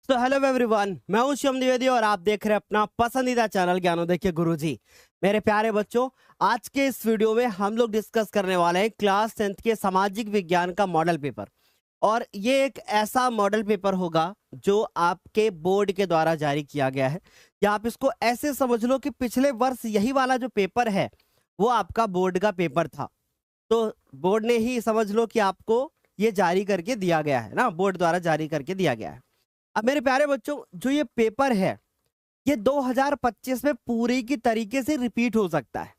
तो hello everyone, मैं हूं शिवम द्विवेदी और आप देख रहे हैं अपना पसंदीदा चैनल ज्ञानोदय के गुरुजी। मेरे प्यारे बच्चों, आज के इस वीडियो में हम लोग डिस्कस करने वाले हैं क्लास 10th के सामाजिक विज्ञान का मॉडल पेपर। और ये एक ऐसा मॉडल पेपर होगा जो आपके बोर्ड के द्वारा जारी किया गया है, या आप इसको ऐसे समझ लो कि पिछले वर्ष यही वाला जो पेपर है वो आपका बोर्ड का पेपर था। तो बोर्ड ने ही समझ लो कि आपको ये जारी करके दिया गया है ना, बोर्ड द्वारा जारी करके दिया गया है। अब मेरे प्यारे बच्चों, जो ये पेपर है ये 2025 में पूरी की तरीके से रिपीट हो सकता है।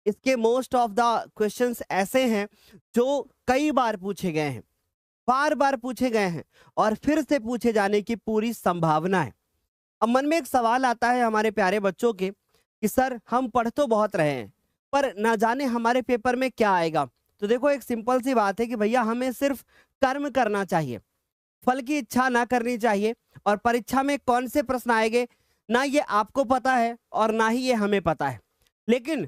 इसके मोस्ट ऑफ द क्वेश्चंस ऐसे हैं जो कई बार पूछे गए हैं, बार बार पूछे गए हैं और फिर से पूछे जाने की पूरी संभावना है। अब मन में एक सवाल आता है हमारे प्यारे बच्चों के कि सर, हम पढ़ तो बहुत रहे हैं पर ना जाने हमारे पेपर में क्या आएगा। तो देखो, एक सिंपल सी बात है कि भैया हमें सिर्फ कर्म करना चाहिए, फल की इच्छा ना करनी चाहिए। और परीक्षा में कौन से प्रश्न आएंगे ना ये आपको पता है और ना ही ये हमें पता है। लेकिन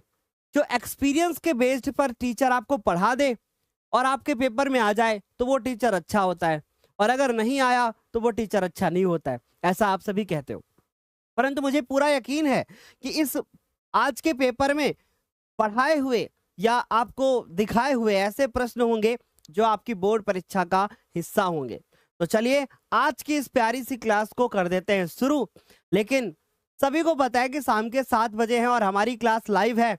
जो एक्सपीरियंस के बेस्ड पर टीचर आपको पढ़ा दे और आपके पेपर में आ जाए तो वो टीचर अच्छा होता है, और अगर नहीं आया तो वो टीचर अच्छा नहीं होता है। ऐसा आप सभी कहते हो, परंतु मुझे पूरा यकीन है कि इस आज के पेपर में पढ़ाए हुए या आपको दिखाए हुए ऐसे प्रश्न होंगे जो आपकी बोर्ड परीक्षा का हिस्सा होंगे। तो चलिए आज की इस प्यारी सी क्लास को कर देते हैं शुरू। लेकिन सभी को पता है कि शाम के 7 बजे है और हमारी क्लास लाइव है,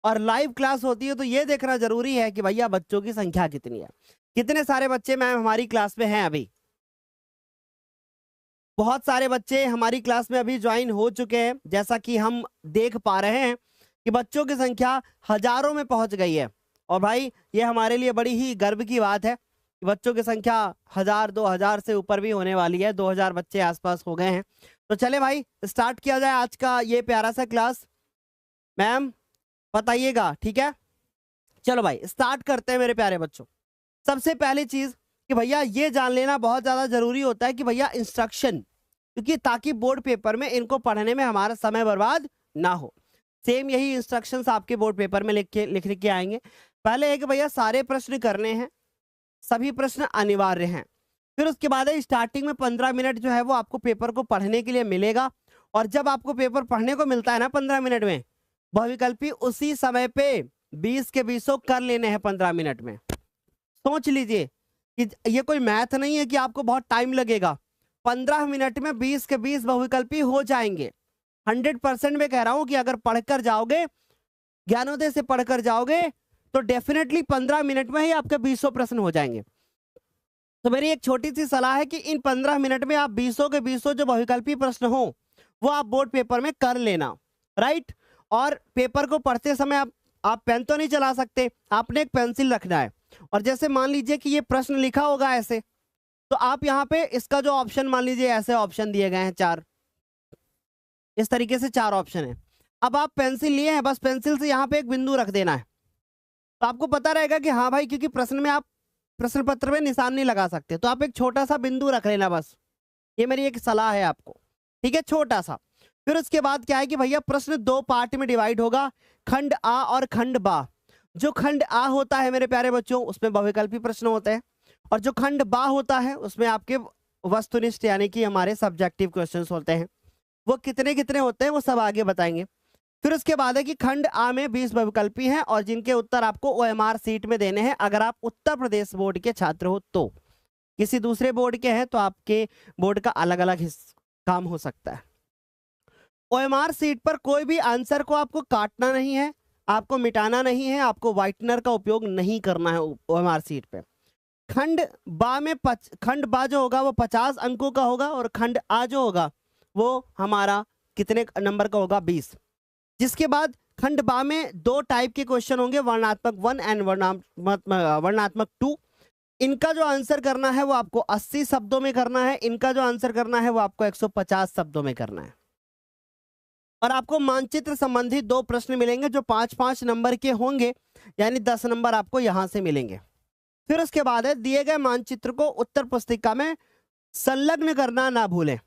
और लाइव क्लास होती है तो ये देखना जरूरी है कि भैया बच्चों की संख्या कितनी है, कितने सारे बच्चे मैम हमारी क्लास में हैं। अभी बहुत सारे बच्चे हमारी क्लास में अभी ज्वाइन हो चुके हैं, जैसा कि हम देख पा रहे हैं कि बच्चों की संख्या हजारों में पहुंच गई है। और भाई ये हमारे लिए बड़ी ही गर्व की बात है कि बच्चों की संख्या 1000-2000 से ऊपर भी होने वाली है, 2000 बच्चे आसपास हो गए हैं। तो चले भाई स्टार्ट किया जाए आज का ये प्यारा सा क्लास। मैम बताइएगा, ठीक है? चलो भाई स्टार्ट करते हैं मेरे प्यारे बच्चों। सबसे पहली चीज कि भैया ये जान लेना बहुत ज्यादा जरूरी होता है कि भैया इंस्ट्रक्शन, क्योंकि ताकि बोर्ड पेपर में इनको पढ़ने में हमारा समय बर्बाद ना हो। सेम यही इंस्ट्रक्शंस आपके बोर्ड पेपर में लिख के आएंगे। पहले है कि भैया सारे प्रश्न करने हैं, सभी प्रश्न अनिवार्य हैं। फिर उसके बाद स्टार्टिंग में 15 मिनट जो है वो आपको पेपर को पढ़ने के लिए मिलेगा। और जब आपको पेपर पढ़ने को मिलता है ना 15 मिनट में, बहुविकल्पी उसी समय पे 20 के 20 कर लेने हैं 15 मिनट में। सोच लीजिए कि ये कोई मैथ नहीं है कि आपको बहुत टाइम लगेगा। 15 मिनट में 20 के 20 बहुविकल्पी हो जाएंगे। 100% में कह रहा हूं कि अगर पढ़कर जाओगे, ज्ञानोदय से पढ़कर जाओगे, तो डेफिनेटली 15 मिनट में ही आपके 20 प्रश्न हो जाएंगे। तो मेरी एक छोटी सी सलाह है कि इन 15 मिनट में आप 20 के 20 जो बहुविकल्पी प्रश्न हो वो आप बोर्ड पेपर में कर लेना, राइट? और पेपर को पढ़ते समय आप पेन तो नहीं चला सकते, आपने एक पेंसिल रखना है। और जैसे मान लीजिए कि ये प्रश्न लिखा होगा ऐसे, तो आप यहाँ पे इसका जो ऑप्शन, मान लीजिए ऐसे ऑप्शन दिए गए हैं 4, इस तरीके से 4 ऑप्शन है। अब आप पेंसिल लिए हैं, बस पेंसिल से यहाँ पे एक बिंदु रख देना है, तो आपको पता रहेगा कि हाँ भाई, क्योंकि प्रश्न में आप प्रश्न पत्र में निशान नहीं लगा सकते, तो आप एक छोटा सा बिंदु रख लेना बस। ये मेरी एक सलाह है आपको, ठीक है? छोटा सा। फिर उसके बाद क्या है कि भैया प्रश्न 2 पार्ट में डिवाइड होगा, खंड आ और खंड बा। जो खंड आ होता है मेरे प्यारे बच्चों उसमें बहुविकल्पी प्रश्न होते हैं, और जो खंड बा होता है उसमें आपके वस्तुनिष्ठ यानी कि हमारे सब्जेक्टिव क्वेश्चंस होते हैं। वो कितने कितने होते हैं वो सब आगे बताएंगे। फिर उसके बाद है कि खंड आ में 20 बहुविकल्पी हैं और जिनके उत्तर आपको ओएमआर सीट में देने हैं, अगर आप उत्तर प्रदेश बोर्ड के छात्र हो। तो किसी दूसरे बोर्ड के हैं तो आपके बोर्ड का अलग अलग काम हो सकता है। ओएमआर सीट पर कोई भी आंसर को आपको काटना नहीं है, आपको मिटाना नहीं है, आपको व्हाइटनर का उपयोग नहीं करना है ओएमआर सीट पे। खंड बा जो होगा वो 50 अंकों का होगा, और खंड आ जो होगा वो हमारा कितने नंबर का होगा? 20। जिसके बाद खंड बा में 2 टाइप के क्वेश्चन होंगे, वर्णात्मक 1 एंड वर्णात्मक 2। इनका जो आंसर करना है वो आपको 80 शब्दों में करना है, इनका जो आंसर करना है वो आपको 150 शब्दों में करना है। और आपको मानचित्र संबंधी 2 प्रश्न मिलेंगे जो 5-5 नंबर के होंगे, यानी 10 नंबर आपको यहां से मिलेंगे। फिर उसके बाद है दिए गए मानचित्र को उत्तर पुस्तिका में संलग्न करना ना भूलें।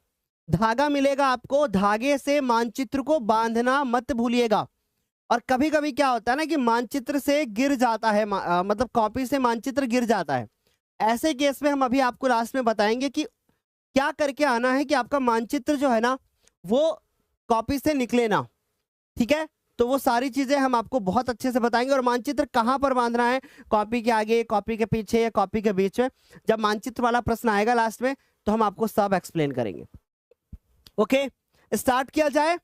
धागा मिलेगा आपको, धागे से मानचित्र को बांधना मत भूलिएगा। और कभी कभी क्या होता है ना कि मानचित्र से गिर जाता है, मतलब कॉपी से मानचित्र गिर जाता है। ऐसे केस में हम अभी आपको लास्ट में बताएंगे कि क्या करके आना है कि आपका मानचित्र जो है ना वो कॉपी से निकले ना, ठीक है। तो वो सारी चीजें हम आपको बहुत अच्छे से बताएंगे। और मानचित्र कहाँ पर बांधना है, कॉपी के आगे, कॉपी के पीछे या कॉपी के बीच में, जब मानचित्र वाला प्रश्न आएगा लास्ट में तो हम आपको सब एक्सप्लेन करेंगे। ओके, स्टार्ट किया जाए।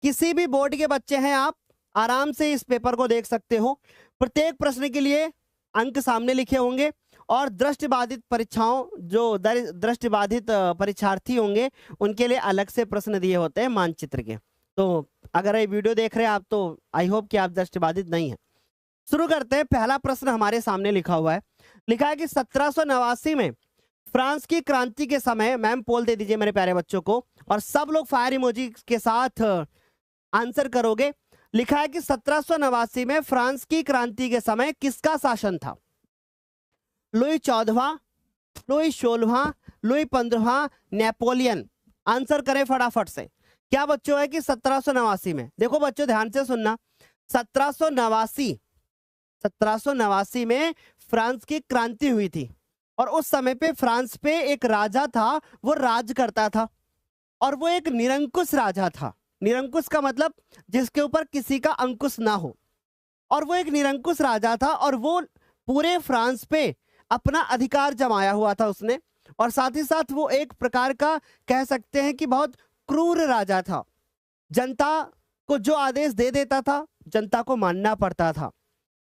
किसी भी बोर्ड के बच्चे हैं आप, आराम से इस पेपर को देख सकते हो। प्रत्येक प्रश्न के लिए अंक सामने लिखे होंगे और दृष्टिबाधित परीक्षाओं, जो दृष्टिबाधित परीक्षार्थी होंगे उनके लिए अलग से प्रश्न दिए होते हैं मानचित्र के। तो अगर ये वीडियो देख रहे हैं आप तो आई होप कि आप दृष्टिबाधित नहीं हैं। शुरू करते हैं। पहला प्रश्न हमारे सामने लिखा हुआ है, लिखा है कि 1789 में फ्रांस की क्रांति के समय, मैम पोल दे दीजिए मेरे प्यारे बच्चों को, और सब लोग फायर इमोजी के साथ आंसर करोगे। लिखा है कि 1789 में फ्रांस की क्रांति के समय किसका शासन था? लुई 14वां, लुई 16वां, लुई 15वां, नेपोलियन। आंसर करें फटाफट से। क्या बच्चों है कि 1789 में, देखो बच्चों ध्यान से सुनना, 1789 में फ्रांस की क्रांति हुई थी और उस समय पे फ्रांस पे एक राजा था, वो राज करता था और वो एक निरंकुश राजा था। निरंकुश का मतलब जिसके ऊपर किसी का अंकुश ना हो, और वो एक निरंकुश राजा था और वो पूरे फ्रांस पे अपना अधिकार जमाया हुआ था उसने। और साथ ही साथ वो एक प्रकार का कह सकते हैं कि बहुत क्रूर राजा था। जनता को जो आदेश दे देता था जनता को मानना पड़ता था।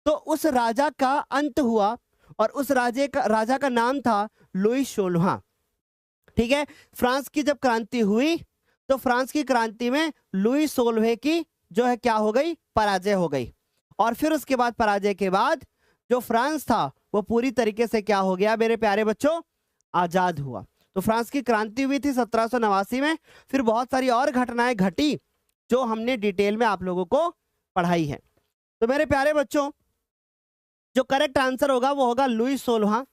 तो उस राजा का अंत हुआ और उस राजा का नाम था लुई 16वां। ठीक है, फ्रांस की जब क्रांति हुई तो फ्रांस की क्रांति में लुई 16वें की जो है क्या हो गई, पराजय हो गई। और फिर उसके बाद पराजय के बाद जो फ्रांस था वो पूरी तरीके से क्या हो गया मेरे प्यारे बच्चों, आजाद हुआ। तो फ्रांस की क्रांति हुई थी 1789 में। फिर बहुत सारी और घटनाएं घटी जो हमने डिटेल में आप लोगों को पढ़ाई है। तो मेरे प्यारे बच्चों जो करेक्ट आंसर होगा वो होगा लुई 16वां।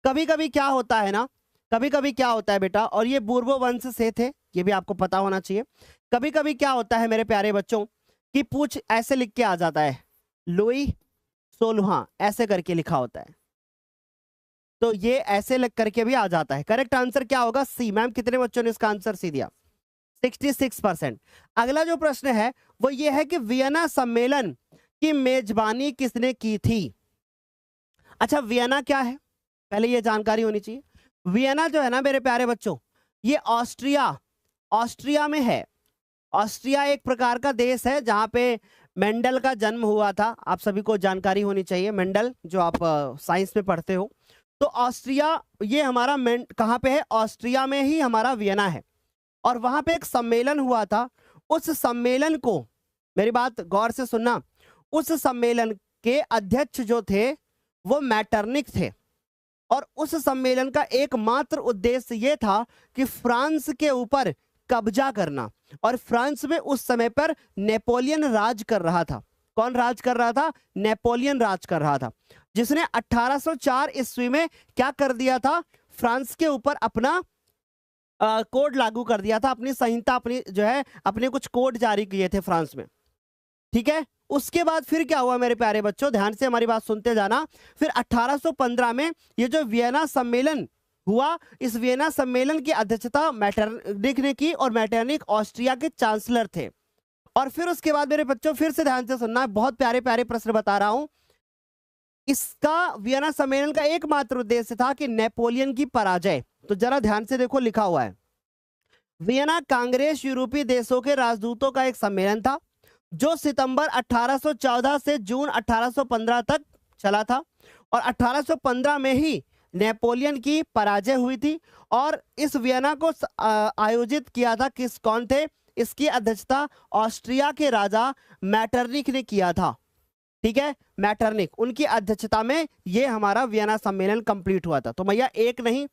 कभी कभी क्या होता है ना, कभी कभी क्या होता है बेटा, और ये बूर्बो वंश से थे, ये भी आपको पता होना चाहिए। कभी कभी क्या होता है मेरे प्यारे बच्चों कि पूछ ऐसे लिख के आ जाता है, लुई 16वां ऐसे करके लिखा होता है, तो ये ऐसे लग करके भी आ जाता है। करेक्ट आंसर क्या होगा, सी। मैम कितने बच्चों ने इसका आंसर सी दिया? 66%। अगला जो प्रश्न है वो ये है कि वियना सम्मेलन की मेजबानी किसने की थी? अच्छा, वियना क्या है पहले ये जानकारी होनी चाहिए। वियना जो है ना मेरे प्यारे बच्चों, ये ऑस्ट्रिया में है। ऑस्ट्रिया एक प्रकार का देश है जहां पे मेंडल का जन्म हुआ था। आप सभी को जानकारी होनी चाहिए, मेंडल जो आप साइंस में पढ़ते हो। तो ऑस्ट्रिया ये हमारा कहाँ पे है, ऑस्ट्रिया में ही हमारा वियना है। और वहां पे एक सम्मेलन हुआ था। उस सम्मेलन को, मेरी बात गौर से सुनना, उस सम्मेलन के अध्यक्ष जो थे वो मैटरनिक थे। और उस सम्मेलन का एकमात्र उद्देश्य ये था कि फ्रांस के ऊपर कब्जा करना। और फ्रांस में उस समय पर नेपोलियन राज कर रहा था। कौन राज कर रहा था? नेपोलियन राज कर रहा था, जिसने 1804 ईस्वी में क्या कर दिया था, फ्रांस के ऊपर अपना कोड लागू कर दिया था, अपनी संहिता, अपनी जो है अपने कुछ कोड जारी किए थे फ्रांस में। ठीक है, उसके बाद फिर क्या हुआ मेरे प्यारे बच्चों, ध्यान से हमारी बात सुनते जाना। फिर 1815 में ये जो वियना सम्मेलन हुआ, इस वियना सम्मेलन की अध्यक्षता मैटरनिक ने की और मैटरनिक ऑस्ट्रिया के चांसलर थे। और फिर उसके बाद मेरे बच्चों फिर से ध्यान से सुनना, बहुत प्यारे प्यारे प्रश्न बता रहा हूं। इसका वियना सम्मेलन का एकमात्र उद्देश्य था कि नेपोलियन की पराजय। तो जरा ध्यान से देखो, लिखा हुआ है वियना कांग्रेस यूरोपीय देशों के राजदूतों का एक सम्मेलन था जो सितंबर 1814 से जून 1815 तक चला था। और 1815 में ही नेपोलियन की पराजय हुई थी। और इस वियना को आयोजित किया था कौन थे, इसकी अध्यक्षता ऑस्ट्रिया के राजा मैटरनिक ने किया था। ठीक है, मैटरनिक, उनकी अध्यक्षता में ये हमारा वियना सम्मेलन कंप्लीट हुआ था। तो भैया एक नहीं,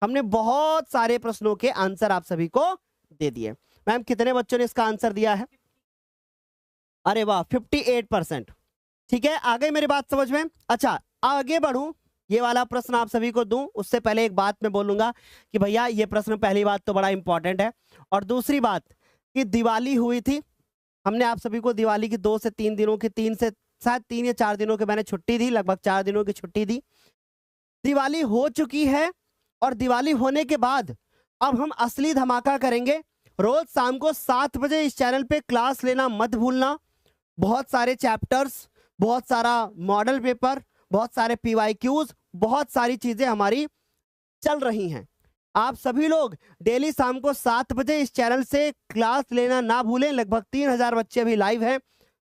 हमने बहुत सारे प्रश्नों के आंसर आप सभी को दे दिए। मैम कितने बच्चों ने इसका आंसर दिया है? अरे वाह, 58%। ठीक है, आ गई मेरी बात समझ में? अच्छा, आगे बढ़ूं, ये वाला प्रश्न आप सभी को दूं उससे पहले एक बात मैं बोलूंगा कि भैया ये प्रश्न, पहली बात तो बड़ा इंपॉर्टेंट है, और दूसरी बात कि दिवाली हुई थी, हमने आप सभी को दिवाली की 2 से 3 दिनों की, 3 से शायद 3 या 4 दिनों की मैंने छुट्टी दी, लगभग 4 दिनों की छुट्टी दी। दिवाली हो चुकी है और दिवाली होने के बाद अब हम असली धमाका करेंगे। रोज शाम को 7 बजे इस चैनल पे क्लास लेना मत भूलना। बहुत सारे चैप्टर्स, बहुत सारा मॉडल पेपर, बहुत सारे PYQs, बहुत सारी चीजें हमारी चल रही हैं। आप सभी लोग डेली शाम को 7 बजे इस चैनल से क्लास लेना ना भूलें। लगभग 3000 बच्चे अभी लाइव हैं।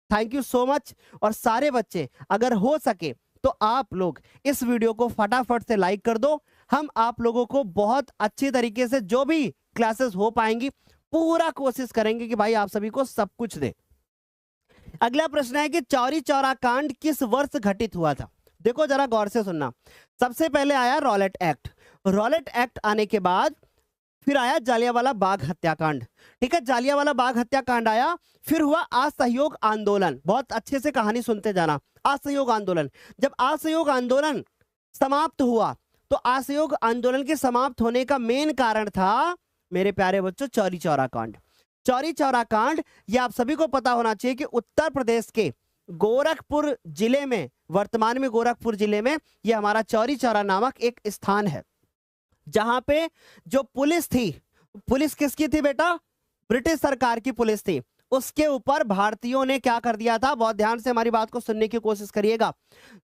Thank you so much. और सारे बच्चे अगर हो सके तो आप लोग इस वीडियो को फटाफट से लाइक कर दो। हम आप लोगों को बहुत अच्छी तरीके से जो भी क्लासेस हो पाएंगी पूरा कोशिश करेंगे कि भाई आप सभी को सब कुछ दे। अगला प्रश्न है कि चौरी चौरा कांड किस वर्ष घटित हुआ था? देखो जरा गौर से सुनना। सबसे पहले आया रॉलेट एक्ट। रॉलेट एक्ट आने के बाद फिर आया जालियांवाला बाग हत्याकांड। ठीक है, जालियांवाला बाग हत्याकांड आया, फिर हुआ असहयोग आंदोलन। बहुत अच्छे से कहानी सुनते जाना। असहयोग आंदोलन, जब असहयोग आंदोलन समाप्त हुआ तो असहयोग आंदोलन के समाप्त होने का मेन कारण था मेरे प्यारे बच्चों चौरी चौरा कांड। चौरी चौरा कांड ये आप सभी को पता होना चाहिए कि उत्तर प्रदेश के गोरखपुर जिले में, वर्तमान में गोरखपुर जिले में ये हमारा चौरी चौरा नामक एक स्थान है, जहां पे जो पुलिस थी, पुलिस किसकी थी बेटा? ब्रिटिश सरकार की पुलिस थी। उसके ऊपर भारतीयों ने क्या कर दिया था? बहुत ध्यान से हमारी बात को सुनने की कोशिश करिएगा।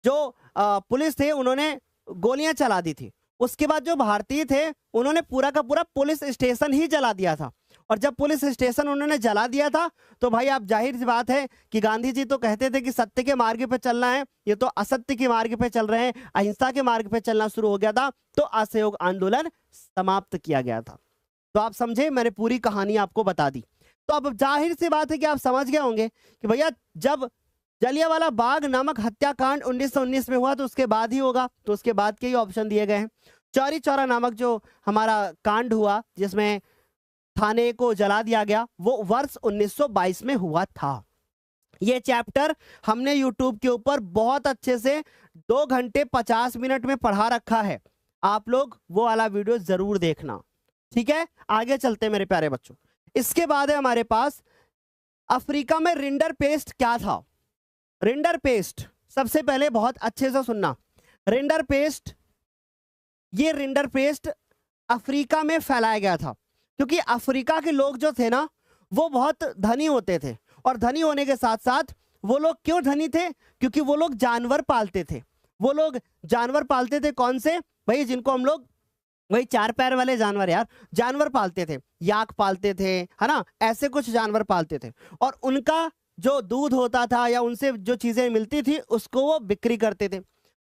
जो पुलिस थे उन्होंने गोलियां चला दी थी। उसके बाद जो भारतीय थे उन्होंने पूरा का पूरा पुलिस स्टेशन ही जला दिया था। और जब पुलिस स्टेशन उन्होंने जला दिया था तो भाई आप जाहिर सी बात है कि गांधी जी तो कहते थे कि सत्य के मार्ग पे चलना है, ये तो असत्य के मार्ग पे चल रहे हैं, अहिंसा के मार्ग पे चलना शुरू हो गया था। तो असहयोग आंदोलन समाप्त किया गया था। तो आप समझे, मैंने पूरी कहानी आपको बता दी। तो अब जाहिर सी बात है कि आप समझ गए होंगे कि भैया जब जलियांवाला बाग नामक हत्याकांड 1919 में हुआ तो उसके बाद ही होगा। तो उसके बाद के ही ऑप्शन दिए गए हैं। चौरी चौरा नामक जो हमारा कांड हुआ जिसमें थाने को जला दिया गया, वो वर्ष 1922 में हुआ था। ये चैप्टर हमने YouTube के ऊपर बहुत अच्छे से 2 घंटे 50 मिनट में पढ़ा रखा है। आप लोग वो वाला वीडियो जरूर देखना। ठीक है, आगे चलते हैं मेरे प्यारे बच्चों। इसके बाद है हमारे पास अफ्रीका में रिंडर पेस्ट क्या था? रिंडर पेस्ट, सबसे पहले बहुत अच्छे से सुनना। रिंडर पेस्ट, ये रिंडर पेस्ट अफ्रीका में फैलाया गया था क्योंकि अफ्रीका के लोग जो थे ना वो बहुत धनी होते थे। और धनी होने के साथ साथ वो लोग क्यों धनी थे? क्योंकि वो लोग जानवर पालते थे। वो लोग जानवर पालते थे, कौन से भाई? जिनको हम लोग वही 4 पैर वाले जानवर यार, जानवर पालते थे, याक पालते थे, है ना, ऐसे कुछ जानवर पालते थे। और उनका जो दूध होता था या उनसे जो चीजें मिलती थी उसको वो बिक्री करते थे,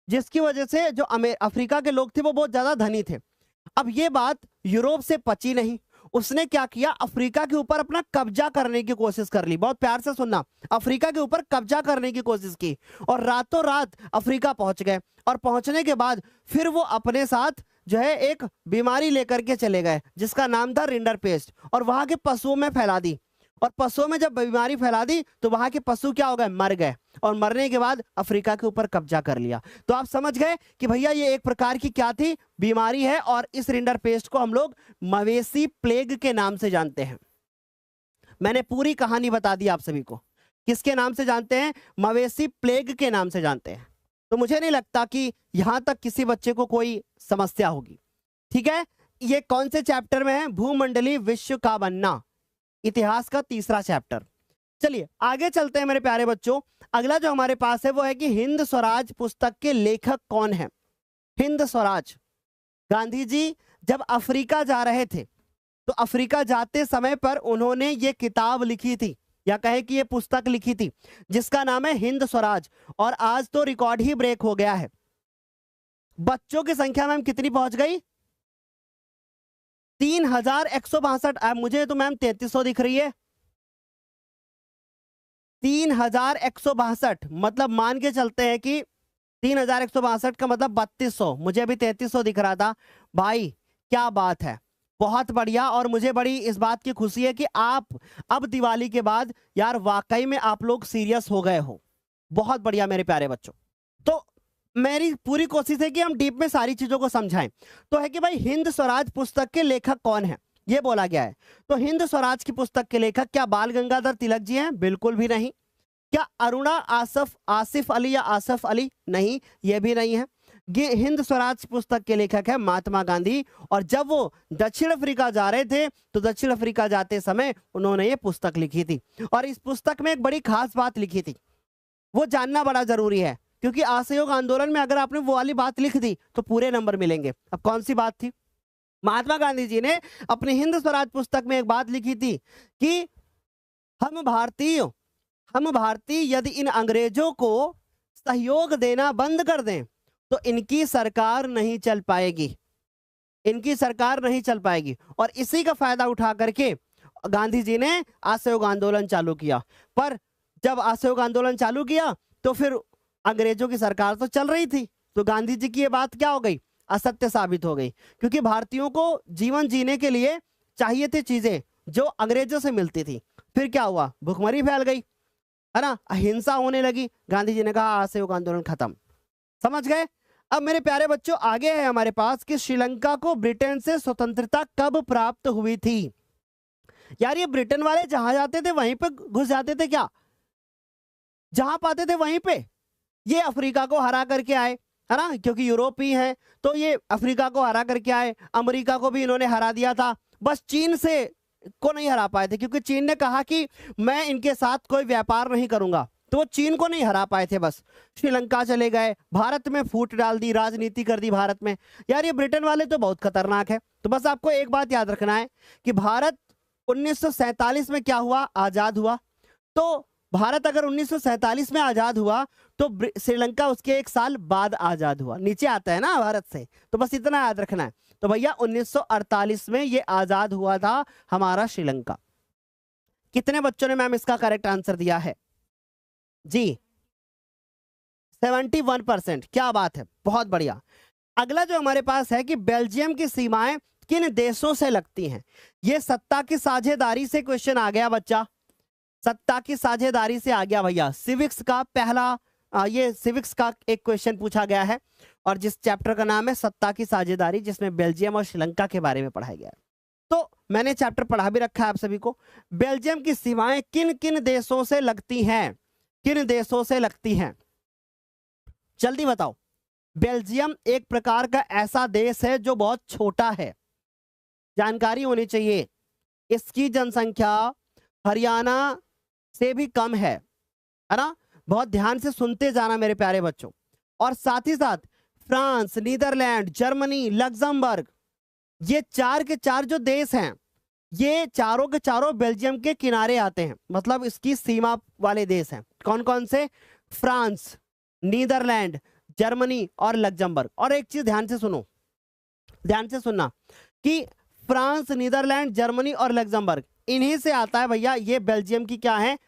जिसकी वजह से जो अफ्रीका के लोग थे वो बहुत ज्यादा धनी थे। अब ये बात यूरोप से पची नहीं, उसने क्या किया? अफ्रीका के ऊपर अपना कब्जा करने की कोशिश कर ली। बहुत प्यार से सुनना, अफ्रीका के ऊपर कब्जा करने की कोशिश की और रातों रात अफ्रीका पहुंच गए। और पहुंचने के बाद फिर वो अपने साथ जो है एक बीमारी लेकर के चले गए जिसका नाम था रिंडर पेस्ट, और वहां के पशुओं में फैला दी। और पशुओं में जब बीमारी फैला दी तो वहां के पशु क्या हो गए? मर गए। और मरने के बाद अफ्रीका के ऊपर कब्जा कर लिया। तो आप समझ गए कि भैया ये एक प्रकार की क्या थी? बीमारी है। और इस रिंडर पेस्ट को हम लोग मवेशी प्लेग के नाम से जानते हैं। मैंने पूरी कहानी बता दी आप सभी को। किसके नाम से जानते हैं? मवेशी प्लेग के नाम से जानते हैं। तो मुझे नहीं लगता कि यहां तक किसी बच्चे को कोई समस्या होगी। ठीक है, ये कौन से चैप्टर में है? भूमंडलीय विश्व का बनना, इतिहास का 3रा चैप्टर। चलिए आगे चलते हैं मेरे प्यारे बच्चों। अगला जो हमारे पास है वो है कि हिंद स्वराज पुस्तक के लेखक कौन है? हिंद स्वराज, गांधी जी जब अफ्रीका जा रहे थे तो अफ्रीका जाते समय पर उन्होंने ये किताब लिखी थी, या कहे कि ये पुस्तक लिखी थी, जिसका नाम है हिंद स्वराज। और आज तो रिकॉर्ड ही ब्रेक हो गया है। बच्चों की संख्या मैम कितनी पहुंच गई? 3162। मुझे तो मैम 3300 दिख रही है। 3162 मतलब मान के चलते हैं कि 3162 का मतलब 3200। मुझे अभी 3300 दिख रहा था। भाई क्या बात है, बहुत बढ़िया। और मुझे बड़ी इस बात की खुशी है कि आप अब दिवाली के बाद यार वाकई में आप लोग सीरियस हो गए हो। बहुत बढ़िया मेरे प्यारे बच्चों। तो मेरी पूरी कोशिश है कि हम डीप में सारी चीजों को समझाएं। तो है कि भाई हिंद स्वराज पुस्तक के लेखक कौन है, ये बोला गया है। तो हिंद स्वराज की पुस्तक के लेखक क्या बाल गंगाधर तिलक जी हैं? बिल्कुल भी नहीं। क्या अरुणा आसिफ अली या आसफ अली? नहीं, ये भी नहीं है। हिंद स्वराज पुस्तक के लेखक है महात्मा गांधी। और जब वो दक्षिण अफ्रीका जा रहे थे तो दक्षिण अफ्रीका जाते समय उन्होंने ये पुस्तक लिखी थी। और इस पुस्तक में एक बड़ी खास बात लिखी थी, वो जानना बड़ा जरूरी है, क्योंकि असहयोग आंदोलन में अगर आपने वो वाली बात लिख दी तो पूरे नंबर मिलेंगे। अब कौन सी बात थी? महात्मा गांधी जी ने अपनी हिंद स्वराज पुस्तक में एक बात लिखी थी कि हम भारतीय यदि इन अंग्रेजों को सहयोग देना बंद कर दें तो इनकी सरकार नहीं चल पाएगी, इनकी सरकार नहीं चल पाएगी। और इसी का फायदा उठा करके गांधी जी ने असहयोग आंदोलन चालू किया। पर जब असहयोग आंदोलन चालू किया तो फिर अंग्रेजों की सरकार तो चल रही थी, तो गांधी जी की ये बात क्या हो गई? असत्य साबित हो गई, क्योंकि भारतीयों को जीवन जीने के लिए चाहिए थी चीजें जो अंग्रेजों से मिलती थी। फिर क्या हुआ? भुखमरी फैल गई, है ना, अहिंसा होने लगी। गांधी जी ने कहा असहयोग आंदोलन खत्म। समझ गए? अब मेरे प्यारे बच्चों आगे है हमारे पास कि श्रीलंका को ब्रिटेन से स्वतंत्रता कब प्राप्त हुई थी? यार ये ब्रिटेन वाले जहां जाते थे वहीं पे घुस जाते थे क्या? जहां पाते थे वहीं पे। ये अफ्रीका को हरा करके आए, है ना, क्योंकि यूरोपीय हैं तो ये अफ्रीका को हरा करके आए। अमेरिका को भी इन्होंने हरा दिया था, बस चीन से को नहीं हरा पाए थे, क्योंकि चीन ने कहा कि मैं इनके साथ कोई व्यापार नहीं करूंगा, तो वो चीन को नहीं हरा पाए थे। बस श्रीलंका चले गए, भारत में फूट डाल दी, राजनीति कर दी भारत में। यार ये ब्रिटेन वाले तो बहुत खतरनाक है। तो बस आपको एक बात याद रखना है कि भारत 1947 में क्या हुआ? आजाद हुआ। तो भारत अगर 1947 में आजाद हुआ तो श्रीलंका उसके एक साल बाद आजाद हुआ। नीचे आता है ना भारत से, तो बस इतना याद रखना है। तो भैया 1948 में ये आजाद हुआ था हमारा श्रीलंका। कितने बच्चों ने मैम इसका करेक्ट आंसर दिया है? जी 71%। क्या बात है, बहुत बढ़िया। अगला जो हमारे पास है कि बेल्जियम की सीमाएं किन देशों से लगती हैं? ये सत्ता की साझेदारी से क्वेश्चन आ गया बच्चा, सत्ता की साझेदारी से आ गया भैया। सिविक्स का पहला ये सिविक्स का एक क्वेश्चन पूछा गया है, और जिस चैप्टर का नाम है सत्ता की साझेदारी, जिसमें बेल्जियम और श्रीलंका के बारे में पढ़ाया गया है। तो मैंने चैप्टर पढ़ा भी रखा है आप सभी को। बेल्जियम की सीमाएं किन किन देशों से लगती हैं? किन देशों से लगती हैं? जल्दी बताओ। बेल्जियम एक प्रकार का ऐसा देश है जो बहुत छोटा है, जानकारी होनी चाहिए। इसकी जनसंख्या हरियाणा से भी कम है ना? बहुत ध्यान से सुनते जाना मेरे प्यारे बच्चों। और साथ ही साथ फ्रांस, नीदरलैंड, जर्मनी, लग्जमबर्ग, ये चार के चार जो देश हैं, ये चारों के चारों बेल्जियम के किनारे आते हैं, मतलब इसकी सीमा वाले देश हैं। कौन कौन से? फ्रांस, नीदरलैंड, जर्मनी और लग्जमबर्ग। और एक चीज ध्यान से सुनो, ध्यान से सुनना कि फ्रांस, नीदरलैंड, जर्मनी और लग्जमबर्ग, इन्हीं से आता है भैया ये बेल्जियम की क्या है,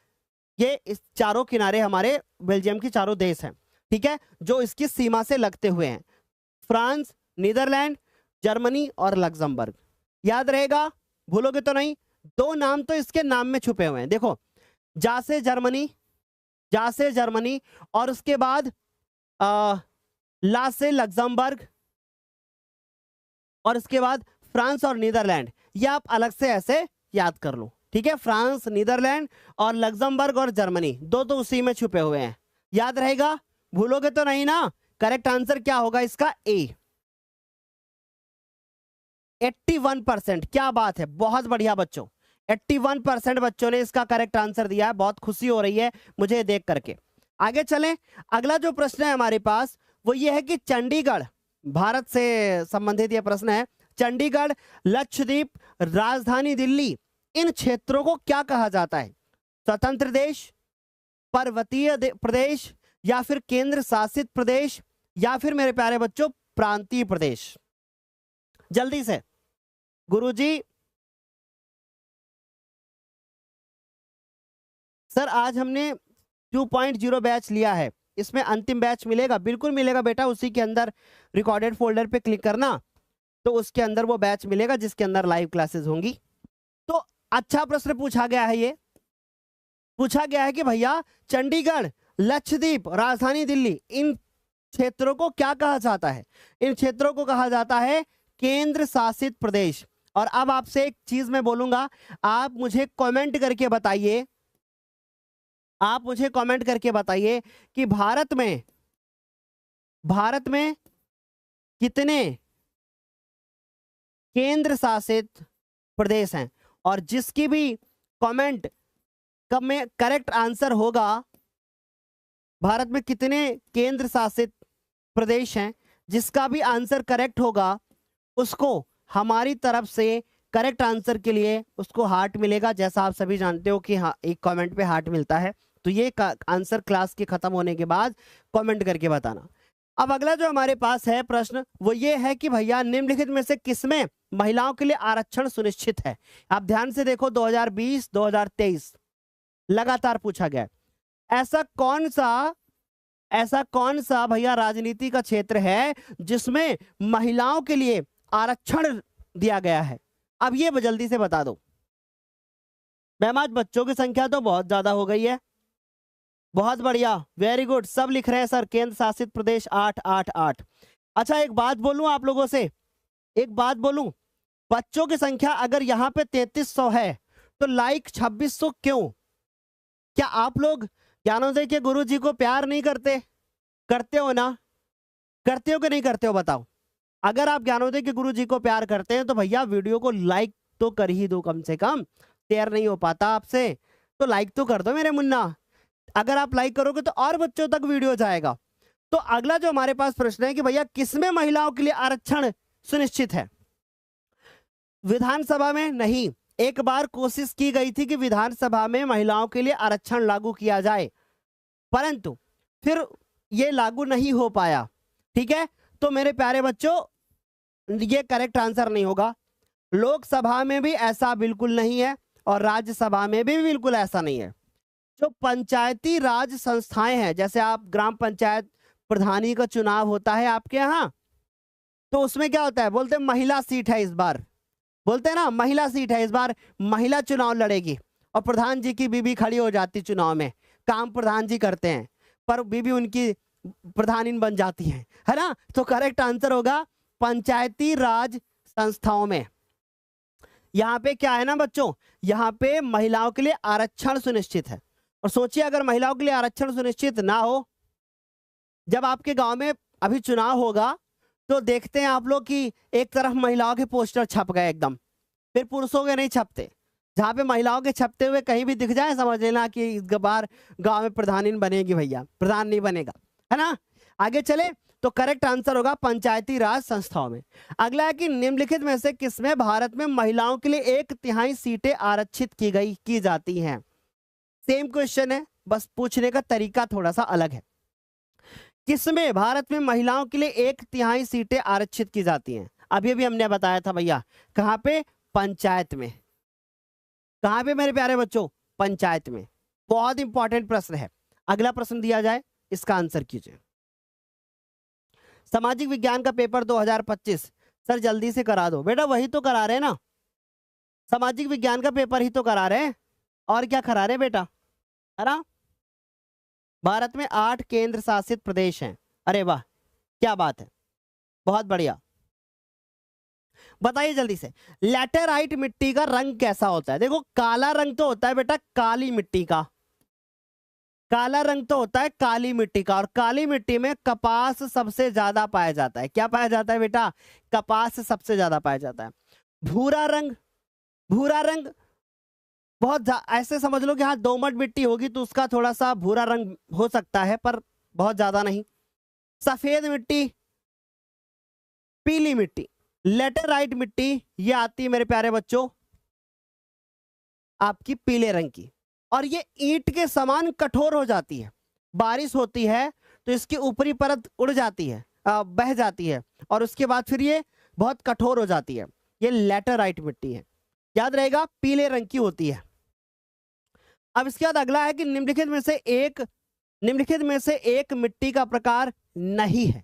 ये इस चारों किनारे हमारे बेल्जियम की चारों देश हैं, ठीक है, जो इसकी सीमा से लगते हुए हैं। फ्रांस, नीदरलैंड, जर्मनी और लग्जमबर्ग। याद रहेगा, भूलोगे तो नहीं। दो नाम तो इसके नाम में छुपे हुए हैं, देखो, जा से जर्मनी और उसके बाद ला से लग्जमबर्ग और उसके बाद फ्रांस और नीदरलैंड। ये आप अलग से ऐसे याद कर लो, ठीक है। फ्रांस, नीदरलैंड और लग्जमबर्ग और जर्मनी, दो तो उसी में छुपे हुए हैं। याद रहेगा, भूलोगे तो नहीं ना। करेक्ट आंसर क्या होगा इसका? ए। 81%। क्या बात है, बहुत बढ़िया बच्चों। 81% बच्चों ने इसका करेक्ट आंसर दिया है। बहुत खुशी हो रही है मुझे देख करके। आगे चलें। अगला जो प्रश्न है हमारे पास वो ये है कि चंडीगढ़, भारत से संबंधित यह प्रश्न है। चंडीगढ़, लक्षद्वीप, राजधानी दिल्ली, इन क्षेत्रों को क्या कहा जाता है? स्वतंत्र देश, पर्वतीय प्रदेश, या फिर केंद्र शासित प्रदेश, या फिर मेरे प्यारे बच्चों प्रांतीय प्रदेश? जल्दी से गुरुजी। सर आज हमने 2.0 बैच लिया है, इसमें अंतिम बैच मिलेगा? बिल्कुल मिलेगा बेटा, उसी के अंदर रिकॉर्डेड फोल्डर पे क्लिक करना, तो उसके अंदर वो बैच मिलेगा जिसके अंदर लाइव क्लासेस होंगी। तो अच्छा प्रश्न पूछा गया है, ये पूछा गया है कि भैया चंडीगढ़, लक्षद्वीप, राजधानी दिल्ली, इन क्षेत्रों को क्या कहा जाता है? इन क्षेत्रों को कहा जाता है केंद्र शासित प्रदेश। और अब आपसे एक चीज मैं बोलूंगा, आप मुझे कमेंट करके बताइए, आप मुझे कमेंट करके बताइए कि भारत में कितने केंद्र शासित प्रदेश हैं, और जिसकी भी कमेंट कब में करेक्ट आंसर होगा, भारत में कितने केंद्र शासित प्रदेश हैं, जिसका भी आंसर करेक्ट होगा उसको हमारी तरफ से करेक्ट आंसर के लिए उसको हार्ट मिलेगा। जैसा आप सभी जानते हो कि हाँ, एक कमेंट पे हार्ट मिलता है। तो ये आंसर क्लास के खत्म होने के बाद कमेंट करके बताना। अब अगला जो हमारे पास है प्रश्न वो ये है कि भैया निम्नलिखित में से किसमें महिलाओं के लिए आरक्षण सुनिश्चित है। आप ध्यान से देखो, 2020 2023 लगातार पूछा गया। ऐसा कौन सा भैया राजनीति का क्षेत्र है जिसमें महिलाओं के लिए आरक्षण दिया गया है? अब ये जल्दी से बता दो मैम। आज बच्चों की संख्या तो बहुत ज्यादा हो गई है। बहुत बढ़िया, वेरी गुड, सब लिख रहे हैं सर। केंद्र शासित प्रदेश 888। अच्छा, एक बात बोलूं आप लोगों से, एक बात बोलूं, बच्चों की संख्या अगर यहाँ पे 3300 है तो लाइक 2600 क्यों? क्या आप लोग ज्ञानोदय के गुरु जी को प्यार नहीं करते? करते हो ना? करते हो कि नहीं करते हो बताओ। अगर आप ज्ञानोदय के गुरु जी को प्यार करते हैं तो भैया वीडियो को लाइक तो कर ही दो, कम से कम। शेयर नहीं हो पाता आपसे तो लाइक तो कर दो मेरे मुन्ना। अगर आप लाइक करोगे तो और बच्चों तक वीडियो जाएगा। तो अगला जो हमारे पास प्रश्न है कि भैया किसमें महिलाओं के लिए आरक्षण सुनिश्चित है? विधानसभा में नहीं। एक बार कोशिश की गई थी कि विधानसभा में महिलाओं के लिए आरक्षण लागू किया जाए, परंतु फिर ये लागू नहीं हो पाया। ठीक है, तो मेरे प्यारे बच्चों ये करेक्ट आंसर नहीं होगा। लोकसभा में भी ऐसा बिल्कुल नहीं है और राज्यसभा में भी बिल्कुल ऐसा नहीं है। जो पंचायती राज संस्थाएं हैं, जैसे आप ग्राम पंचायत प्रधानी का चुनाव होता है आपके यहाँ, तो उसमें क्या होता है, बोलते हैं महिला सीट है इस बार, बोलते हैं ना महिला सीट है इस बार, महिला चुनाव लड़ेगी और प्रधान जी की बीबी खड़ी हो जाती चुनाव में। काम प्रधान जी करते हैं पर बीबी उनकी प्रधानी बन जाती है ना? तो करेक्ट आंसर होगा पंचायती राज संस्थाओं में। यहाँ पे क्या है ना बच्चों, यहाँ पे महिलाओं के लिए आरक्षण सुनिश्चित है। और सोचिए अगर महिलाओं के लिए आरक्षण सुनिश्चित ना हो, जब आपके गांव में अभी चुनाव होगा तो देखते हैं आप लोग कि एक तरफ महिलाओं के पोस्टर छप गए एकदम, फिर पुरुषों के नहीं छपते। जहाँ पे महिलाओं के छपते हुए कहीं भी दिख जाए समझ लेना कि इस बार गांव में प्रधानी बनेगी भैया, प्रधान नहीं बनेगा, है ना? आगे चले तो करेक्ट आंसर होगा पंचायती राज संस्थाओं में। अगला है कि निम्नलिखित में से किसमें भारत में महिलाओं के लिए 1/3 सीटें आरक्षित की जाती हैं? सेम क्वेश्चन है, बस पूछने का तरीका थोड़ा सा अलग है। किसमें भारत में महिलाओं के लिए 1/3 सीटें आरक्षित की जाती हैं? अभी अभी हमने बताया था भैया, कहां पे? पंचायत में। कहां पे मेरे प्यारे बच्चों? पंचायत में। बहुत इंपॉर्टेंट प्रश्न है। अगला प्रश्न दिया जाए, इसका आंसर कीजिए। सामाजिक विज्ञान का पेपर 2025 सर जल्दी से करा दो। बेटा वही तो करा रहे हैं ना, सामाजिक विज्ञान का पेपर ही तो करा रहे हैं, और क्या करा रहे हैं बेटा, है ना? भारत में 8 केंद्र शासित प्रदेश हैं। अरे वाह, क्या बात है, बहुत बढ़िया। बताइए जल्दी से, लैटेराइट मिट्टी का रंग कैसा होता है? देखो काला रंग तो होता है बेटा काली मिट्टी का, काला रंग तो होता है काली मिट्टी का, और काली मिट्टी में कपास सबसे ज्यादा पाया जाता है। क्या पाया जाता है बेटा? कपास सबसे ज्यादा पाया जाता है। भूरा रंग, भूरा रंग बहुत ऐसे समझ लो कि हाँ दोमट मिट्टी होगी तो उसका थोड़ा सा भूरा रंग हो सकता है, पर बहुत ज्यादा नहीं। सफेद मिट्टी, पीली मिट्टी, लेटेराइट मिट्टी ये आती है मेरे प्यारे बच्चों आपकी पीले रंग की, और ये ईंट के समान कठोर हो जाती है। बारिश होती है तो इसकी ऊपरी परत उड़ जाती है, बह जाती है, और उसके बाद फिर ये बहुत कठोर हो जाती है। ये लेटेराइट मिट्टी है, याद रहेगा, पीले रंग की होती है। अब इसके बाद अगला है कि निम्नलिखित में से एक मिट्टी का प्रकार नहीं है।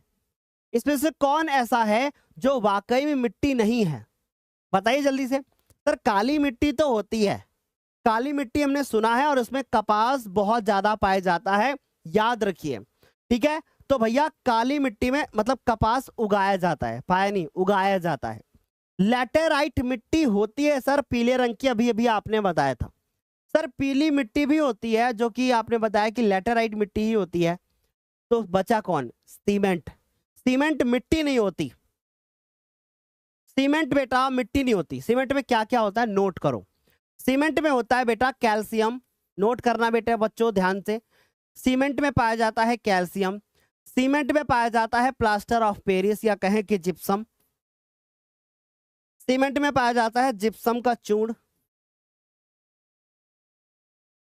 इसमें से कौन ऐसा है जो वाकई में मिट्टी नहीं है? बताइए जल्दी से। सर काली मिट्टी तो होती है, काली मिट्टी हमने सुना है, और उसमें कपास बहुत ज्यादा पाया जाता है, याद रखिए। ठीक है, तो भैया काली मिट्टी में मतलब कपास उगाया जाता है, पाया नहीं, उगाया जाता है। लैटेराइट मिट्टी होती है सर पीले रंग की, अभी अभी आपने बताया था। सर पीली मिट्टी भी होती है, जो कि आपने बताया कि लैटेराइट मिट्टी ही होती है। तो बचा कौन? सीमेंट। सीमेंट मिट्टी नहीं होती, सीमेंट बेटा मिट्टी नहीं होती, सीमेंट में क्या क्या होता है नोट करो। सीमेंट में होता है बेटा कैल्शियम, नोट करना बेटा बच्चों ध्यान से। सीमेंट में पाया जाता है कैल्शियम, सीमेंट में पाया जाता है प्लास्टर ऑफ पेरिस या कहें कि जिप्सम, सीमेंट में पाया जाता है जिप्सम का चूर्ण,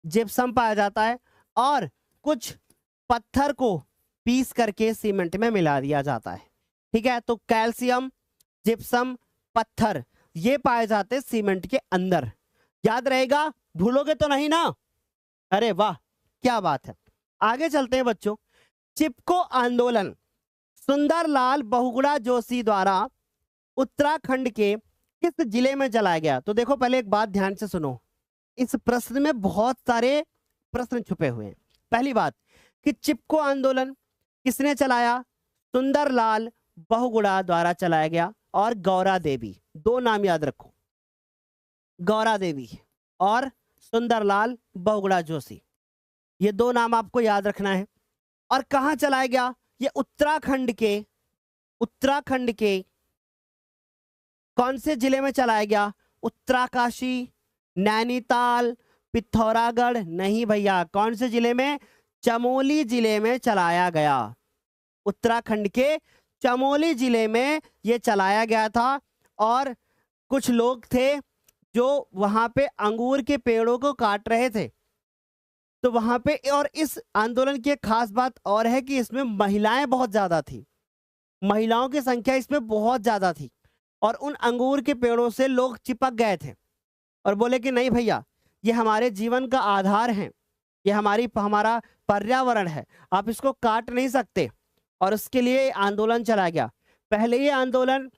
जिप्सम पाया जाता है, और कुछ पत्थर को पीस करके सीमेंट में मिला दिया जाता है। ठीक है, तो कैल्शियम, जिप्सम, पत्थर ये पाए जाते हैं सीमेंट के अंदर। याद रहेगा, भूलोगे तो नहीं ना? अरे वाह क्या बात है। आगे चलते हैं बच्चों। चिपको आंदोलन सुंदरलाल बहुगुणा जोशी द्वारा उत्तराखंड के किस जिले में चलाया गया? तो देखो पहले एक बात ध्यान से सुनो, इस प्रश्न में बहुत सारे प्रश्न छुपे हुए हैं। पहली बात कि चिपको आंदोलन किसने चलाया? सुंदरलाल बहुगुणा द्वारा चलाया गया। और गौरा देवी, दो नाम याद रखो, गौरा देवी और सुंदरलाल बहुगुणा जोशी, ये दो नाम आपको याद रखना है। और कहां चलाया गया? ये उत्तराखंड के कौन से जिले में चलाया गया? उत्तराकाशी, नैनीताल, पिथौरागढ़? नहीं भैया, कौन से जिले में? चमोली जिले में चलाया गया। उत्तराखंड के चमोली जिले में ये चलाया गया था। और कुछ लोग थे जो वहां पे अंगूर के पेड़ों को काट रहे थे, तो वहां पे, और इस आंदोलन की एक खास बात और है कि इसमें महिलाएं बहुत ज्यादा थी, महिलाओं की संख्या इसमें बहुत ज्यादा थी। और उन अंगूर के पेड़ों से लोग चिपक गए थे और बोले कि नहीं भैया, ये हमारे जीवन का आधार है, ये हमारा पर्यावरण है, आप इसको काट नहीं सकते। और उसके लिए आंदोलन चला गया। पहले ये आंदोलन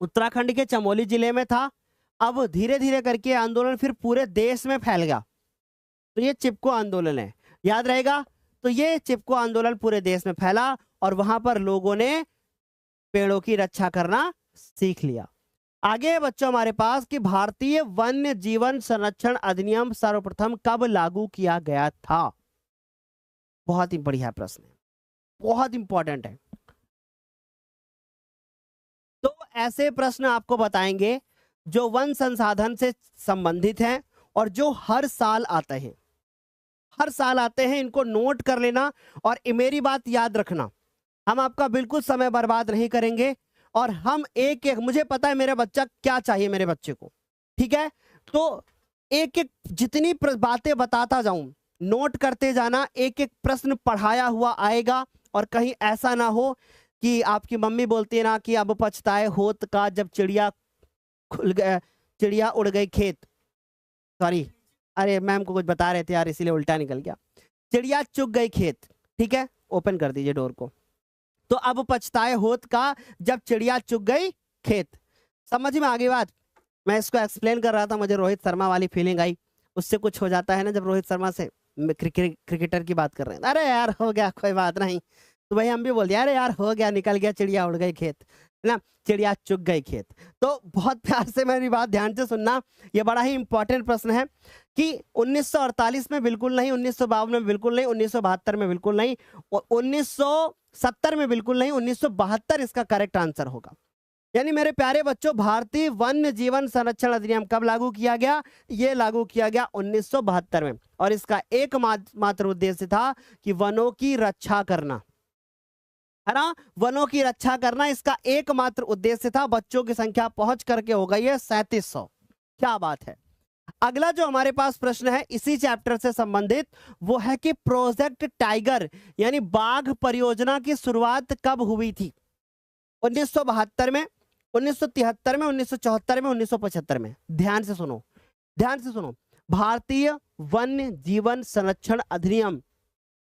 उत्तराखंड के चमोली जिले में था, अब धीरे धीरे करके आंदोलन फिर पूरे देश में फैल गया। तो ये चिपको आंदोलन है, याद रहेगा। तो ये चिपको आंदोलन पूरे देश में फैला और वहां पर लोगों ने पेड़ों की रक्षा करना सीख लिया। आगे बच्चों हमारे पास कि भारतीय वन्य जीवन संरक्षण अधिनियम सर्वप्रथम कब लागू किया गया था? बहुत ही बढ़िया प्रश्न है, बहुत इंपॉर्टेंट है। तो ऐसे प्रश्न आपको बताएंगे जो वन संसाधन से संबंधित हैं और जो हर साल आते हैं, हर साल आते हैं। इनको नोट कर लेना और मेरी बात याद रखना, हम आपका बिल्कुल समय बर्बाद नहीं करेंगे और हम एक एक, मुझे पता है मेरा बच्चा क्या चाहिए मेरे बच्चे को, ठीक है? तो एक एक जितनी बातें बताता जाऊं, नोट करते जाना, एक एक प्रश्न पढ़ाया हुआ आएगा। और कहीं ऐसा ना हो कि आपकी मम्मी बोलती है ना कि अब पछताए होत का जब चिड़िया उड़ गई खेत, सॉरी, अरे मैम को कुछ बता रहे थे यार इसीलिए उल्टा निकल गया। चिड़िया चुग गई खेत, ठीक है, ओपन कर दीजिए डोर को। तो अब पछताए होत का जब चिड़िया चुग गई खेत, समझ में आ गई बात? मैं इसको एक्सप्लेन कर रहा था, मुझे रोहित शर्मा वाली फीलिंग आई। उससे कुछ हो जाता है ना जब रोहित शर्मा से क्रिकेटर की बात कर रहे हैं, अरे यार हो गया कोई बात नहीं, तो भाई हम भी बोल दिया अरे यार हो गया, निकल गया, चिड़िया उड़ गई खेत, है ना, चिड़िया चुग गई खेत। तो बहुत प्यार से मेरी बात ध्यान से सुनना, ये बड़ा ही इंपॉर्टेंट प्रश्न है कि 1948 में बिल्कुल नहीं, 1952 में बिल्कुल नहीं, 1972 में बिल्कुल नहीं, 1970 में बिल्कुल नहीं, 1972 इसका करेक्ट आंसर होगा। यानी मेरे प्यारे बच्चों, भारतीय वन्य जीवन संरक्षण अधिनियम कब लागू किया गया? ये लागू किया गया 1972 में। और इसका एकमात्र उद्देश्य था कि वनों की रक्षा करना, है ना, वनों की रक्षा करना इसका एकमात्र उद्देश्य था। बच्चों की संख्या पहुंच करके हो गई है 3700। क्या बात है। अगला जो हमारे पास प्रश्न है इसी चैप्टर से संबंधित, वो है कि प्रोजेक्ट टाइगर यानी बाघ परियोजना की शुरुआत कब हुई थी? 1972 में, 1973 में, 1974 में, 1975 में? ध्यान से सुनो, ध्यान से सुनो। भारतीय वन्य जीवन संरक्षण अधिनियम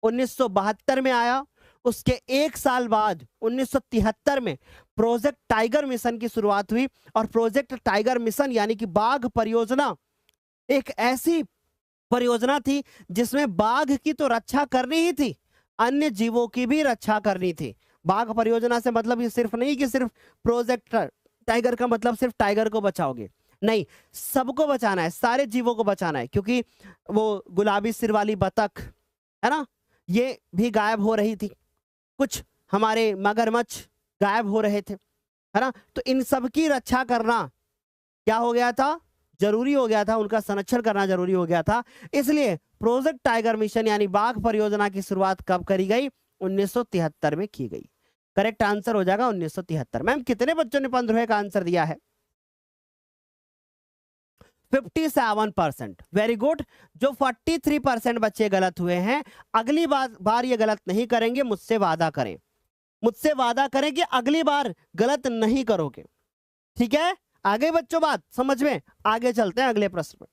1972 में आया, उसके एक साल बाद 1973 में प्रोजेक्ट टाइगर मिशन की शुरुआत हुई। और प्रोजेक्ट टाइगर मिशन यानी कि बाघ परियोजना एक ऐसी परियोजना थी जिसमें बाघ की तो रक्षा करनी ही थी, अन्य जीवों की भी रक्षा करनी थी। बाघ परियोजना से मतलब ये सिर्फ नहीं कि सिर्फ प्रोजेक्ट टाइगर का मतलब सिर्फ टाइगर को बचाओगे, नहीं, सबको बचाना है, सारे जीवों को बचाना है। क्योंकि वो गुलाबी सिर वाली बतख है ना, ये भी गायब हो रही थी, कुछ हमारे मगरमच्छ गायब हो रहे थे, है ना। तो इन सब की रक्षा करना क्या हो गया था, जरूरी हो गया था, उनका संरक्षण करना जरूरी हो गया था। इसलिए प्रोजेक्ट टाइगर मिशन यानी बाघ परियोजना की शुरुआत कब करी गई, 1973 में की गई। करेक्ट आंसर हो जाएगा 1973। मैम कितने बच्चों ने 15 का आंसर दिया है, 57%। Very good. जो 43% बच्चे गलत हुए हैं, अगली बार ये गलत नहीं करेंगे, मुझसे वादा करें, मुझसे वादा करें कि अगली बार गलत नहीं करोगे, ठीक है। आगे बच्चों बात समझ में, आगे चलते हैं अगले प्रश्न पर।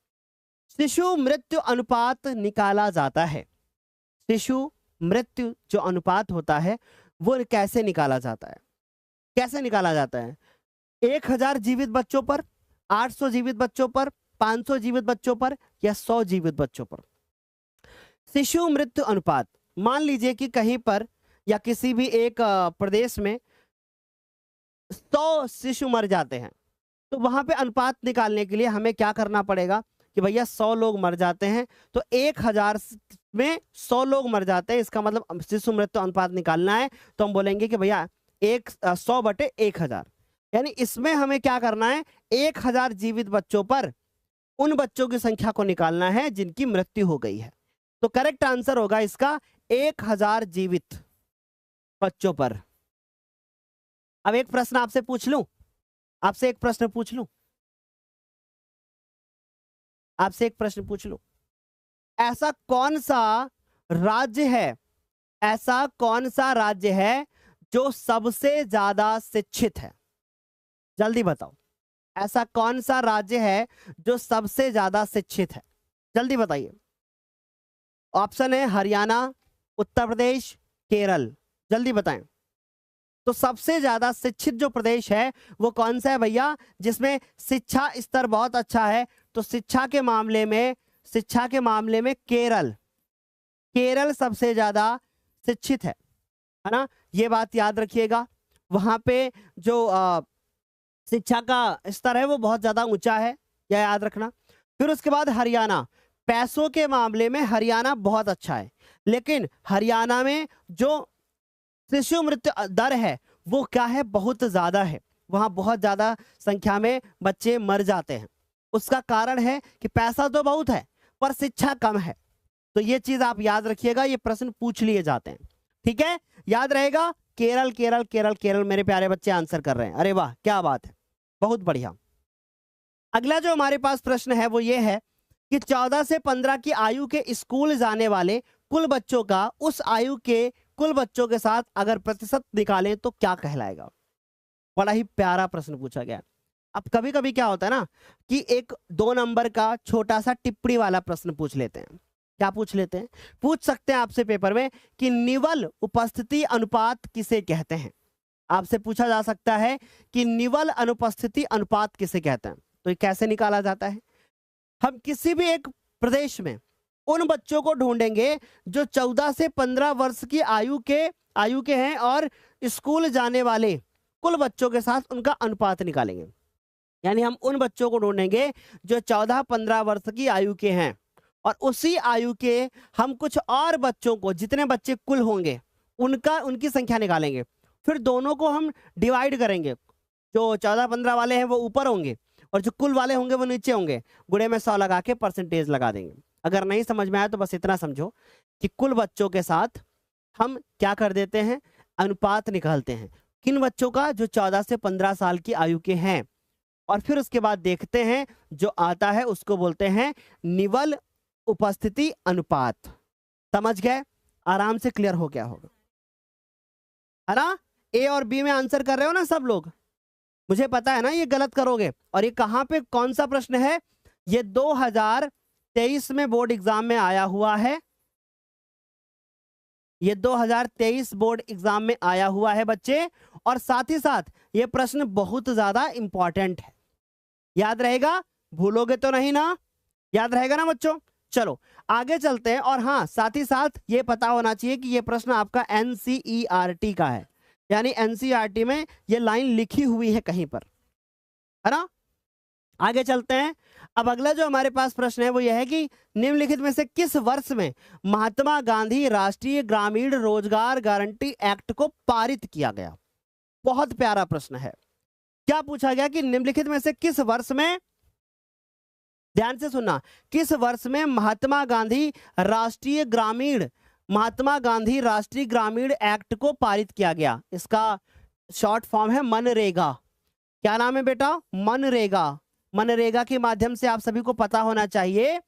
शिशु मृत्यु अनुपात निकाला जाता है। शिशु मृत्यु जो अनुपात होता है वो कैसे निकाला जाता है, कैसे निकाला जाता है? 1000 जीवित बच्चों पर, 800 जीवित बच्चों पर, 500 जीवित बच्चों पर, या 100 जीवित बच्चों पर? शिशु मृत्यु अनुपात, मान लीजिए कि कहीं पर या किसी भी एक प्रदेश में 100 शिशु मर जाते हैं, तो वहां पे अनुपात निकालने के लिए हमें क्या करना पड़ेगा कि भैया 100 लोग मर जाते हैं, तो 1000 में 100 लोग मर जाते हैं, इसका मतलब शिशु मृत्यु अनुपात निकालना है। तो हम बोलेंगे कि भैया 100/1000, यानी इसमें हमें क्या करना है, 1000 जीवित बच्चों पर उन बच्चों की संख्या को निकालना है जिनकी मृत्यु हो गई है। तो करेक्ट आंसर होगा इसका 1000 जीवित बच्चों पर। अब एक प्रश्न आपसे पूछ लूं, आपसे एक प्रश्न पूछ लूं, आपसे एक प्रश्न पूछ लूं। ऐसा कौन सा राज्य है, ऐसा कौन सा राज्य है जो सबसे ज्यादा शिक्षित है? जल्दी बताओ, ऐसा कौन सा राज्य है जो सबसे ज्यादा शिक्षित है? जल्दी बताइए। ऑप्शन है हरियाणा, उत्तर प्रदेश, केरल। जल्दी बताएं। तो सबसे ज्यादा शिक्षित जो प्रदेश है वो कौन सा है भैया, जिसमें शिक्षा स्तर बहुत अच्छा है? तो शिक्षा के मामले में केरल, केरल सबसे ज्यादा शिक्षित है ना। ये बात याद रखिएगा। वहां पे जो शिक्षा का स्तर है वो बहुत ज्यादा ऊंचा है, यह याद रखना। फिर उसके बाद हरियाणा, पैसों के मामले में हरियाणा बहुत अच्छा है, लेकिन हरियाणा में जो शिशु मृत्यु दर है वो क्या है, बहुत ज्यादा है। वहां बहुत ज्यादा संख्या में बच्चे मर जाते हैं। उसका कारण है कि पैसा तो बहुत है पर शिक्षा कम है। तो ये चीज आप याद रखिएगा, ये प्रश्न पूछ लिए जाते हैं, ठीक है, याद रहेगा। केरल केरल केरल केरल, मेरे प्यारे बच्चे आंसर कर रहे हैं, अरे वाह क्या बात है, बहुत बढ़िया। अगला जो हमारे पास प्रश्न है वो ये है कि 14 से 15 की आयु के स्कूल जाने वाले कुल बच्चों का उस आयु के कुल बच्चों के साथ अगर प्रतिशत निकालें तो क्या कहलाएगा? बड़ा ही प्यारा प्रश्न पूछा गया। अब कभी कभी क्या होता है ना कि एक 2 नंबर का छोटा सा टिप्पणी वाला प्रश्न पूछ लेते हैं। क्या पूछ लेते हैं? पूछ सकते हैं आपसे पेपर में कि निवल उपस्थिति अनुपात किसे कहते हैं। आपसे पूछा जा सकता है कि निवल अनुपस्थिति अनुपात किसे कहते हैं। तो ये कैसे निकाला जाता है? हम किसी भी एक प्रदेश में उन बच्चों को ढूंढेंगे जो 14 से 15 वर्ष की आयु के हैं और स्कूल जाने वाले कुल बच्चों के साथ उनका अनुपात निकालेंगे। यानी हम उन बच्चों को ढूंढेंगे जो 14-15 वर्ष की आयु के हैं और उसी आयु के हम कुछ और बच्चों को, जितने बच्चे कुल होंगे उनकी संख्या निकालेंगे। फिर दोनों को हम डिवाइड करेंगे, जो 14-15 वाले हैं वो ऊपर होंगे और जो कुल वाले होंगे वो नीचे होंगे। गुणे में 100 लगा के परसेंटेज लगा देंगे। अगर नहीं समझ में आया तो बस इतना समझो कि कुल बच्चों के साथ हम क्या कर देते हैं, अनुपात निकालते हैं। किन बच्चों का? जो 14 से 15 साल की आयु के हैं। और फिर उसके बाद देखते हैं जो आता है उसको बोलते हैं निवल उपस्थिति अनुपात। समझ गए? आराम से क्लियर हो गया होगा, है ना? ए और बी में आंसर कर रहे हो ना सब लोग? मुझे पता है ना ये गलत करोगे। और ये कहां पे कौन सा प्रश्न है? ये 2023 में बोर्ड एग्जाम में आया हुआ है। ये 2023 बोर्ड एग्जाम में आया हुआ है बच्चे, और साथ ही साथ ये प्रश्न बहुत ज्यादा इंपॉर्टेंट है। याद रहेगा? भूलोगे तो नहीं ना? याद रहेगा ना बच्चों? चलो आगे चलते हैं। और हाँ, साथ ही साथ ये पता होना चाहिए कि ये प्रश्न आपका एनसीईआरटी का है, यानी एनसीईआरटी में ये लाइन लिखी हुई है कहीं पर, है ना? आगे चलते हैं। अब अगला जो हमारे पास प्रश्न है वो यह है कि निम्नलिखित में से किस वर्ष में महात्मा गांधी राष्ट्रीय ग्रामीण रोजगार गारंटी एक्ट को पारित किया गया? बहुत प्यारा प्रश्न है। क्या पूछा गया कि निम्नलिखित में से किस वर्ष में, ध्यान से सुनना, किस वर्ष में महात्मा गांधी राष्ट्रीय ग्रामीण एक्ट को पारित किया गया? इसका शॉर्ट फॉर्म है मनरेगा। क्या नाम है बेटा? मनरेगा। मनरेगा के माध्यम से आप सभी को पता होना चाहिए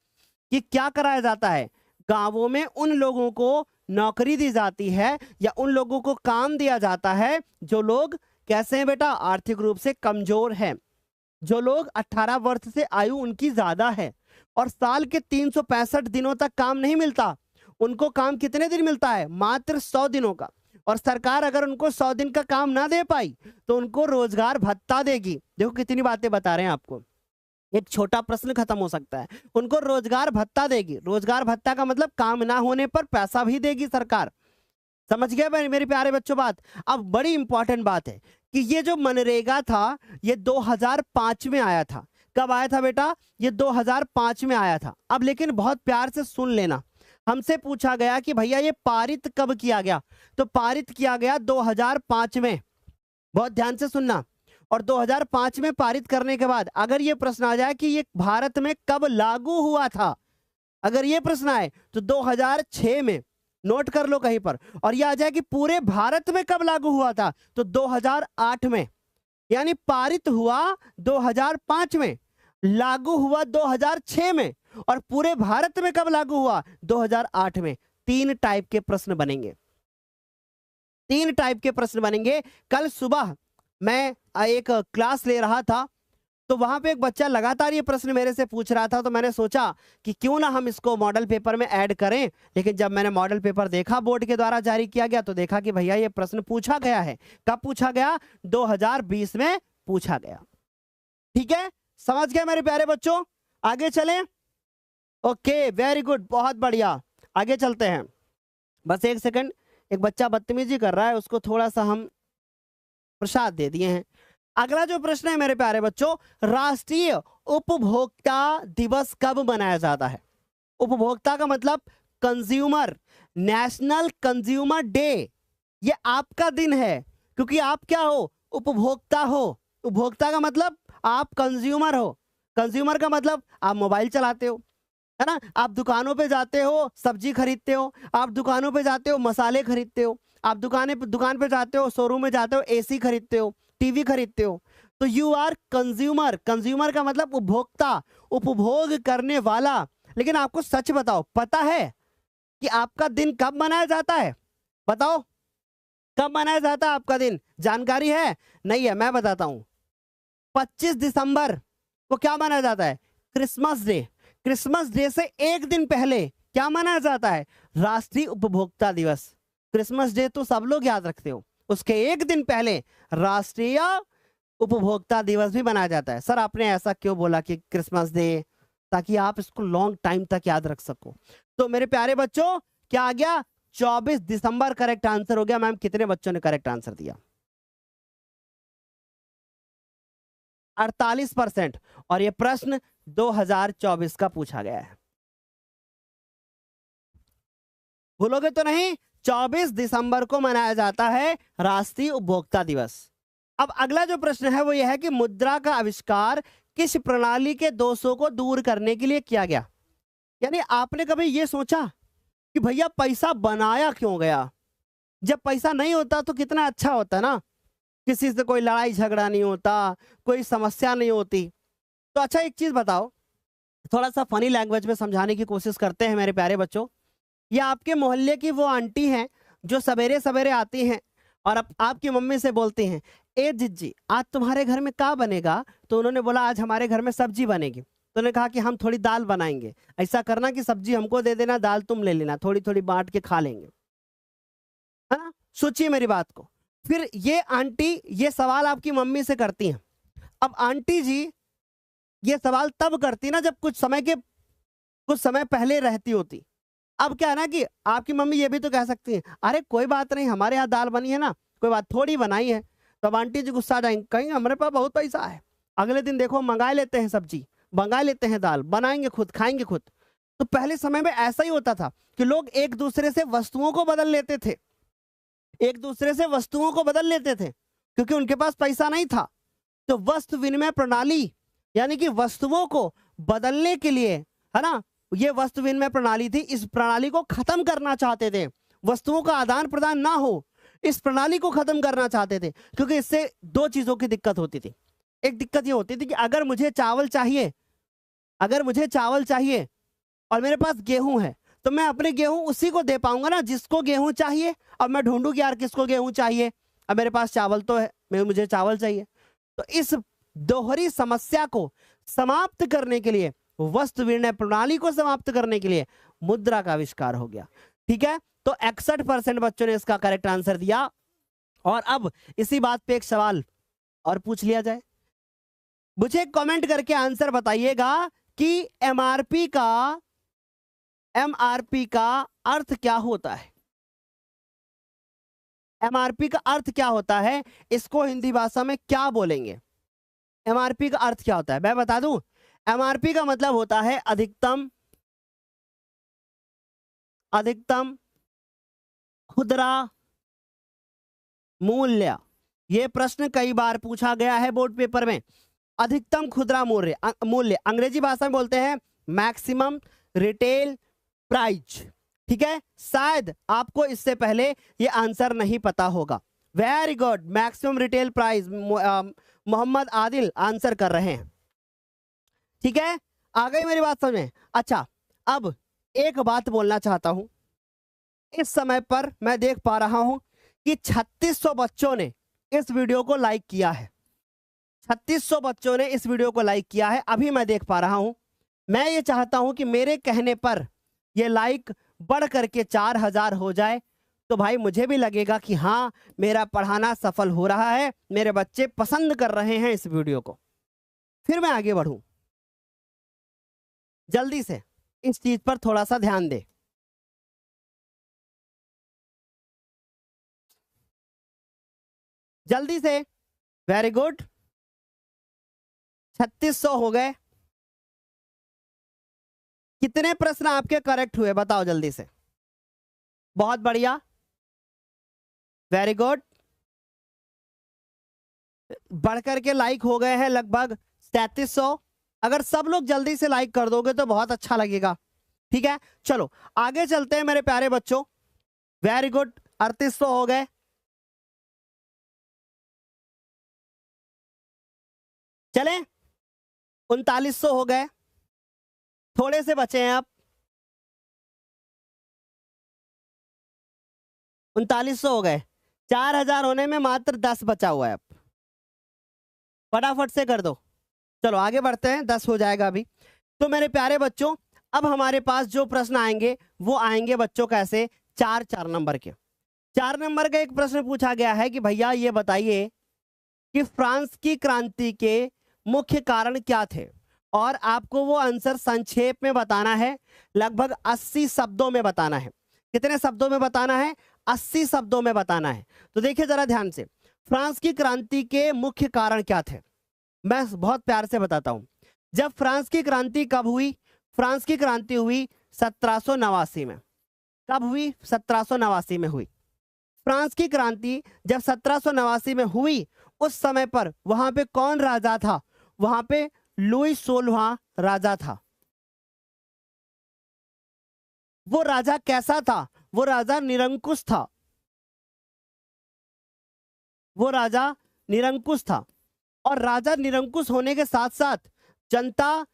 कि क्या कराया जाता है। गांवों में उन लोगों को नौकरी दी जाती है या उन लोगों को काम दिया जाता है जो लोग कैसे हैं बेटा? आर्थिक रूप से कमजोर हैं, जो लोग 18 वर्ष से आयु उनकी ज्यादा है और साल के 365 दिनों तक काम नहीं मिलता। उनको काम कितने दिन मिलता है? मात्र 100 दिनों का। और सरकार अगर उनको 100 दिन का काम ना दे पाई तो उनको रोजगार भत्ता देगी। देखो कितनी बातें बता रहे हैं आपको, एक छोटा प्रश्न खत्म हो सकता है। उनको रोजगार भत्ता देगी। रोजगार भत्ता का मतलब काम ना होने पर पैसा भी देगी सरकार। समझ गए मेरे प्यारे बच्चों बात? अब बड़ी इंपॉर्टेंट बात है कि ये जो मनरेगा था ये 2005 में आया था। कब आया था बेटा? ये 2005 में आया था। अब लेकिन बहुत प्यार से सुन लेना, हमसे पूछा गया कि भैया ये पारित कब किया गया? तो पारित किया गया 2005 में। बहुत ध्यान से सुनना। और 2005 में पारित करने के बाद अगर ये प्रश्न आ जाए कि ये भारत में कब लागू हुआ था, अगर ये प्रश्न आए तो 2006 में, नोट कर लो कहीं पर। और ये आ जाए कि पूरे भारत में कब लागू हुआ था तो 2008 में। यानी पारित हुआ 2005 में, लागू हुआ 2006 में, और पूरे भारत में कब लागू हुआ? 2008 में। 3 टाइप के प्रश्न बनेंगे, 3 टाइप के प्रश्न बनेंगे। कल सुबह मैं एक क्लास ले रहा था तो वहां पे एक बच्चा लगातार ये प्रश्न मेरे से पूछ रहा था, तो मैंने सोचा कि क्यों ना हम इसको मॉडल पेपर में ऐड करें। लेकिन जब मैंने मॉडल पेपर देखा बोर्ड के द्वारा जारी किया गया तो देखा कि भैया ये प्रश्न पूछा गया है। कब पूछा गया? 2020 में पूछा गया। ठीक है, समझ गए मेरे प्यारे बच्चों? आगे चलें। ओके, वेरी गुड, बहुत बढ़िया, आगे चलते हैं। बस एक सेकंड, एक बच्चा बदतमीजी कर रहा है, उसको थोड़ा सा हम प्रसाद दे दिए हैं। अगला जो प्रश्न है मेरे प्यारे बच्चों, राष्ट्रीय उपभोक्ता दिवस कब मनाया जाता है? उपभोक्ता का मतलब कंज्यूमर, नेशनल कंज्यूमर डे। ये आपका दिन है क्योंकि आप क्या हो? उपभोक्ता हो। उपभोक्ता का मतलब आप कंज्यूमर हो। कंज्यूमर का मतलब आप मोबाइल चलाते हो, है ना? आप दुकानों पे जाते हो, सब्जी खरीदते हो, आप दुकानों पे जाते हो, मसाले खरीदते हो, आप दुकान पे जाते हो, शोरूम में जाते हो, एसी खरीदते हो, टीवी खरीदते हो। तो यू आर कंज्यूमर। कंज्यूमर का मतलब उपभोक्ता, उपभोग करने वाला। लेकिन आपको सच बताओ, पता है कि आपका दिन कब मनाया जाता है? बताओ कब मनाया जाता है आपका दिन? जानकारी है? नहीं है, मैं बताता हूं। 25 दिसंबर को क्या मनाया जाता है? Christmas day. क्रिसमस डे से एक दिन पहले क्या मनाया जाता है? राष्ट्रीय उपभोक्ता दिवस। क्रिसमस डे तो सब लोग याद रखते हो, उसके एक दिन पहले राष्ट्रीय उपभोक्ता दिवस भी मनाया जाता है। सर आपने ऐसा क्यों बोला कि क्रिसमस डे? ताकि आप इसको लॉन्ग टाइम तक याद रख सको। तो मेरे प्यारे बच्चों क्या आ गया? 24 दिसंबर करेक्ट आंसर हो गया। मैम कितने बच्चों ने करेक्ट आंसर दिया? 48%। और ये प्रश्न 2024 का पूछा गया है, भूलोगे तो नहीं? 24 दिसंबर को मनाया जाता है राष्ट्रीय उपभोक्ता दिवस। अब अगला जो प्रश्न है वो यह है कि मुद्रा का आविष्कार किस प्रणाली के दोषों को दूर करने के लिए किया गया? यानी आपने कभी ये सोचा कि भैया पैसा बनाया क्यों गया? जब पैसा नहीं होता तो कितना अच्छा होता ना, किसी से कोई लड़ाई झगड़ा नहीं होता, कोई समस्या नहीं होती। तो अच्छा एक चीज बताओ, थोड़ा सा फनी लैंग्वेज में समझाने की कोशिश करते हैं मेरे प्यारे बच्चों। ये आपके मोहल्ले की वो आंटी हैं जो सवेरे सवेरे आती हैं और आपकी मम्मी से बोलती हैं, ए जिज्जी आज तुम्हारे घर में क्या बनेगा? तो उन्होंने बोला आज हमारे घर में सब्जी बनेगी। तो उन्होंने कहा कि हम थोड़ी दाल बनाएंगे, ऐसा करना कि सब्जी हमको दे देना, दाल तुम ले लेना, थोड़ी थोड़ी बांट के खा लेंगे, है ना? सोचिए मेरी बात को। फिर ये आंटी ये सवाल आपकी मम्मी से करती हैं। अब आंटी जी ये सवाल तब करती ना जब कुछ समय पहले रहती होती। अब क्या है ना कि आपकी मम्मी ये भी तो कह सकती है, अरे कोई बात नहीं, हमारे यहाँ दाल बनी है ना, कोई बात, थोड़ी बनाई है। तो अब आंटी जी गुस्सा आ जाएंगे, कहीं हमारे पास बहुत पैसा है, अगले दिन देखो मंगा लेते हैं सब्जी, मंगा लेते हैं दाल, बनाएंगे खुद, खाएंगे खुद। तो पहले समय में ऐसा ही होता था कि लोग एक दूसरे से वस्तुओं को बदल लेते थे, एक दूसरे से वस्तुओं को बदल लेते थे क्योंकि उनके पास पैसा नहीं था। तो वस्तु विनिमय प्रणाली यानी कि वस्तुओं को बदलने के लिए, है ना, ये वस्तु विनिमय प्रणाली थी, इस प्रणाली को खत्म करना चाहते थे, वस्तुओं का आदान प्रदान ना हो, इस प्रणाली को खत्म करना चाहते थे, क्योंकि इससे दो चीजों की दिक्कत होती थी। एक दिक्कत ये होती थी कि अगर मुझे चावल चाहिए और मेरे पास गेहूं है, तो मैं अपने गेहूं उसी को दे पाऊंगा ना जिसको गेहूं चाहिए। अब मैं ढूंढूं कि यार किसको गेहूं चाहिए, अब मेरे पास चावल तो है, मुझे चावल चाहिए। तो इस दोहरी समस्या को समाप्त करने के लिए, वस्तु विनिमय प्रणाली को समाप्त करने के लिए मुद्रा का आविष्कार हो गया। ठीक है, तो 61% बच्चों ने इसका करेक्ट आंसर दिया। और अब इसी बात पे एक सवाल और पूछ लिया जाए। मुझे कमेंट करके आंसर बताइएगा कि एमआरपी का अर्थ क्या होता है। एमआरपी का अर्थ क्या होता है, इसको हिंदी भाषा में क्या बोलेंगे? एमआरपी का अर्थ क्या होता है मैं बता दूं। एमआरपी का मतलब होता है अधिकतम खुदरा मूल्य। यह प्रश्न कई बार पूछा गया है बोर्ड पेपर में। अधिकतम खुदरा मूल्य अंग्रेजी भाषा में बोलते हैं मैक्सिमम रिटेल प्राइस। ठीक है, शायद आपको इससे पहले ये आंसर नहीं पता होगा। Very good, maximum retail price. Mohammad Adil answer कर रहे हैं। ठीक है, आ गई मेरी बात समझ में? अच्छा, अब एक बात बोलना चाहता हूं। इस समय पर मैं देख पा रहा हूं कि 3600 बच्चों ने इस वीडियो को लाइक किया है। 3600 बच्चों ने इस वीडियो को लाइक किया है, अभी मैं देख पा रहा हूं। मैं ये चाहता हूं कि मेरे कहने पर ये लाइक बढ़ करके 4000 हो जाए, तो भाई मुझे भी लगेगा कि हाँ, मेरा पढ़ाना सफल हो रहा है, मेरे बच्चे पसंद कर रहे हैं इस वीडियो को। फिर मैं आगे बढ़ूं। जल्दी से इस चीज पर थोड़ा सा ध्यान दे। जल्दी से, वेरी गुड, 3600 हो गए। कितने प्रश्न आपके करेक्ट हुए बताओ जल्दी से। बहुत बढ़िया, वेरी गुड। बढ़कर के लाइक हो गए हैं लगभग 3700। अगर सब लोग जल्दी से लाइक कर दोगे तो बहुत अच्छा लगेगा। ठीक है, चलो आगे चलते हैं मेरे प्यारे बच्चों। वेरी गुड, 3800 हो गए। चले, 3900 हो गए। थोड़े से बचे हैं अब, 3900 हो गए। 4000 होने में मात्र 10 बचा हुआ है। अब फटाफट से कर दो। चलो आगे बढ़ते हैं, 10 हो जाएगा अभी। तो मेरे प्यारे बच्चों, अब हमारे पास जो प्रश्न आएंगे वो आएंगे बच्चों कैसे, 4 नंबर के। 4 नंबर का एक प्रश्न पूछा गया है कि भैया ये बताइए कि फ्रांस की क्रांति के मुख्य कारण क्या थे, और आपको वो आंसर संक्षेप में बताना है। लगभग 80 शब्दों में बताना है। कितने शब्दों में बताना है? 80 शब्दों में बताना है। तो देखिए जरा ध्यान से, फ्रांस की क्रांति के मुख्य कारण क्या थे, मैं बहुत प्यार से बताता हूं। जब फ्रांस की क्रांति कब हुई? फ्रांस की क्रांति हुई 1789 में। कब हुई? 1789 में हुई। फ्रांस की क्रांति जब 1789 में हुई, उस समय पर वहां पे कौन राजा था? वहां पे लुई 16वां राजा था। वो राजा कैसा था? वो राजा निरंकुश था। वो राजा निरंकुश था, और राजा निरंकुश होने के साथ साथ जनता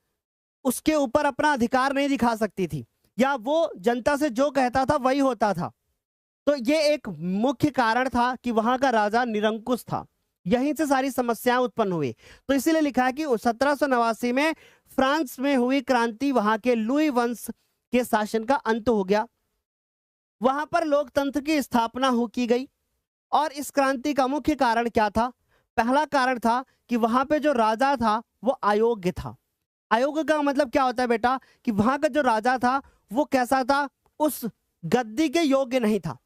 उसके ऊपर अपना अधिकार नहीं दिखा सकती थी, या वो जनता से जो कहता था वही होता था। तो ये एक मुख्य कारण था कि वहां का राजा निरंकुश था। यहीं से सारी समस्याएं उत्पन्न हुई। तो इसीलिए लिखा है कि 1789 में फ्रांस में हुई क्रांति वहां के लुई वंश के शासन का अंत हो गया। वहां पर लोकतंत्र की स्थापना की गई। और इस क्रांति का मुख्य कारण क्या था? पहला कारण था कि वहां पे जो राजा था वो अयोग्य था। अयोग्य का मतलब क्या होता है बेटा? कि वहां का जो राजा था वो कैसा था? उस गद्दी के योग्य नहीं था।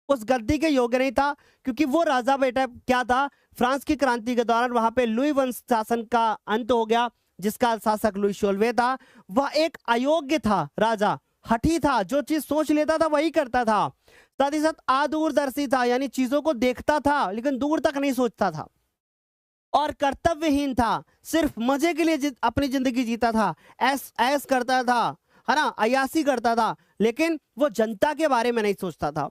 उस गद्दी के योग्य नहीं था, क्योंकि वो राजा बेटा क्या था? फ्रांस की क्रांति के दौरान वहां पे लुई वंश शासन का अंत हो गया, जिसका शासक लुई 16वें था। वह एक अयोग्य था राजा, हठी था, जो चीज सोच लेता था वही करता था। साथ ही साथ अदूरदर्शी था, यानी चीजों को देखता था लेकिन दूर तक नहीं सोचता था। और कर्तव्यहीन था, सिर्फ मजे के लिए अपनी जिंदगी जीता था, ऐस ऐस करता था, है ना, अयासी करता था, लेकिन वो जनता के बारे में नहीं सोचता था।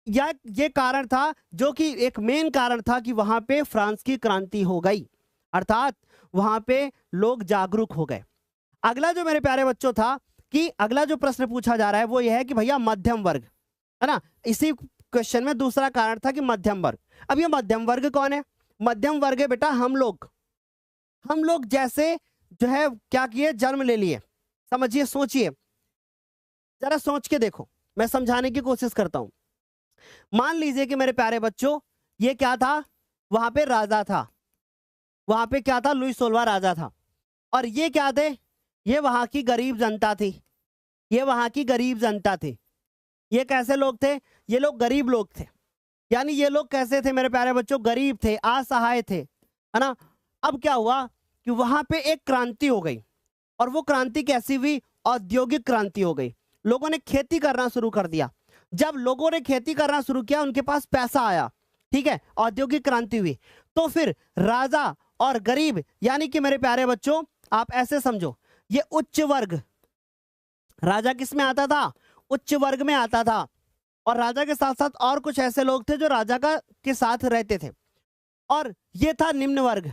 ये कारण था, जो कि एक मेन कारण था कि वहां पे फ्रांस की क्रांति हो गई, अर्थात वहां पे लोग जागरूक हो गए। अगला जो मेरे प्यारे बच्चों था कि अगला जो प्रश्न पूछा जा रहा है वो यह है कि भैया मध्यम वर्ग, है ना, इसी क्वेश्चन में दूसरा कारण था कि मध्यम वर्ग। अब ये मध्यम वर्ग कौन है? मध्यम वर्ग है बेटा हम लोग जैसे जो है क्या किए, जन्म ले लिए। समझिए, सोचिए, जरा सोच के देखो, मैं समझाने की कोशिश करता हूं। मान लीजिए कि मेरे प्यारे बच्चों ये क्या था, वहां पे राजा था, वहां पे क्या था, लुई 16वां राजा था, और ये क्या थे, ये वहां की गरीब जनता थी, ये वहां की गरीब जनता थी। ये कैसे लोग थे? ये लोग गरीब लोग थे। यानी ये लोग कैसे थे मेरे प्यारे बच्चों? गरीब थे, असहाय थे, है ना। अब क्या हुआ कि वहां पे एक क्रांति हो गई, और वो क्रांति कैसी हुई? औद्योगिक क्रांति हो गई। लोगों ने खेती करना शुरू कर दिया। जब लोगों ने खेती करना शुरू किया, उनके पास पैसा आया, ठीक है, औद्योगिक क्रांति हुई। तो फिर राजा और गरीब, यानी कि मेरे प्यारे बच्चों आप ऐसे समझो, ये उच्च वर्ग, राजा किस में आता था? उच्च वर्ग में आता था, और राजा के साथ साथ और कुछ ऐसे लोग थे जो राजा का के साथ रहते थे, और ये था निम्न वर्ग।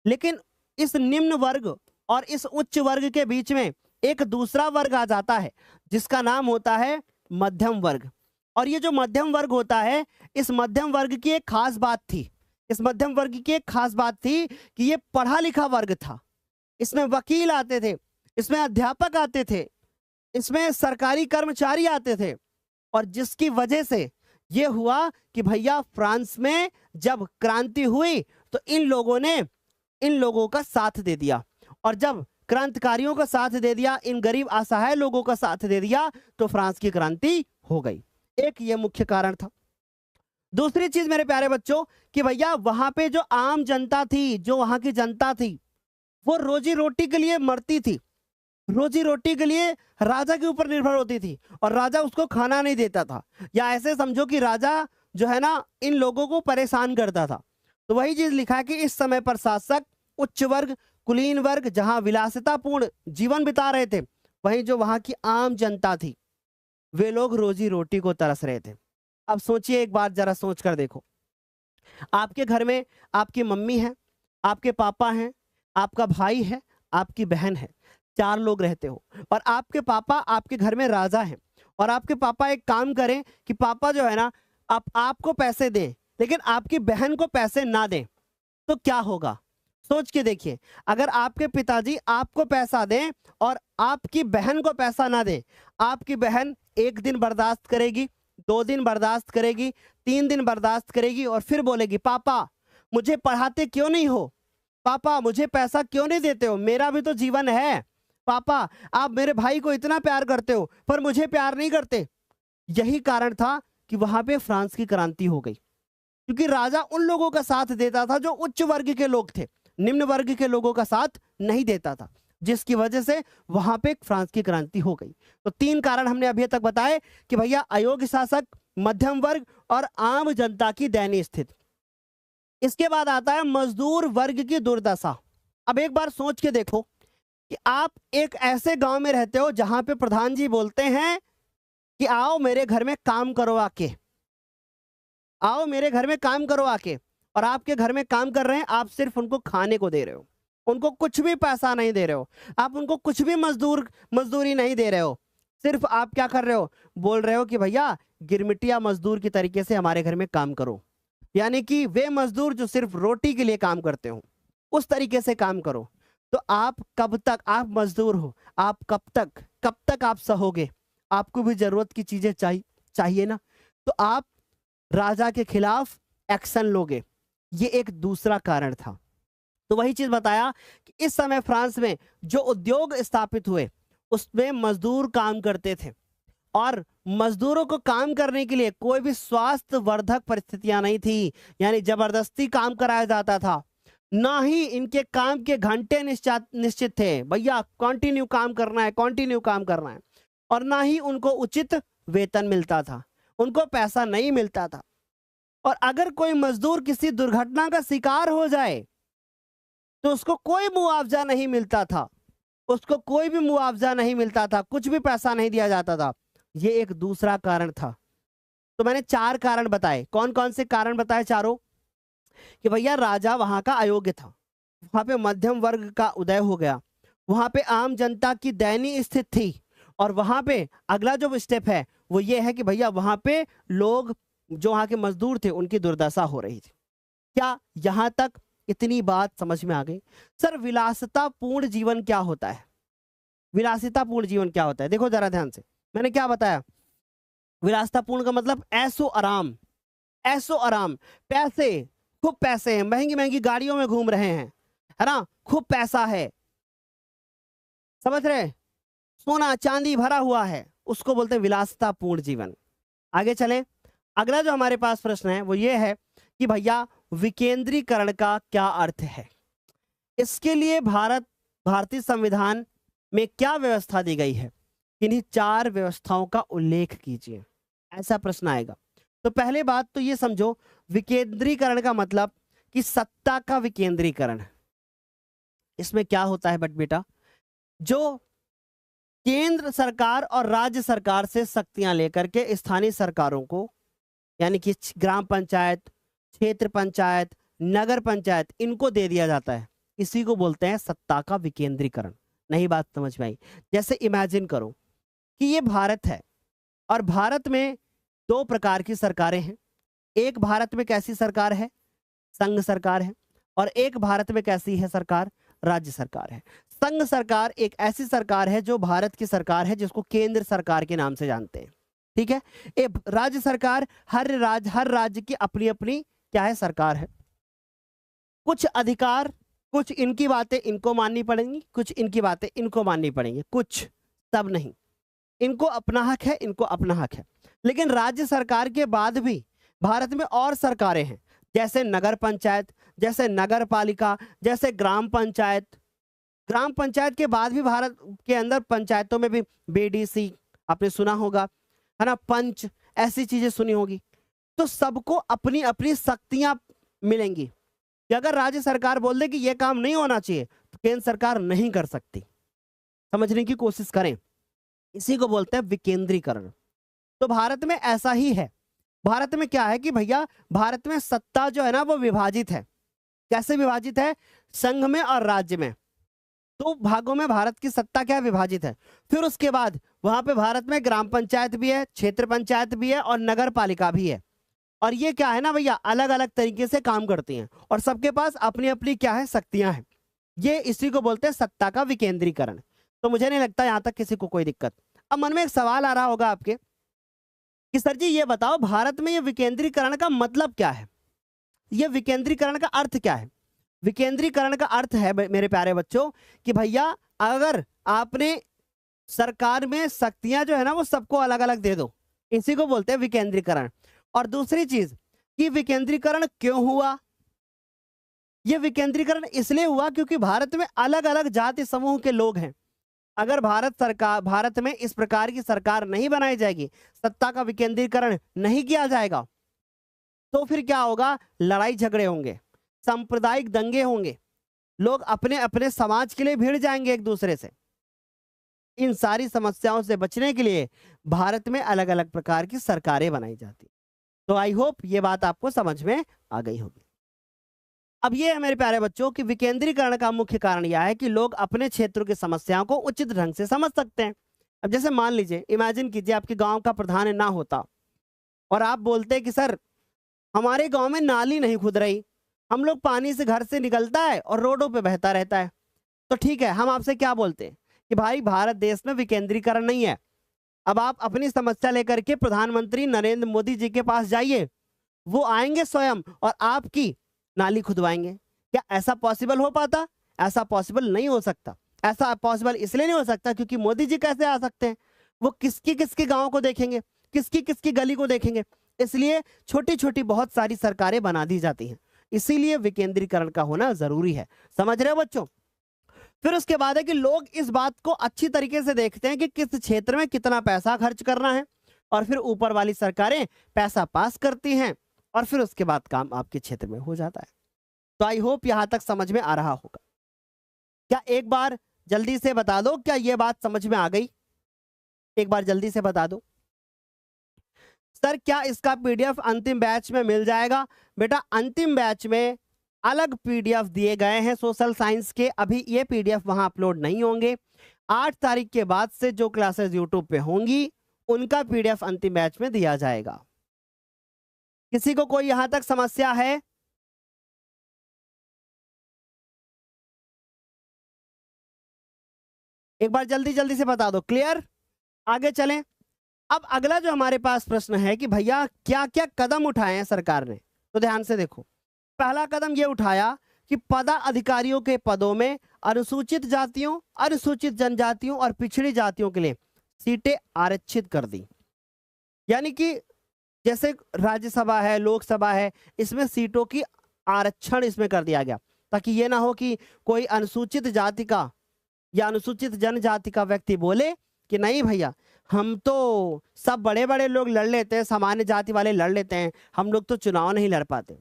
लेकिन इस निम्न वर्ग और इस उच्च वर्ग के बीच में एक दूसरा वर्ग आ जाता है, जिसका नाम होता है मध्यम वर्ग। और ये जो मध्यम वर्ग होता है, इस मध्यम वर्ग की एक खास बात थी, इस मध्यम वर्ग की एक खास बात थी कि ये पढ़ा लिखा वर्ग था। इसमें वकील आते थे, इसमें अध्यापक आते थे, इसमें सरकारी कर्मचारी आते थे, और जिसकी वजह से ये हुआ कि भैया फ्रांस में जब क्रांति हुई तो इन लोगों ने इन लोगों का साथ दे दिया, और जब क्रांतिकारियों का साथ दे दिया, इन गरीब असहाय लोगों का साथ दे दिया, तो फ्रांस की क्रांति हो गई। एक ये मुख्य कारण था। दूसरी चीज मेरे प्यारे बच्चों कि भैया वहां पे जो आम जनता थी, जो वहां की जनता थी, वो रोजी रोटी के लिए मरती थी, रोजी रोटी के लिए राजा के ऊपर निर्भर होती थी, और राजा उसको खाना नहीं देता था। या ऐसे समझो कि राजा जो है ना इन लोगों को परेशान करता था। तो वही चीज लिखा है कि इस समय पर शासक उच्च वर्ग, कुलीन वर्ग जहां विलासितापूर्ण जीवन बिता रहे थे, वहीं जो वहां की आम जनता थी, वे लोग रोजी रोटी को तरस रहे थे। अब सोचिए, एक बार जरा सोच कर देखो, आपके घर में आपकी मम्मी है, आपके पापा हैं, आपका भाई है, आपकी बहन है, 4 लोग रहते हो, और आपके पापा आपके घर में राजा हैं, और आपके पापा एक काम करें कि पापा जो है ना आपको पैसे दें, लेकिन आपकी बहन को पैसे ना दें, तो क्या होगा? सोच के देखिए। अगर आपके पिताजी आपको पैसा दें और आपकी बहन को पैसा ना दें, आपकी बहन 1 दिन बर्दाश्त करेगी, 2 दिन बर्दाश्त करेगी, 3 दिन बर्दाश्त करेगी, और फिर बोलेगी पापा मुझे पढ़ाते क्यों नहीं हो, पापा मुझे पैसा क्यों नहीं देते हो, मेरा भी तो जीवन है, पापा आप मेरे भाई को इतना प्यार करते हो पर मुझे प्यार नहीं करते। यही कारण था कि वहां पे फ्रांस की क्रांति हो गई, क्योंकि राजा उन लोगों का साथ देता था जो उच्च वर्ग के लोग थे, निम्न वर्ग के लोगों का साथ नहीं देता था, जिसकी वजह से वहां पे फ्रांस की क्रांति हो गई। तो 3 कारण हमने अभी तक बताए कि भैया अयोग्य शासक, मध्यम वर्ग और आम जनता की दयनीय स्थिति। इसके बाद आता है मजदूर वर्ग की दुर्दशा। अब एक बार सोच के देखो कि आप एक ऐसे गांव में रहते हो जहां पे प्रधान जी बोलते हैं कि आओ मेरे घर में काम करो आके, आओ मेरे घर में काम करो आके, और आपके घर में काम कर रहे हैं, आप सिर्फ उनको खाने को दे रहे हो, उनको कुछ भी पैसा नहीं दे रहे हो, आप उनको कुछ भी मजदूरी नहीं दे रहे हो, सिर्फ आप क्या कर रहे हो, बोल रहे हो कि भैया गिरमिटिया मजदूर की तरीके से हमारे घर में काम करो, यानी कि वे मजदूर जो सिर्फ रोटी के लिए काम करते हो उस तरीके से काम करो। तो आप कब तक, आप मजदूर हो, आप कब तक आप सहोगे? आपको भी जरूरत की चीजें चाहिए ना, तो आप राजा के खिलाफ एक्शन लोगे। ये एक दूसरा कारण था। तो वही चीज बताया कि इस समय फ्रांस में जो उद्योग स्थापित हुए उसमें मजदूर काम करते थे, और मजदूरों को काम करने के लिए कोई भी स्वास्थ्य वर्धक परिस्थितियां नहीं थी, यानी जबरदस्ती काम कराया जाता था, ना ही इनके काम के घंटे निश्चित थे, भैया कंटिन्यू काम करना है, कंटिन्यू काम करना है, और ना ही उनको उचित वेतन मिलता था, उनको पैसा नहीं मिलता था। और अगर कोई मजदूर किसी दुर्घटना का शिकार हो जाए तो उसको कोई मुआवजा नहीं मिलता था, उसको कोई भी मुआवजा नहीं मिलता था, कुछ भी पैसा नहीं दिया जाता था। ये एक दूसरा कारण था। तो मैंने 4 कारण बताए। कौन कौन से कारण बताए चारों? कि भैया राजा वहां का अयोग्य था, वहां पे मध्यम वर्ग का उदय हो गया, वहां पे आम जनता की दयनीय स्थिति थी, और वहां पे अगला जो स्टेप है वो ये है कि भैया वहां पे लोग जो वहां के मजदूर थे उनकी दुर्दशा हो रही थी। क्या यहां तक इतनी बात समझ में आ गई? सर विलासितापूर्ण जीवन क्या होता है? विलासितापूर्ण जीवन क्या होता है? देखो जरा ध्यान से, मैंने क्या बताया? विलासितापूर्ण का मतलब ऐसो आराम, ऐसो आराम, पैसे, खूब पैसे हैं, महंगी महंगी गाड़ियों में घूम रहे हैं, है ना, खूब पैसा है, समझ रहे? सोना चांदी भरा हुआ है, उसको बोलते हैं विलासितापूर्ण जीवन। आगे चलें। अगला जो हमारे पास प्रश्न है वो ये है कि भैया विकेंद्रीकरण का क्या अर्थ है? इसके लिए भारतीय संविधान में क्या व्यवस्था दी गई है? इन्हीं 4 व्यवस्थाओं का उल्लेख कीजिए, ऐसा प्रश्न आएगा। तो पहले बात तो ये समझो, विकेंद्रीकरण का मतलब कि सत्ता का विकेंद्रीकरण। इसमें क्या होता है बट बेटा, जो केंद्र सरकार और राज्य सरकार से शक्तियां लेकर के स्थानीय सरकारों को, यानी कि ग्राम पंचायत, क्षेत्र पंचायत, नगर पंचायत, इनको दे दिया जाता है, इसी को बोलते हैं सत्ता का विकेंद्रीकरण। नहीं बात समझ में आई? जैसे इमेजिन करो कि ये भारत है, और भारत में 2 प्रकार की सरकारें हैं। एक भारत में कैसी सरकार है? संघ सरकार है। और एक भारत में कैसी है सरकार? राज्य सरकार है। संघ सरकार एक ऐसी सरकार है जो भारत की सरकार है, जिसको केंद्र सरकार के नाम से जानते हैं, ठीक है। एक राज्य सरकार, हर राज्य की अपनी अपनी क्या है? सरकार है। कुछ अधिकार, कुछ इनकी बातें इनको माननी पड़ेंगी, कुछ इनकी बातें इनको माननी पड़ेंगी, कुछ, सब नहीं। इनको अपना हक है, इनको अपना हक है। लेकिन राज्य सरकार के बाद भी भारत में और सरकारें हैं, जैसे नगर पंचायत, जैसे नगर पालिका, जैसे ग्राम पंचायत। ग्राम पंचायत के बाद भी भारत के अंदर पंचायतों में भी बीडीसी आपने सुना होगा, है ना, पंच, ऐसी चीजें सुनी होगी। तो सबको अपनी अपनी शक्तियां मिलेंगी कि अगर राज्य सरकार बोल दे कि यह काम नहीं होना चाहिए, तो केंद्र सरकार नहीं कर सकती। समझने की कोशिश करें, इसी को बोलते हैं विकेंद्रीकरण। तो भारत में ऐसा ही है। भारत में क्या है कि भैया भारत में सत्ता जो है ना वो विभाजित है। कैसे विभाजित है? संघ में और राज्य में, 2 भागों में भारत की सत्ता क्या विभाजित है। फिर उसके बाद वहां पे भारत में ग्राम पंचायत भी है, क्षेत्र पंचायत भी है, और नगर पालिका भी है। और ये क्या है ना भैया, अलग अलग तरीके से काम करती हैं, और सबके पास अपनी अपनी क्या है? शक्तियां हैं। ये इसी को बोलते हैं सत्ता का विकेंद्रीकरण। तो मुझे नहीं लगता यहां तक किसी को कोई दिक्कत। अब मन में एक सवाल आ रहा होगा आपके कि सर जी ये बताओ, भारत में ये विकेंद्रीकरण का मतलब क्या है? ये विकेंद्रीकरण का अर्थ क्या है? विकेंद्रीकरण का अर्थ है मेरे प्यारे बच्चों कि भैया अगर आपने सरकार में शक्तियां जो है ना वो सबको अलग अलग दे दो, इसी को बोलते हैं विकेंद्रीकरण। और दूसरी चीज कि विकेंद्रीकरण क्यों हुआ? यह विकेंद्रीकरण इसलिए हुआ क्योंकि भारत में अलग अलग जाति समूह के लोग हैं। अगर भारत में इस प्रकार की सरकार नहीं बनाई जाएगी, सत्ता का विकेंद्रीकरण नहीं किया जाएगा, तो फिर क्या होगा? लड़ाई झगड़े होंगे, सांप्रदायिक दंगे होंगे, लोग अपने अपने समाज के लिए भिड़ जाएंगे एक दूसरे से। इन सारी समस्याओं से बचने के लिए भारत में अलग अलग प्रकार की सरकारें बनाई जाती। तो आई होप ये बात आपको समझ में आ गई होगी। अब ये है मेरे प्यारे बच्चों कि विकेंद्रीकरण का मुख्य कारण यह है कि लोग अपने क्षेत्रों की समस्याओं को उचित ढंग से समझ सकते हैं। अब जैसे मान लीजिए, इमेजिन कीजिए आपके गांव का प्रधान ना होता और आप बोलते कि सर हमारे गांव में नाली नहीं खुद रही, हम लोग पानी से घर से निकलता है और रोडों पे बहता रहता है। तो ठीक है, हम आपसे क्या बोलते हैं कि भाई भारत देश में विकेंद्रीकरण नहीं है। अब आप अपनी समस्या लेकर के प्रधानमंत्री नरेंद्र मोदी जी के पास जाइए, वो आएंगे स्वयं और आपकी नाली खुदवाएंगे। क्या ऐसा पॉसिबल हो पाता? ऐसा पॉसिबल नहीं हो सकता। ऐसा पॉसिबल इसलिए नहीं हो सकता क्योंकि मोदी जी कैसे आ सकते हैं? वो किसकी किसके गांव को देखेंगे, किसकी किसकी गली को देखेंगे। इसलिए छोटी छोटी बहुत सारी सरकारें बना दी जाती हैं। इसीलिए विकेंद्रीकरण का होना जरूरी है। समझ रहे हो बच्चों? फिर उसके बाद है कि लोग इस बात को अच्छी तरीके से देखते हैं कि किस क्षेत्र में कितना पैसा खर्च करना है, और फिर ऊपर वाली सरकारें पैसा पास करती हैं और फिर उसके बाद काम आपके क्षेत्र में हो जाता है। तो आई होप यहां तक समझ में आ रहा होगा। क्या एक बार जल्दी से बता दो, क्या ये बात समझ में आ गई? एक बार जल्दी से बता दो। सर क्या इसका पीडीएफ अंतिम बैच में मिल जाएगा? बेटा अंतिम बैच में अलग पीडीएफ दिए गए हैं सोशल साइंस के, अभी ये पीडीएफ वहां अपलोड नहीं होंगे। 8 तारीख के बाद से जो क्लासेस यूट्यूब पे होंगी उनका पीडीएफ अंतिम बैच में दिया जाएगा। किसी को कोई यहां तक समस्या है? एक बार जल्दी जल्दी से बता दो। क्लियर? आगे चलें। अब अगला जो हमारे पास प्रश्न है कि भैया क्या क्या कदम उठाए हैं सरकार ने, तो ध्यान से देखो। पहला कदम ये उठाया कि पदाधिकारियों के पदों में अनुसूचित जातियों, अनुसूचित जनजातियों और पिछड़ी जातियों के लिए सीटें आरक्षित कर दी। यानी कि जैसे राज्यसभा है, लोकसभा है, इसमें सीटों की आरक्षण इसमें कर दिया गया, ताकि ये ना हो कि कोई अनुसूचित जाति का या अनुसूचित जनजाति का व्यक्ति बोले कि नहीं भैया हम तो सब बड़े बड़े लोग लड़ लेते हैं, सामान्य जाति वाले लड़ लेते हैं, हम लोग तो चुनाव नहीं लड़ पाते।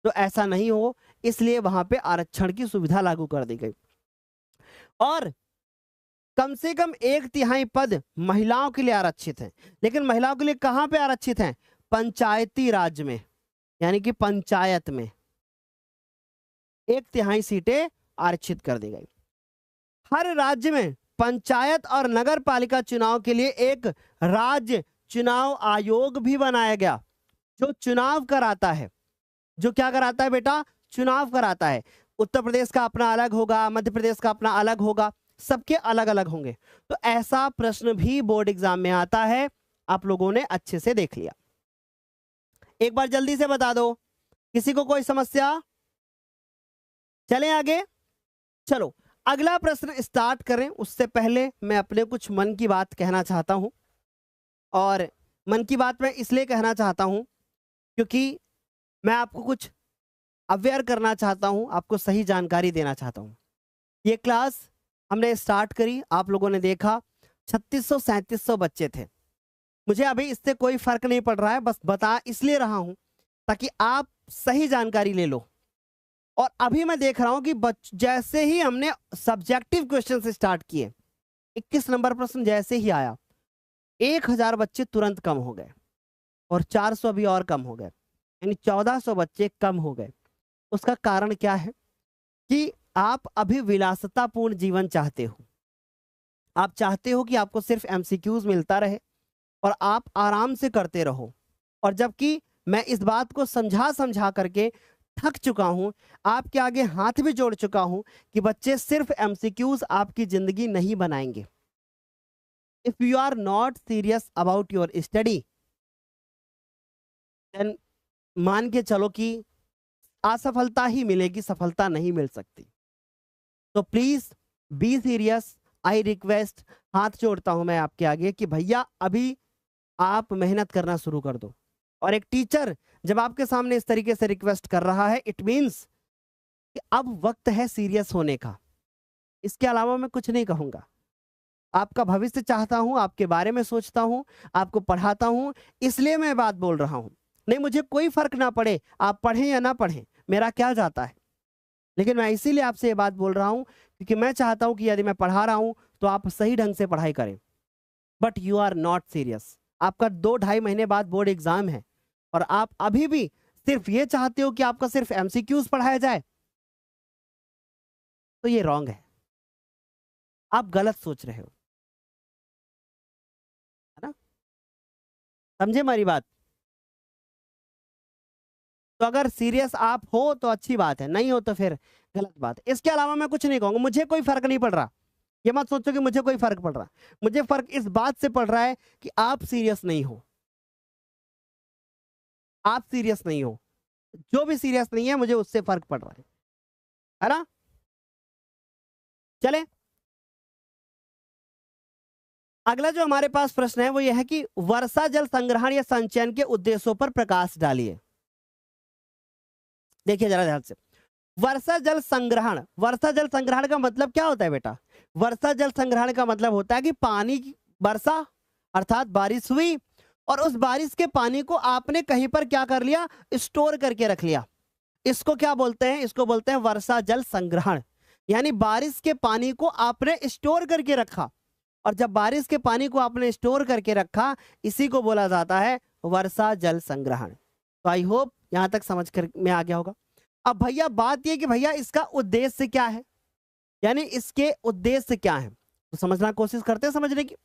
तो ऐसा नहीं हो, इसलिए वहां पे आरक्षण की सुविधा लागू कर दी गई। और कम से कम 1/3 पद महिलाओं के लिए आरक्षित हैं। लेकिन महिलाओं के लिए कहां पे आरक्षित हैं? पंचायती राज में, यानी कि पंचायत में 1/3 सीटें आरक्षित कर दी गई। हर राज्य में पंचायत और नगर पालिका चुनाव के लिए एक राज्य चुनाव आयोग भी बनाया गया, जो चुनाव कराता है। जो क्या कराता है बेटा? चुनाव कराता है। उत्तर प्रदेश का अपना अलग होगा, मध्य प्रदेश का अपना अलग होगा, सबके अलग अलग होंगे। तो ऐसा प्रश्न भी बोर्ड एग्जाम में आता है, आप लोगों ने अच्छे से देख लिया। एक बार जल्दी से बता दो, किसी को कोई समस्या? चलें आगे। चलो अगला प्रश्न स्टार्ट करें, उससे पहले मैं अपने कुछ मन की बात कहना चाहता हूं। और मन की बात मैं इसलिए कहना चाहता हूं क्योंकि मैं आपको कुछ अवेयर करना चाहता हूं, आपको सही जानकारी देना चाहता हूं। ये क्लास हमने स्टार्ट करी, आप लोगों ने देखा 3600-3700 बच्चे थे। मुझे अभी इससे कोई फर्क नहीं पड़ रहा है, बस बता इसलिए रहा हूं ताकि आप सही जानकारी ले लो। और अभी मैं देख रहा हूं कि जैसे ही हमने सब्जेक्टिव क्वेश्चन से स्टार्ट किए, 21 नंबर प्रश्न जैसे ही आया, 1000 बच्चे तुरंत कम हो गए और 400 अभी और कम हो गए, यानी 1400 बच्चे कम हो गए। उसका कारण क्या है कि आप अभी विलासितापूर्ण जीवन चाहते हो। आप चाहते हो कि आपको सिर्फ एमसीक्यूज मिलता रहे और आप आराम से करते रहो। और जबकि मैं इस बात को समझा समझा करके थक चुका हूं, आपके आगे हाथ भी जोड़ चुका हूं कि बच्चे सिर्फ एमसीक्यूज आपकी जिंदगी नहीं बनाएंगे। If you are not serious about your study, then मान के चलो कि असफलता ही मिलेगी, सफलता नहीं मिल सकती। तो please be serious, I request, हाथ जोड़ता हूं मैं आपके आगे कि भैया अभी आप मेहनत करना शुरू कर दो। और एक टीचर जब आपके सामने इस तरीके से रिक्वेस्ट कर रहा है, इट मींस कि अब वक्त है सीरियस होने का। इसके अलावा मैं कुछ नहीं कहूंगा। आपका भविष्य चाहता हूं, आपके बारे में सोचता हूं, आपको पढ़ाता हूं, इसलिए मैं बात बोल रहा हूं। नहीं, मुझे कोई फर्क ना पड़े आप पढ़ें या ना पढ़ें, मेरा क्या जाता है। लेकिन मैं इसीलिए आपसे ये बात बोल रहा हूं क्योंकि मैं चाहता हूं कि यदि मैं पढ़ा रहा हूं तो आप सही ढंग से पढ़ाई करें। But you are not serious. आपका 2-2.5 महीने बाद बोर्ड एग्जाम है और आप अभी भी सिर्फ ये चाहते हो कि आपका सिर्फ एमसीक्यूज पढ़ाया जाए, तो ये रॉन्ग है। आप गलत सोच रहे हो, है ना? समझे हमारी बात? तो अगर सीरियस आप हो तो अच्छी बात है, नहीं हो तो फिर गलत बात है। इसके अलावा मैं कुछ नहीं कहूंगा। मुझे कोई फर्क नहीं पड़ रहा, ये मत सोचो कि मुझे कोई फर्क पड़ रहा। मुझे फर्क इस बात से पड़ रहा है कि आप सीरियस नहीं हो। आप सीरियस नहीं हो, जो भी सीरियस नहीं है मुझे उससे फर्क पड़ रहा है ना? चले अगला जो हमारे पास प्रश्न है वो यह है कि वर्षा जल संग्रहण या संचयन के उद्देश्यों पर प्रकाश डालिए। देखिए जरा ध्यान से, वर्षा जल संग्रहण, वर्षा जल संग्रहण का मतलब क्या होता है बेटा? वर्षा जल संग्रहण का मतलब होता है कि पानी की वर्षा अर्थात बारिश हुई और उस बारिश के पानी को आपने कहीं पर क्या कर लिया? स्टोर करके रख लिया। इसको क्या बोलते हैं? इसको बोलते हैं वर्षा जल संग्रहण। यानी बारिश के पानी को आपने स्टोर करके रखा, और जब बारिश के पानी को आपने स्टोर करके रखा, इसी को बोला जाता है वर्षा जल संग्रहण। तो आई होप यहां तक समझ कर में आ गया होगा। अब भैया बात यह कि भैया इसका उद्देश्य क्या है, यानी इसके उद्देश्य क्या है, तो समझना कोशिश करते हैं समझने की।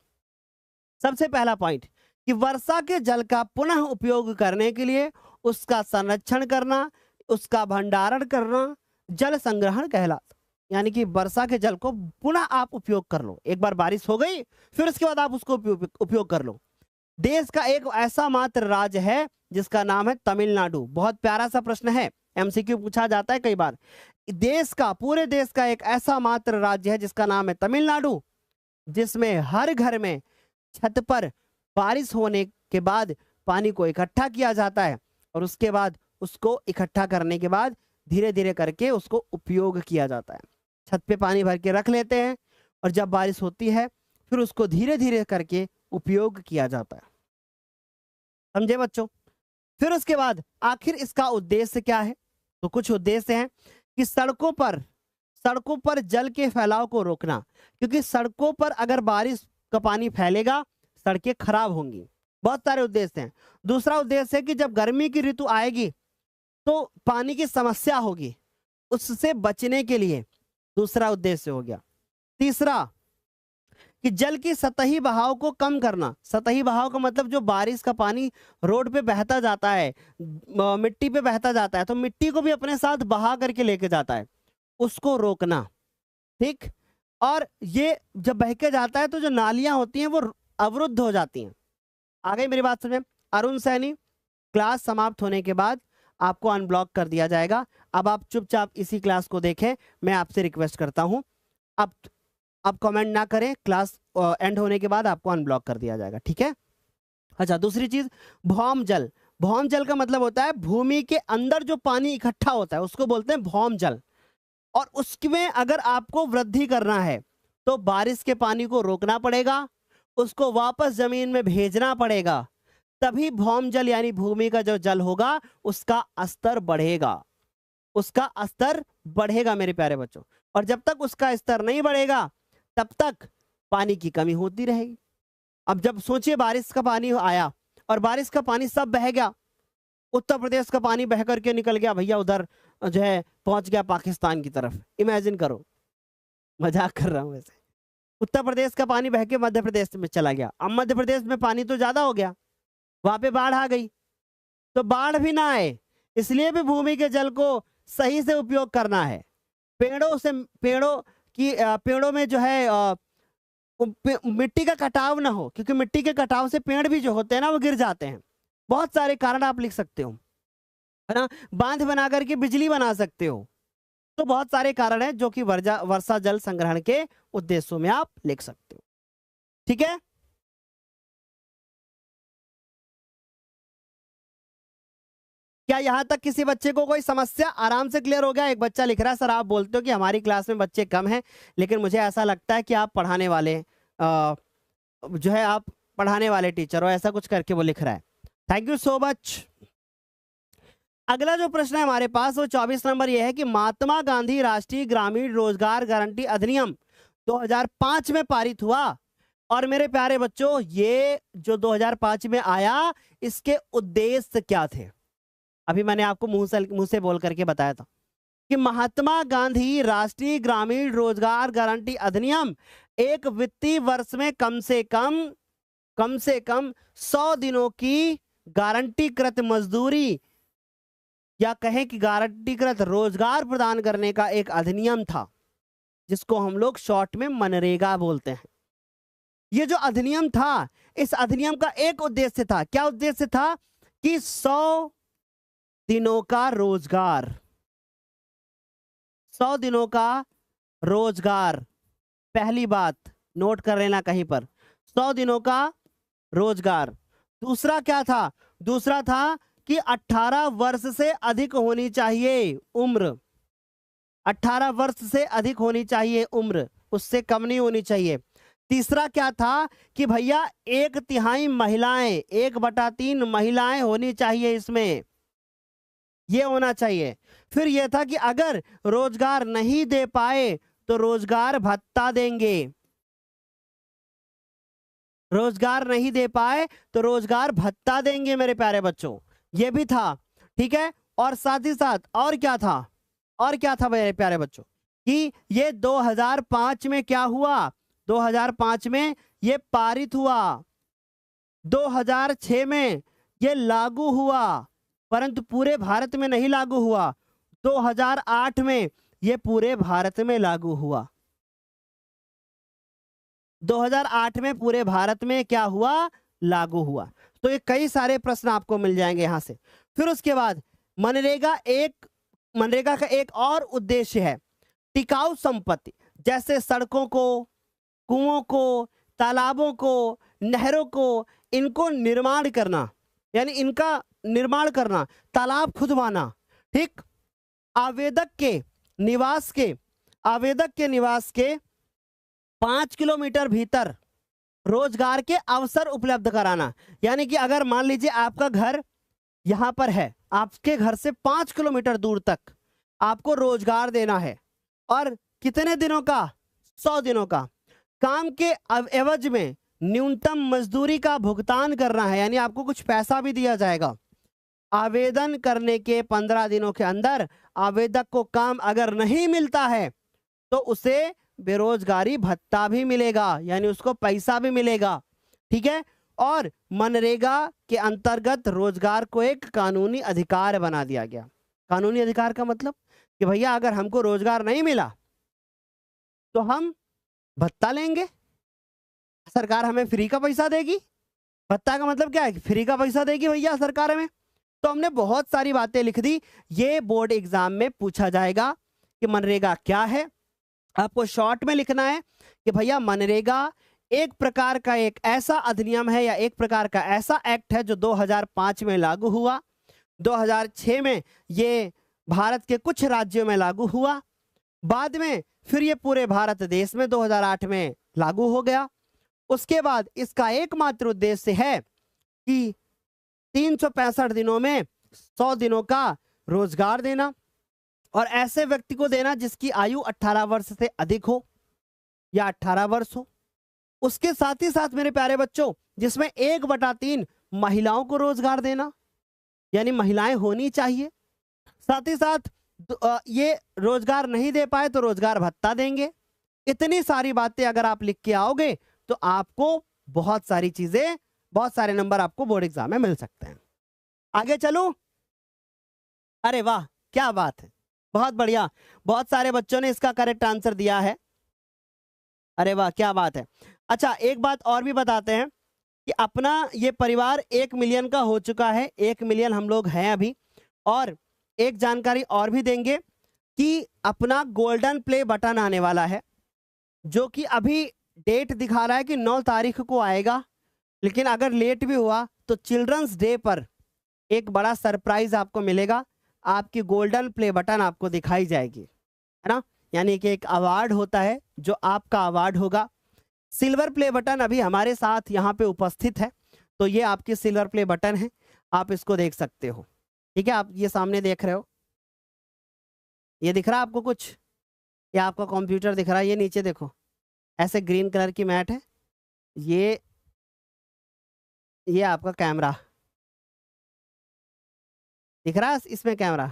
सबसे पहला पॉइंट कि वर्षा के जल का पुनः उपयोग करने के लिए उसका संरक्षण करना, उसका भंडारण करना जल संग्रहण कहलाता। यानी कि वर्षा के जल को पुनः आप उपयोग कर लो, एक बार बारिश हो गई फिर उसके बाद आप उसको उपयोग कर लो। देश का एक ऐसा मात्र राज्य है जिसका नाम है तमिलनाडु। बहुत प्यारा सा प्रश्न है, एमसीक्यू पूछा जाता है कई बार। देश का, पूरे देश का एक ऐसा मात्र राज्य है जिसका नाम है तमिलनाडु, जिसमें हर घर में छत पर बारिश होने के बाद पानी को इकट्ठा किया जाता है, और उसके बाद उसको इकट्ठा करने के बाद धीरे धीरे करके उसको उपयोग किया जाता है। छत पे पानी भर के रख लेते हैं, और जब बारिश होती है फिर उसको धीरे धीरे करके उपयोग किया जाता है। समझे बच्चों? फिर उसके बाद आखिर इसका उद्देश्य क्या है, तो कुछ उद्देश्य हैं कि सड़कों पर जल के फैलाव को रोकना, क्योंकि सड़कों पर अगर बारिश का पानी फैलेगा सड़कें खराब होंगी। बहुत सारे उद्देश्य हैं। दूसरा उद्देश्य है कि जब गर्मी की ऋतु आएगी तो पानी की समस्या होगी, उससे बचने के लिए दूसरा उद्देश्य हो गया। तीसरा कि जल की सतही बहाव को कम करना। सतही बहाव का मतलब जो बारिश का पानी रोड पे बहता जाता है, मिट्टी पे बहता जाता है, तो मिट्टी को भी अपने साथ बहा करके लेके जाता है, उसको रोकना। ठीक, और ये जब बह के जाता है तो जो नालियां होती हैं वो अवरुद्ध हो जाती हैं। आ गई मेरी बात समझ? अरुण सैनी, क्लास समाप्त होने के बाद आपको अनब्लॉक कर दिया जाएगा। अब आप चुपचाप इसी क्लास को देखें, मैं आपसे रिक्वेस्ट करता हूं। अब कमेंट ना करें, क्लास एंड होने के बाद आपको अनब्लॉक कर दिया जाएगा, ठीक है? अच्छा, दूसरी चीज, भौम जल। भौम जल का मतलब होता है भूमि के अंदर जो पानी इकट्ठा होता है उसको बोलते हैं भौम जल, और उसमें अगर आपको वृद्धि करना है तो बारिश के पानी को रोकना पड़ेगा, उसको वापस जमीन में भेजना पड़ेगा, तभी भौम जल यानी भूमि का जो जल होगा उसका स्तर बढ़ेगा। उसका स्तर बढ़ेगा मेरे प्यारे बच्चों, और जब तक उसका स्तर नहीं बढ़ेगा तब तक पानी की कमी होती रहेगी। अब जब सोचिए बारिश का पानी आया और बारिश का पानी सब बह गया, उत्तर प्रदेश का पानी बह करके निकल गया भैया, उधर जो है पहुंच गया पाकिस्तान की तरफ। इमेजिन करो, मजाक कर रहा हूं वैसे। उत्तर प्रदेश का पानी बह के मध्य प्रदेश में चला गया, अब मध्य प्रदेश में पानी तो ज्यादा हो गया, वहां पे बाढ़ आ गई। तो बाढ़ भी ना आए इसलिए भी भूमि के जल को सही से उपयोग करना है। पेड़ों में जो है मिट्टी का कटाव ना हो, क्योंकि मिट्टी के कटाव से पेड़ भी जो होते हैं ना वो गिर जाते हैं। बहुत सारे कारण आप लिख सकते हो, है ना? बांध बना करके बिजली बना सकते हो। तो बहुत सारे कारण हैं जो कि वर्षा जल संग्रहण के उद्देश्यों में आप लिख सकते हो, ठीक है? क्या यहां तक किसी बच्चे को कोई समस्या आराम से क्लियर हो गया? एक बच्चा लिख रहा है, सर आप बोलते हो कि हमारी क्लास में बच्चे कम हैं, लेकिन मुझे ऐसा लगता है कि आप पढ़ाने वाले जो है आप पढ़ाने वाले टीचर हो, ऐसा कुछ करके वो लिख रहा है। Thank you so much. अगला जो प्रश्न है हमारे पास वो 24 नंबर ये है कि महात्मा गांधी राष्ट्रीय ग्रामीण रोजगार गारंटी अधिनियम 2005 में पारित हुआ, और मेरे प्यारे बच्चों ये जो 2005 में आया इसके उद्देश्य क्या थे? अभी मैंने आपको मुंह से बोल करके बताया था कि महात्मा गांधी राष्ट्रीय ग्रामीण रोजगार गारंटी अधिनियम एक वित्तीय वर्ष में कम से कम 100 दिनों की गारंटीकृत मजदूरी या कहें कि गारंटीकृत रोजगार प्रदान करने का एक अधिनियम था, जिसको हम लोग शॉर्ट में मनरेगा बोलते हैं। ये जो अधिनियम था, इस अधिनियम का एक उद्देश्य था। क्या उद्देश्य था? कि 100 दिनों का रोजगार, 100 दिनों का रोजगार। पहली बात नोट कर लेना कहीं पर, 100 दिनों का रोजगार। दूसरा क्या था? दूसरा था कि 18 वर्ष से अधिक होनी चाहिए उम्र, 18 वर्ष से अधिक होनी चाहिए उम्र, उससे कम नहीं होनी चाहिए। तीसरा क्या था कि भैया 1/3 महिलाएं, 1/3 महिलाएं होनी चाहिए इसमें, ये होना चाहिए। फिर यह था कि अगर रोजगार नहीं दे पाए तो रोजगार भत्ता देंगे, रोजगार नहीं दे पाए तो रोजगार भत्ता देंगे मेरे प्यारे बच्चों, ये भी था। ठीक है, और साथ ही साथ और क्या था, और क्या था मेरे प्यारे बच्चों कि ये 2005 में क्या हुआ, 2005 में ये पारित हुआ, 2006 में ये लागू हुआ, परंतु पूरे भारत में नहीं लागू हुआ, 2008 में ये पूरे भारत में लागू हुआ, 2008 में पूरे भारत में क्या हुआ, लागू हुआ। तो ये कई सारे प्रश्न आपको मिल जाएंगे यहां से। फिर उसके बाद मनरेगा का एक और उद्देश्य है टिकाऊ संपत्ति, जैसे सड़कों को, कुओं को, तालाबों को, नहरों को, इनको निर्माण करना, यानी इनका निर्माण करना, तालाब खुदवाना। ठीक, आवेदक के निवास के 5 किलोमीटर भीतर रोजगार के अवसर उपलब्ध कराना, यानी कि अगर मान लीजिए आपका घर यहां पर है, आपके घर से 5 किलोमीटर दूर तक आपको रोजगार देना है, और कितने दिनों का, 100 दिनों का काम के एवज में न्यूनतम मजदूरी का भुगतान करना है, यानी आपको कुछ पैसा भी दिया जाएगा। आवेदन करने के 15 दिनों के अंदर आवेदक को काम अगर नहीं मिलता है तो उसे बेरोजगारी भत्ता भी मिलेगा, यानी उसको पैसा भी मिलेगा। ठीक है, और मनरेगा के अंतर्गत रोजगार को एक कानूनी अधिकार बना दिया गया। कानूनी अधिकार का मतलब कि भैया अगर हमको रोजगार नहीं मिला तो हम भत्ता लेंगे, सरकार हमें फ्री का पैसा देगी। भत्ता का मतलब क्या है, फ्री का पैसा देगी भैया सरकार हमें। तो हमने बहुत सारी बातें लिख दी, ये बोर्ड एग्जाम में पूछा जाएगा कि मनरेगा क्या है। आपको शॉर्ट में लिखना है कि भैया मनरेगा एक प्रकार का एक ऐसा अधिनियम है या एक प्रकार का ऐसा एक्ट है जो 2005 में लागू हुआ, 2006 में ये भारत के कुछ राज्यों में लागू हुआ, बाद में फिर ये पूरे भारत देश में 2008 में लागू हो गया। उसके बाद इसका एकमात्र उद्देश्य है कि 365 दिनों में 100 दिनों का रोजगार देना, और ऐसे व्यक्ति को देना जिसकी आयु 18 वर्ष से अधिक हो या 18 वर्ष हो। उसके साथ ही साथ मेरे प्यारे बच्चों, जिसमें 1/3 महिलाओं को रोजगार देना, यानी महिलाएं होनी चाहिए। साथ ही साथ ये रोजगार नहीं दे पाए तो रोजगार भत्ता देंगे। इतनी सारी बातें अगर आप लिख के आओगे तो आपको बहुत सारी चीजें, बहुत सारे नंबर आपको बोर्ड एग्जाम में मिल सकते हैं। आगे चलूं? अरे वाह, क्या बात है, बहुत बढ़िया, बहुत सारे बच्चों ने इसका करेक्ट आंसर दिया है। अरे वाह, क्या बात है। अच्छा, एक बात और भी बताते हैं कि अपना ये परिवार 1 मिलियन का हो चुका है, 1 मिलियन हम लोग हैं अभी। और एक जानकारी और भी देंगे कि अपना गोल्डन प्ले बटन आने वाला है, जो कि अभी डेट दिखा रहा है कि 9 तारीख को आएगा, लेकिन अगर लेट भी हुआ तो चिल्ड्रंस डे पर एक बड़ा सरप्राइज आपको मिलेगा। आपकी गोल्डन प्ले बटन आपको दिखाई जाएगी, है ना, यानी कि एक अवार्ड होता है जो आपका अवार्ड होगा। सिल्वर प्ले बटन अभी हमारे साथ यहाँ पे उपस्थित है, तो ये आपकी सिल्वर प्ले बटन है, आप इसको देख सकते हो। ठीक है, आप ये सामने देख रहे हो, ये दिख रहा है आपको कुछ, या आपका कंप्यूटर दिख रहा है? ये नीचे देखो, ऐसे ग्रीन कलर की मैट है, ये आपका कैमरा दिख रहा है इसमें कैमरा,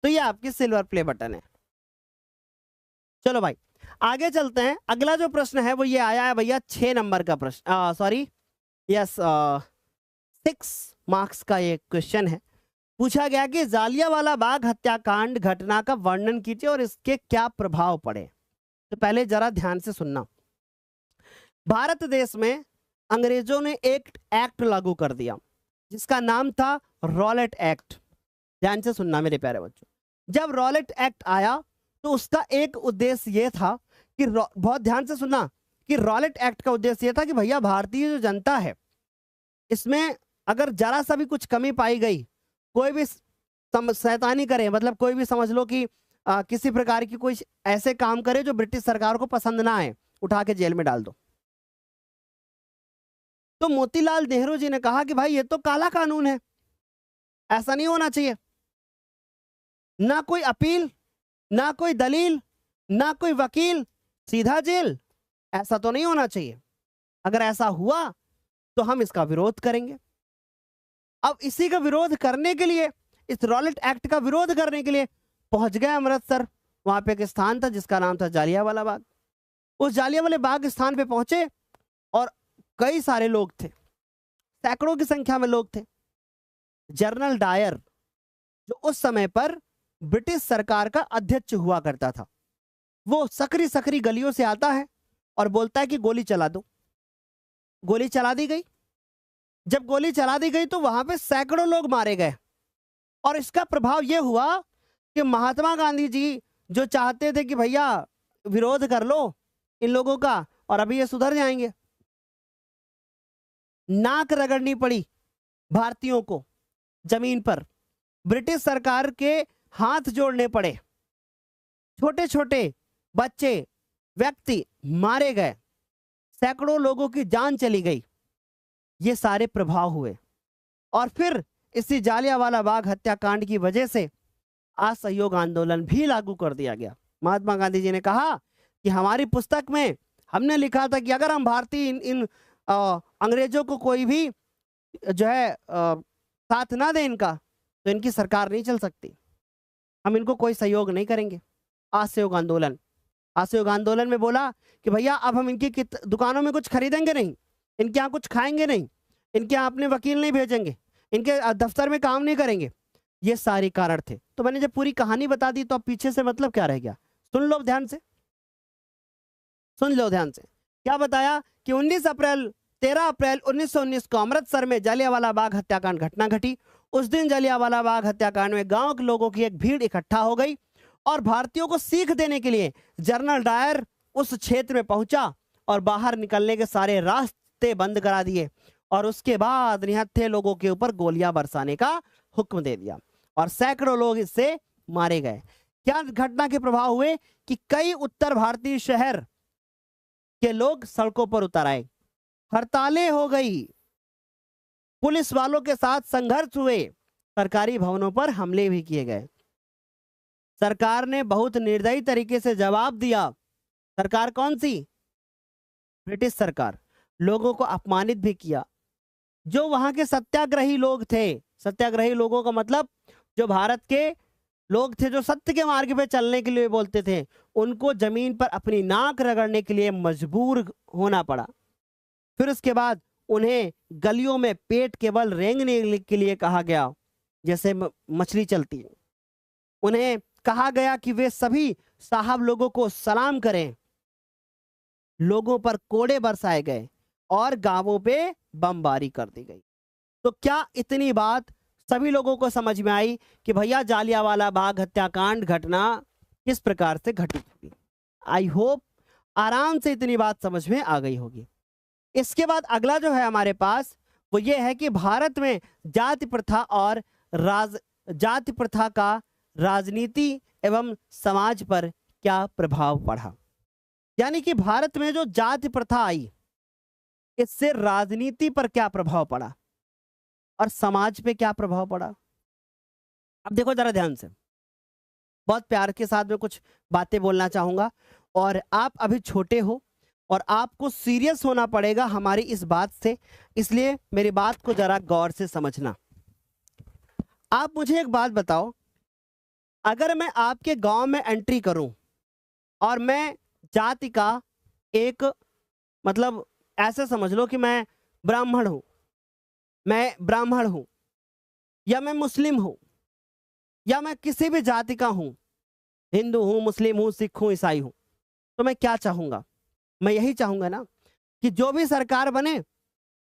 तो ये आपकी सिल्वर प्ले बटन है। चलो भाई आगे चलते हैं। अगला जो प्रश्न है वो ये आया है भैया 6 नंबर का प्रश्न, सॉरी यस 6 मार्क्स का ये क्वेश्चन है। पूछा गया कि जालियांवाला बाग हत्याकांड घटना का वर्णन कीजिए और इसके क्या प्रभाव पड़े। तो पहले जरा ध्यान से सुनना। भारत देश में अंग्रेजों ने एक एक्ट लागू कर दिया जिसका नाम था रॉलेट एक्ट। ध्यान से सुनना मेरे प्यारे बच्चों, जब रॉलेट एक्ट आया तो उसका एक उद्देश्य यह था कि बहुत ध्यान से सुनना कि रॉलेट एक्ट का उद्देश्य यह था कि भैया भारतीय जो जनता है इसमें अगर जरा सा भी कुछ कमी पाई गई, कोई भी शैतानी करे, मतलब कोई भी समझ लो कि किसी प्रकार की कोई ऐसे काम करे जो ब्रिटिश सरकार को पसंद ना आए, उठा के जेल में डाल दो। तो मोतीलाल नेहरू जी ने कहा कि भाई ये तो काला कानून है, ऐसा नहीं होना चाहिए। ना कोई अपील, ना कोई दलील, ना कोई वकील, सीधा जेल। ऐसा तो नहीं होना चाहिए। अगर ऐसा हुआ तो हम इसका विरोध करेंगे। अब इसी का विरोध करने के लिए, इस रॉलेट एक्ट का विरोध करने के लिए पहुंच गए अमृतसर। वहां पे एक स्थान था जिसका नाम था जालियांवाला बाग। उस जालियांवाला बाग स्थान पे पहुंचे और कई सारे लोग थे, सैकड़ों की संख्या में लोग थे। जनरल डायर, जो उस समय पर ब्रिटिश सरकार का अध्यक्ष हुआ करता था, वो सकरी सकरी गलियों से आता है और बोलता है कि गोली चला दो। गोली चला दी गई। जब गोली चला दी गई तो वहां पे सैकड़ों लोग मारे गए। और इसका प्रभाव यह हुआ कि महात्मा गांधी जी जो चाहते थे कि भैया विरोध कर लो इन लोगों का और अभी ये सुधर जाएंगे, नाक रगड़नी पड़ी भारतीयों को जमीन पर। ब्रिटिश सरकार के हाथ जोड़ने पड़े। छोटे छोटे बच्चे, व्यक्ति मारे गए। सैकड़ों लोगों की जान चली गई। ये सारे प्रभाव हुए और फिर इसी जालियांवाला बाग हत्याकांड की वजह से असहयोग आंदोलन भी लागू कर दिया गया। महात्मा गांधी जी ने कहा कि हमारी पुस्तक में हमने लिखा था कि अगर हम भारतीय इन अंग्रेजों को कोई भी जो है साथ ना दे इनका, तो इनकी सरकार नहीं चल सकती। हम इनको कोई सहयोग नहीं करेंगे। असहयोग आंदोलन, असहयोग आंदोलन में बोला कि भैया अब हम इनकी दुकानों में कुछ खरीदेंगे नहीं, इनके यहाँ कुछ खाएंगे नहीं, इनके यहाँ अपने वकील नहीं भेजेंगे, इनके दफ्तर में काम नहीं करेंगे। ये सारे कारण थे। तो मैंने जब पूरी कहानी बता दी तो अब पीछे से मतलब क्या रह गया? सुन लो ध्यान से, सुन लो ध्यान से। क्या बताया कि 13 अप्रैल 1919 को अमृतसर में जालियांवाला बाग हत्याकांड घटना घटी। उस दिन जालियांवाला बाग हत्याकांड में गांव के लोगों की एक भीड़ इकट्ठा हो गई और भारतीयों को सीख देने के लिए जनरल डायर उस क्षेत्र में पहुंचा और बाहर निकलने के सारे रास्ते बंद करा दिए और उसके बाद निहत्थे लोगों के ऊपर गोलियां बरसाने का हुक्म दे दिया और सैकड़ों लोग इससे मारे गए। क्या घटना के प्रभाव हुए कि कई उत्तर भारतीय शहर के लोग सड़कों पर उतर आए, हड़तालें हो गई, पुलिस वालों के साथ संघर्ष हुए, सरकारी भवनों पर हमले भी किए गए। सरकार ने बहुत निर्दयी तरीके से जवाब दिया। सरकार कौन सी? ब्रिटिश सरकार। लोगों को अपमानित भी किया। जो वहां के सत्याग्रही लोग थे, सत्याग्रही लोगों का मतलब जो भारत के लोग थे जो सत्य के मार्ग पे चलने के लिए बोलते थे, उनको जमीन पर अपनी नाक रगड़ने के लिए मजबूर होना पड़ा। फिर उसके बाद उन्हें गलियों में पेट के बल रेंगने के लिए कहा गया, जैसे मछली चलती है। उन्हें कहा गया कि वे सभी साहब लोगों को सलाम करें। लोगों पर कोड़े बरसाए गए और गांवों पे बमबारी कर दी गई। तो क्या इतनी बात सभी लोगों को समझ में आई कि भैया जालियांवाला बाग हत्याकांड घटना किस प्रकार से घटित हुई? आई होप आराम से इतनी बात समझ में आ गई होगी। इसके बाद अगला जो है हमारे पास वो ये है कि भारत में जाति प्रथा और जाति प्रथा का राजनीति एवं समाज पर क्या प्रभाव पड़ा। यानी कि भारत में जो जाति प्रथा आई, इससे राजनीति पर क्या प्रभाव पड़ा और समाज पे क्या प्रभाव पड़ा। अब देखो जरा ध्यान से, बहुत प्यार के साथ में कुछ बातें बोलना चाहूंगा और आप अभी छोटे हो और आपको सीरियस होना पड़ेगा हमारी इस बात से, इसलिए मेरी बात को जरा गौर से समझना। आप मुझे एक बात बताओ, अगर मैं आपके गांव में एंट्री करूं और मैं जाति का एक मतलब ऐसे समझ लो कि मैं ब्राह्मण हूं या मैं मुस्लिम हूं या मैं किसी भी जाति का हूं, हिंदू हूं, मुस्लिम हूं, सिख हूं, ईसाई हूं, तो मैं क्या चाहूंगा? मैं यही चाहूंगा ना कि जो भी सरकार बने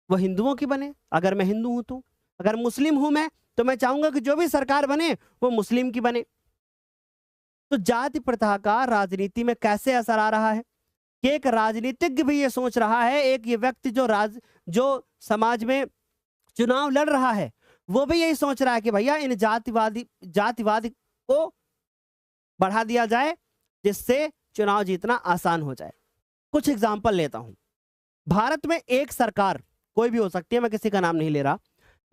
वो हिंदुओं की बने, अगर मैं हिंदू हूं तो। अगर मुस्लिम हूं मैं तो मैं चाहूंगा कि जो भी सरकार बने वो मुस्लिम की बने। तो जाति प्रथा का राजनीति में कैसे असर आ रहा है कि एक राजनीतिज्ञ भी ये सोच रहा है, एक ये व्यक्ति जो समाज में चुनाव लड़ रहा है वो भी यही सोच रहा है कि भैया इन जातिवाद को बढ़ा दिया जाए जिससे चुनाव जीतना आसान हो जाए। कुछ एग्जांपल लेता हूं। भारत में एक सरकार, कोई भी हो सकती है, मैं किसी का नाम नहीं ले रहा,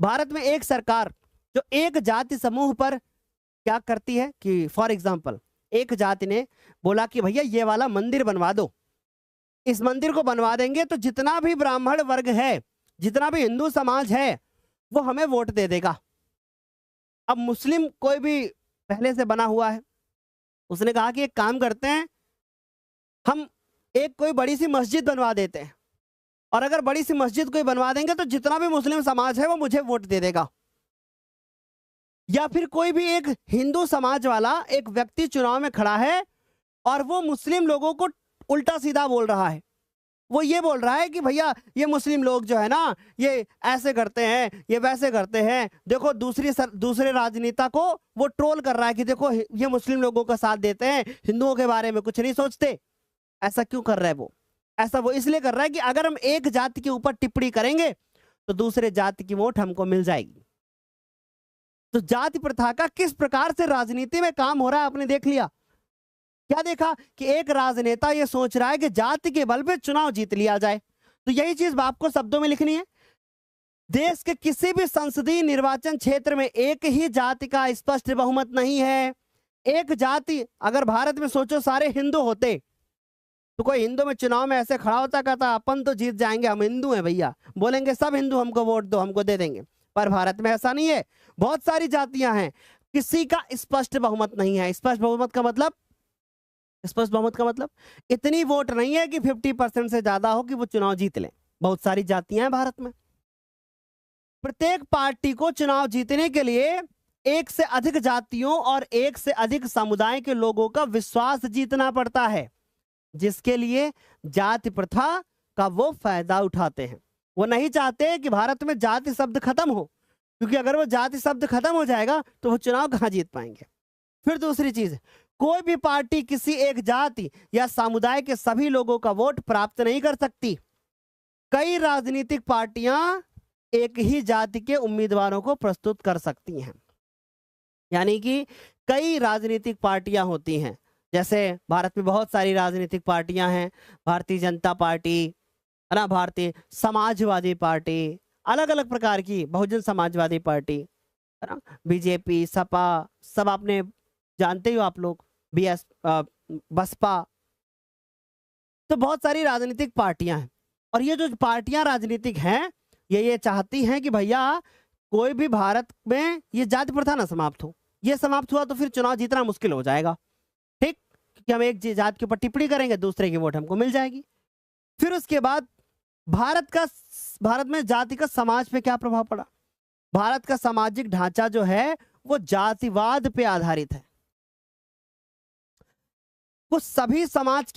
भारत में एक सरकार जो एक जाति समूह पर क्या करती है कि फॉर एग्जांपल एक जाति ने बोला कि भैया ये वाला मंदिर बनवा दो, इस मंदिर को बनवा देंगे तो जितना भी ब्राह्मण वर्ग है, जितना भी हिंदू समाज है, वो हमें वोट दे देगा। अब मुस्लिम कोई भी पहले से बना हुआ है, उसने कहा कि एक काम करते हैं, हम एक कोई बड़ी सी मस्जिद बनवा देते हैं, और अगर बड़ी सी मस्जिद कोई बनवा देंगे तो जितना भी मुस्लिम समाज है वो मुझे वोट दे देगा। या फिर कोई भी एक हिंदू समाज वाला एक व्यक्ति चुनाव में खड़ा है और वो मुस्लिम लोगों को उल्टा सीधा बोल रहा है, वो ये बोल रहा है कि भैया ये मुस्लिम लोग जो है ना, ये ऐसे करते हैं, ये वैसे करते हैं, देखो दूसरे राजनेता को वो ट्रोल कर रहा है कि देखो ये मुस्लिम लोगों का साथ देते हैं, हिंदुओं के बारे में कुछ नहीं सोचते। ऐसा क्यों कर रहा है वो? ऐसा वो इसलिए कर रहा है कि अगर हम एक जाति के ऊपर टिप्पणी करेंगे तो दूसरे जाति की वोट हमको मिल जाएगी। तो जाति प्रथा का किस प्रकार से राजनीति में काम हो रहा है आपने देख लिया। क्या देखा कि एक राजनेता ये सोच रहा है कि जाति के बल पे चुनाव जीत लिया जाए। तो यही चीज आपको शब्दों में लिखनी है। देश के किसी भी संसदीय निर्वाचन क्षेत्र में एक ही जाति का स्पष्ट बहुमत नहीं है। एक जाति, अगर भारत में सोचो सारे हिंदू होते तो कोई हिंदू में चुनाव में ऐसे खड़ा होता, कहता अपन तो जीत जाएंगे, हम हिंदू हैं भैया, बोलेंगे सब हिंदू हमको वोट दो, हमको दे देंगे। पर भारत में ऐसा नहीं है, बहुत सारी जातियां हैं, किसी का स्पष्ट बहुमत नहीं है। स्पष्ट बहुमत का मतलब, स्पष्ट बहुमत का मतलब इतनी वोट नहीं है कि 50% से ज्यादा हो कि वो चुनाव जीत लें। बहुत सारी जातियां हैं भारत में। प्रत्येक पार्टी को चुनाव जीतने के लिए एक से अधिक जातियों और एक से अधिक समुदाय के लोगों का विश्वास जीतना पड़ता है, जिसके लिए जाति प्रथा का वो फायदा उठाते हैं। वो नहीं चाहते कि भारत में जाति शब्द खत्म हो, क्योंकि अगर वो जाति शब्द खत्म हो जाएगा तो वो चुनाव कहां जीत पाएंगे। फिर दूसरी चीज, कोई भी पार्टी किसी एक जाति या समुदाय के सभी लोगों का वोट प्राप्त नहीं कर सकती। कई राजनीतिक पार्टियां एक ही जाति के उम्मीदवारों को प्रस्तुत कर सकती हैं। यानी कि कई राजनीतिक पार्टियां होती हैं, जैसे भारत में बहुत सारी राजनीतिक पार्टियां हैं, भारतीय जनता पार्टी है ना, भारतीय समाजवादी पार्टी, अलग अलग प्रकार की, बहुजन समाजवादी पार्टी है ना, बीजेपी, सपा, सब आपने जानते हो आप लोग, बसपा। तो बहुत सारी राजनीतिक पार्टियां हैं, और ये जो पार्टियां राजनीतिक हैं ये चाहती हैं कि भैया कोई भी भारत में ये जाति प्रथा ना समाप्त हो। ये समाप्त हुआ तो फिर चुनाव जीतना मुश्किल हो जाएगा, ठीक, क्योंकि हम एक जाति के ऊपर टिप्पणी करेंगे, दूसरे की वोट हमको मिल जाएगी। फिर उसके बाद भारत में जाति का समाज पे क्या प्रभाव पड़ा। भारत का सामाजिक ढांचा जो है वो जातिवाद पे आधारित है। कुछ सभी समाज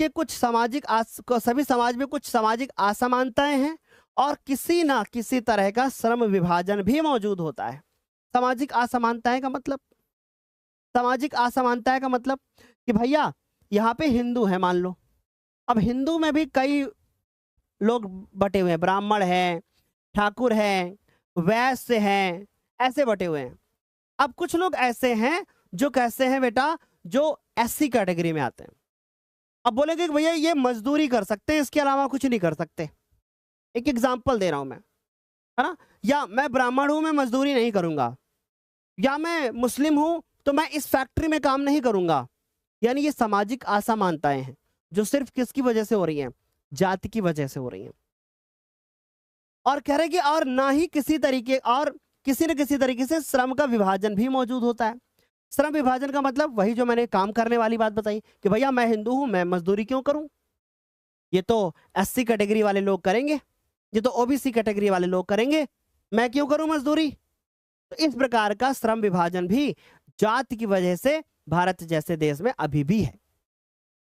में कुछ सामाजिक असमानताएं हैं, और किसी ना किसी तरह का श्रम विभाजन भी मौजूद होता है। सामाजिक असमानताएं का मतलब, कि भैया यहाँ पे हिंदू है, मान लो, अब हिंदू में भी कई लोग बटे हुए हैं, ब्राह्मण हैं, ठाकुर हैं, वैश्य हैं, ऐसे बटे हुए हैं। अब कुछ लोग ऐसे हैं जो कैसे हैं बेटा, जो एससी कैटेगरी में आते हैं। अब बोलेंगे कि भैया ये मजदूरी कर सकते हैं, इसके अलावा कुछ नहीं कर सकते। एक एग्जांपल दे रहा हूं मैं, है ना, या मैं ब्राह्मण हूं, मैं मजदूरी नहीं करूंगा, या मैं मुस्लिम हूं तो मैं इस फैक्ट्री में काम नहीं करूंगा। यानी ये सामाजिक असमानताएं हैं जो सिर्फ किसकी वजह से हो रही हैं, जाति की वजह से हो रही हैं। और कह रहे कि और ना ही किसी न किसी तरीके से श्रम का विभाजन भी मौजूद होता है। श्रम विभाजन का मतलब वही जो मैंने काम करने वाली बात बताई कि भैया मैं हिंदू हूं, मैं मजदूरी क्यों करूं, ये तो एससी कैटेगरी वाले लोग करेंगे, ये तो ओबीसी कैटेगरी वाले लोग करेंगे, मैं क्यों करूं मजदूरी। तो इस प्रकार का श्रम विभाजन भी जाति की वजह से भारत जैसे देश में अभी भी है।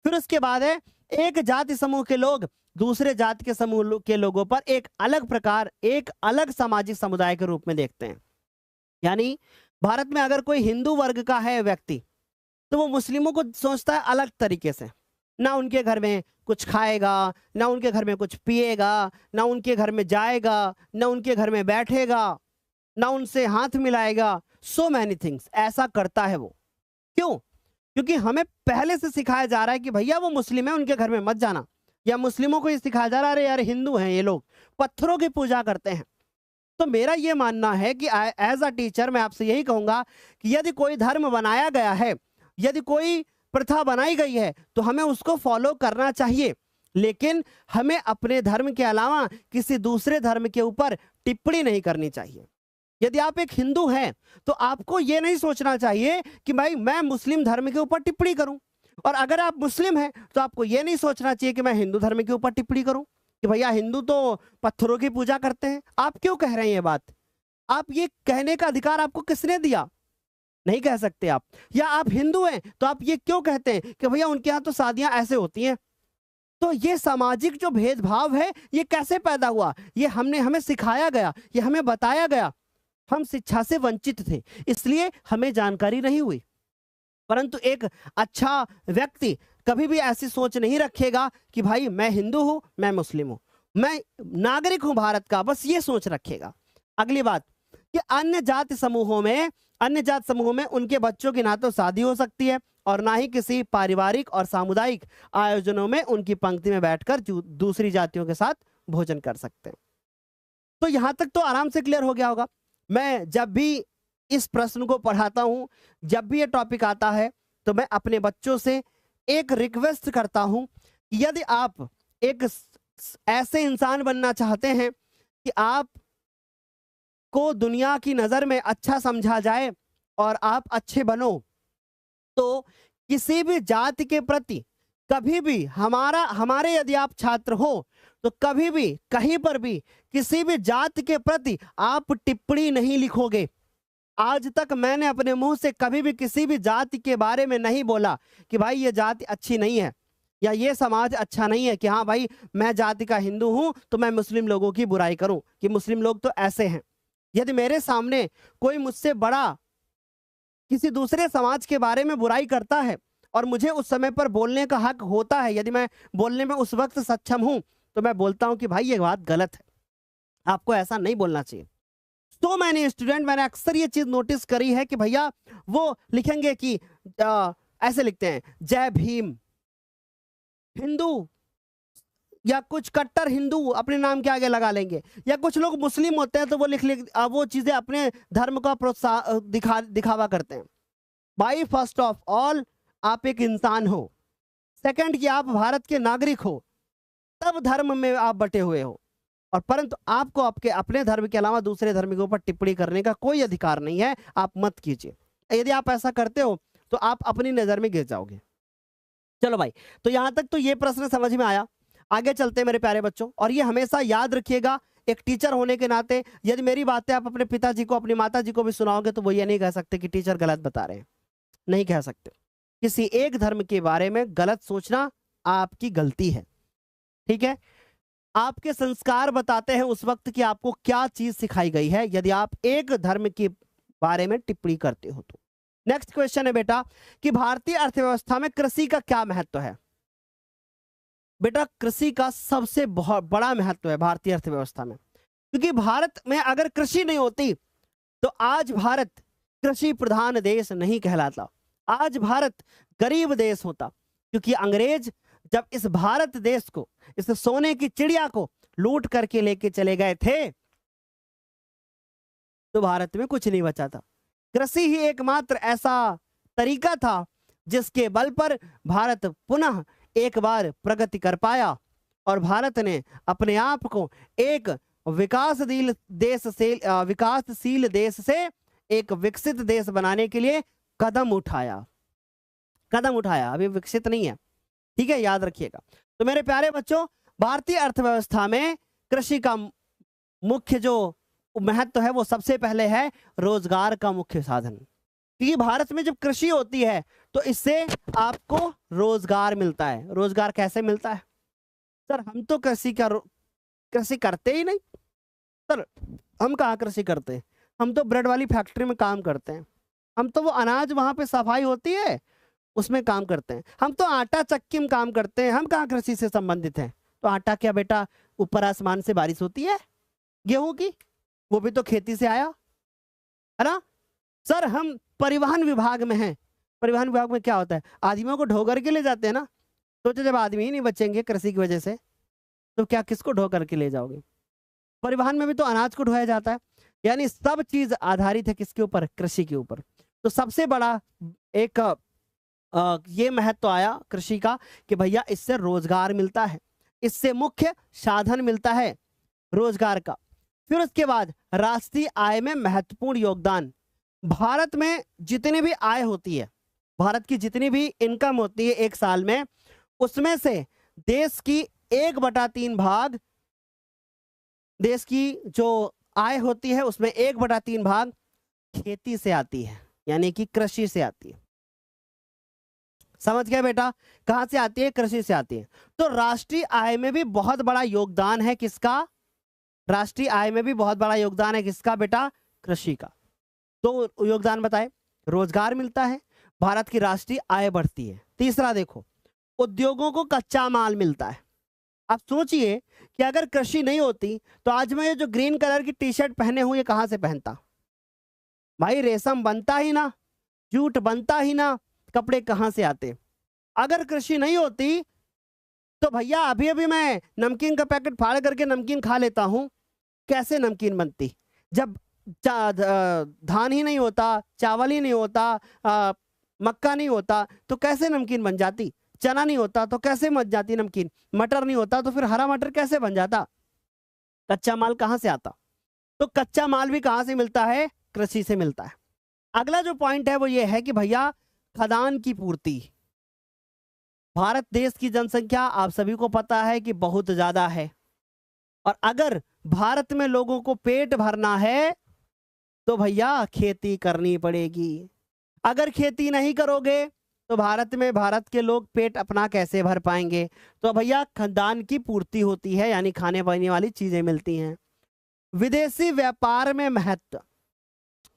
फिर उसके बाद है, एक जाति समूह के लोग दूसरे जाति के समूह के लोगों पर एक अलग सामाजिक समुदाय के रूप में देखते हैं। यानी भारत में अगर कोई हिंदू वर्ग का है व्यक्ति तो वो मुस्लिमों को सोचता है अलग तरीके से, ना उनके घर में कुछ खाएगा, ना उनके घर में कुछ पिएगा, ना उनके घर में जाएगा, ना उनके घर में बैठेगा, ना उनसे हाथ मिलाएगा, सो मैनी थिंग्स ऐसा करता है वो। क्यों? क्योंकि हमें पहले से सिखाया जा रहा है कि भैया वो मुस्लिम है, उनके घर में मत जाना, या मुस्लिमों को ये सिखाया जा रहा है अरे यार हिंदू हैं ये लोग, पत्थरों की पूजा करते हैं। तो मेरा ये मानना है कि एज अ टीचर मैं आपसे यही कहूंगा कि यदि कोई धर्म बनाया गया है, यदि कोई प्रथा बनाई गई है तो हमें उसको फॉलो करना चाहिए, लेकिन हमें अपने धर्म के अलावा किसी दूसरे धर्म के ऊपर टिप्पणी नहीं करनी चाहिए। यदि आप एक हिंदू हैं तो आपको यह नहीं सोचना चाहिए कि भाई मैं मुस्लिम धर्म के ऊपर टिप्पणी करूं, और अगर आप मुस्लिम हैं तो आपको यह नहीं सोचना चाहिए कि मैं हिंदू धर्म के ऊपर टिप्पणी करूं कि भैया हिंदू तो पत्थरों की पूजा करते हैं। आप क्यों कह रहे हैं ये बात? आप ये कहने का अधिकार आपको किसने दिया? नहीं कह सकते आप। या आप हिंदू हैं तो आप ये क्यों कहते हैं कि भैया उनके यहाँ तो शादियां ऐसे होती हैं? तो ये सामाजिक जो भेदभाव है ये कैसे पैदा हुआ? ये हमें सिखाया गया, ये हमें बताया गया। हम शिक्षा से वंचित थे, इसलिए हमें जानकारी नहीं हुई। परंतु एक अच्छा व्यक्ति कभी भी ऐसी सोच नहीं रखेगा कि भाई मैं हिंदू हूं, मैं मुस्लिम हूं, मैं नागरिक हूं भारत का, बस ये सोच रखेगा। अगली बात कि अन्य जाति समूहों में उनके बच्चों की ना तो शादी हो सकती है और ना ही किसी पारिवारिक और सामुदायिक आयोजनों में उनकी पंक्ति में बैठकर दूसरी जातियों के साथ भोजन कर सकते हैं। तो यहां तक तो आराम से क्लियर हो गया होगा। मैं जब भी इस प्रश्न को पढ़ाता हूं, जब भी ये टॉपिक आता है, तो मैं अपने बच्चों से एक रिक्वेस्ट करता हूं कि यदि आप एक ऐसे इंसान बनना चाहते हैं कि आप को दुनिया की नजर में अच्छा समझा जाए और आप अच्छे बनो, तो किसी भी जाति के प्रति कभी भी हमारे यदि आप छात्र हो तो कभी भी कहीं पर भी किसी भी जाति के प्रति आप टिप्पणी नहीं लिखोगे। आज तक मैंने अपने मुंह से कभी भी किसी भी जाति के बारे में नहीं बोला कि भाई ये जाति अच्छी नहीं है या ये समाज अच्छा नहीं है, कि हाँ भाई मैं जाति का हिंदू हूं तो मैं मुस्लिम लोगों की बुराई करूं कि मुस्लिम लोग तो ऐसे हैं। यदि मेरे सामने कोई मुझसे बड़ा किसी दूसरे समाज के बारे में बुराई करता है और मुझे उस समय पर बोलने का हक होता है, यदि मैं बोलने में उस वक्त सक्षम हूं, तो मैं बोलता हूं कि भाई ये बात गलत है, आपको ऐसा नहीं बोलना चाहिए। तो मैंने अक्सर ये चीज नोटिस करी है कि भैया वो लिखेंगे कि ऐसे लिखते हैं जय भीम, हिंदू या कुछ कट्टर हिंदू अपने नाम के आगे लगा लेंगे, या कुछ लोग मुस्लिम होते हैं तो वो वो चीजें अपने धर्म का दिखावा करते हैं। भाई फर्स्ट ऑफ ऑल आप एक इंसान हो, सेकंड कि आप भारत के नागरिक हो, तब धर्म में आप बटे हुए हो, और परंतु आपको आपके अपने धर्म के अलावा दूसरे धर्म के ऊपर टिप्पणी करने का कोई अधिकार नहीं है। आप मत कीजिए। यदि आप ऐसा करते हो तो आप अपनी नजर में गिर जाओगे। चलो भाई, तो यहां तक तो ये प्रश्न समझ में आया। आगे चलते हैं मेरे प्यारे बच्चों, और ये हमेशा याद रखिएगा, एक टीचर होने के नाते यदि मेरी बातें आप अपने पिताजी को, अपनी माताजी को भी सुनाओगे तो वो ये नहीं कह सकते कि टीचर गलत बता रहे हैं, नहीं कह सकते। किसी एक धर्म के बारे में गलत सोचना आपकी गलती है, ठीक है। आपके संस्कार बताते हैं उस वक्त कि आपको क्या चीज सिखाई गई है यदि आप एक धर्म के बारे में टिप्पणी करते हो तो। नेक्स्ट क्वेश्चन है बेटा कि भारतीय अर्थव्यवस्था में कृषि का क्या महत्व है? बेटा कृषि का सबसे बहुत बड़ा महत्व है भारतीय अर्थव्यवस्था में, क्योंकि भारत में अगर कृषि नहीं होती तो आज भारत कृषि प्रधान देश नहीं कहलाता, आज भारत गरीब देश होता। क्योंकि अंग्रेज जब इस भारत देश को, इस सोने की चिड़िया को लूट करके लेके चले गए थे तो भारत में कुछ नहीं बचा था। कृषि ही एकमात्र ऐसा तरीका था जिसके बल पर भारत पुनः एक बार प्रगति कर पाया, और भारत ने अपने आप को एक विकासशील देश से एक विकसित देश बनाने के लिए कदम उठाया। अभी विकसित नहीं है, ठीक है, याद रखिएगा। तो मेरे प्यारे बच्चों, भारतीय अर्थव्यवस्था में कृषि का मुख्य जो महत्व है वो सबसे पहले है रोजगार का मुख्य साधन। क्योंकि भारत में जब कृषि होती है तो इससे आपको रोजगार मिलता है। रोजगार कैसे मिलता है? सर हम तो कृषि करते ही नहीं। सर हम कहाँ कृषि करते हैं? हम तो ब्रेड वाली फैक्ट्री में काम करते हैं। हम तो वो अनाज वहां पे सफाई होती है उसमें काम करते हैं। हम तो आटा चक्की में काम करते हैं। हम कहाँ कृषि से संबंधित हैं? तो आटा क्या बेटा ऊपर आसमान से बारिश होती है गेहूं की? वो भी तो खेती से आया है ना। सर हम परिवहन विभाग में हैं। परिवहन विभाग में क्या होता है? आदमियों को ढो करके ले जाते हैं ना। सोचो जब आदमी ही नहीं बचेंगे कृषि की वजह से तो क्या किसको ढो करके ले जाओगे? परिवहन में भी तो अनाज को ढोया जाता है। यानी सब चीज आधारित है किसके ऊपर? कृषि के ऊपर। तो सबसे बड़ा एक ये महत्व आया कृषि का कि भैया इससे रोजगार मिलता है, इससे मुख्य साधन मिलता है रोजगार का। फिर उसके बाद राष्ट्रीय आय में महत्वपूर्ण योगदान। भारत में जितनी भी आय होती है, भारत की जितनी भी इनकम होती है एक साल में, उसमें से देश की 1/3 भाग, देश की जो आय होती है उसमें 1/3 भाग खेती से आती है, यानी कि कृषि से आती है। समझ गया बेटा? कहां से आती है? कृषि से आती है। तो राष्ट्रीय आय में भी बहुत बड़ा योगदान है किसका? राष्ट्रीय आय में भी बहुत बड़ा योगदान है किसका बेटा? कृषि का। तो योगदान बताए, रोजगार मिलता है, भारत की राष्ट्रीय आय बढ़ती है। तीसरा देखो, उद्योगों को कच्चा माल मिलता है। आप सोचिए कि अगर कृषि नहीं होती तो आज मैं ये जो ग्रीन कलर की टी शर्ट पहने हुए कहां से पहनता? भाई रेशम बनता ही ना, जूट बनता ही ना, कपड़े कहां से आते? अगर कृषि नहीं होती तो भैया अभी अभी मैं नमकीन का पैकेट फाड़ करके नमकीन खा लेता हूं। कैसे नमकीन बनती? जब धान ही नहीं होता, चावल ही नहीं होता, मक्का नहीं होता तो कैसे नमकीन बन जाती? चना नहीं होता तो कैसे बन जाती नमकीन? मटर नहीं होता तो फिर हरा मटर कैसे बन जाता? कच्चा माल कहां से आता? तो कच्चा माल भी कहां से मिलता है? कृषि से मिलता है। अगला जो पॉइंट है वो ये है कि भैया खदान की पूर्ति। भारत देश की जनसंख्या आप सभी को पता है कि बहुत ज्यादा है, और अगर भारत में लोगों को पेट भरना है तो भैया खेती करनी पड़ेगी। अगर खेती नहीं करोगे तो भारत में भारत के लोग पेट अपना कैसे भर पाएंगे? तो भैया खाद्यान्न की पूर्ति होती है, यानी खाने पीने वाली चीजें मिलती हैं। विदेशी व्यापार में महत्व।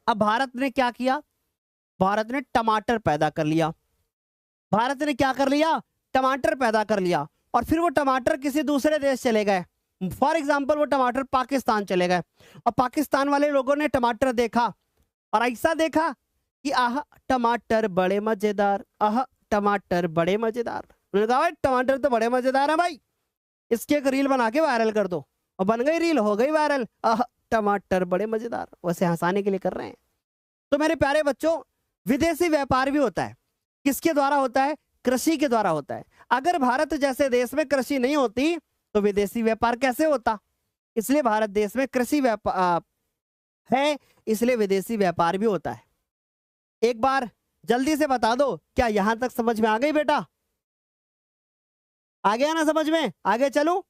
अब भारत ने क्या किया? भारत ने टमाटर पैदा कर लिया। भारत ने क्या कर लिया? टमाटर पैदा कर लिया, और फिर वो टमाटर किसी दूसरे देश चले गए। फॉर एग्जाम्पल वो टमाटर पाकिस्तान चले गए, और पाकिस्तान वाले लोगों ने टमाटर देखा और ऐसा देखा कि आह टमाटर बड़े मजेदार, आह टमाटर बड़े मजेदार। उन्होंने कहा भाई टमाटर तो बड़े मजेदार है भाई, इसके एक रील बना के वायरल कर दो, और बन गई रील, हो गई वायरल, आह टमाटर बड़े मजेदार। वैसे हंसाने के लिए कर रहे हैं। तो मेरे प्यारे बच्चों, विदेशी व्यापार भी होता है। किसके द्वारा होता है? कृषि के द्वारा होता है। अगर भारत जैसे देश में कृषि नहीं होती तो विदेशी व्यापार कैसे होता? इसलिए भारत देश में कृषि व्यापार है, इसलिए विदेशी व्यापार भी होता है। एक बार जल्दी से बता दो, क्या यहां तक समझ में आ गई बेटा? आ गया ना समझ में? आगे चलो।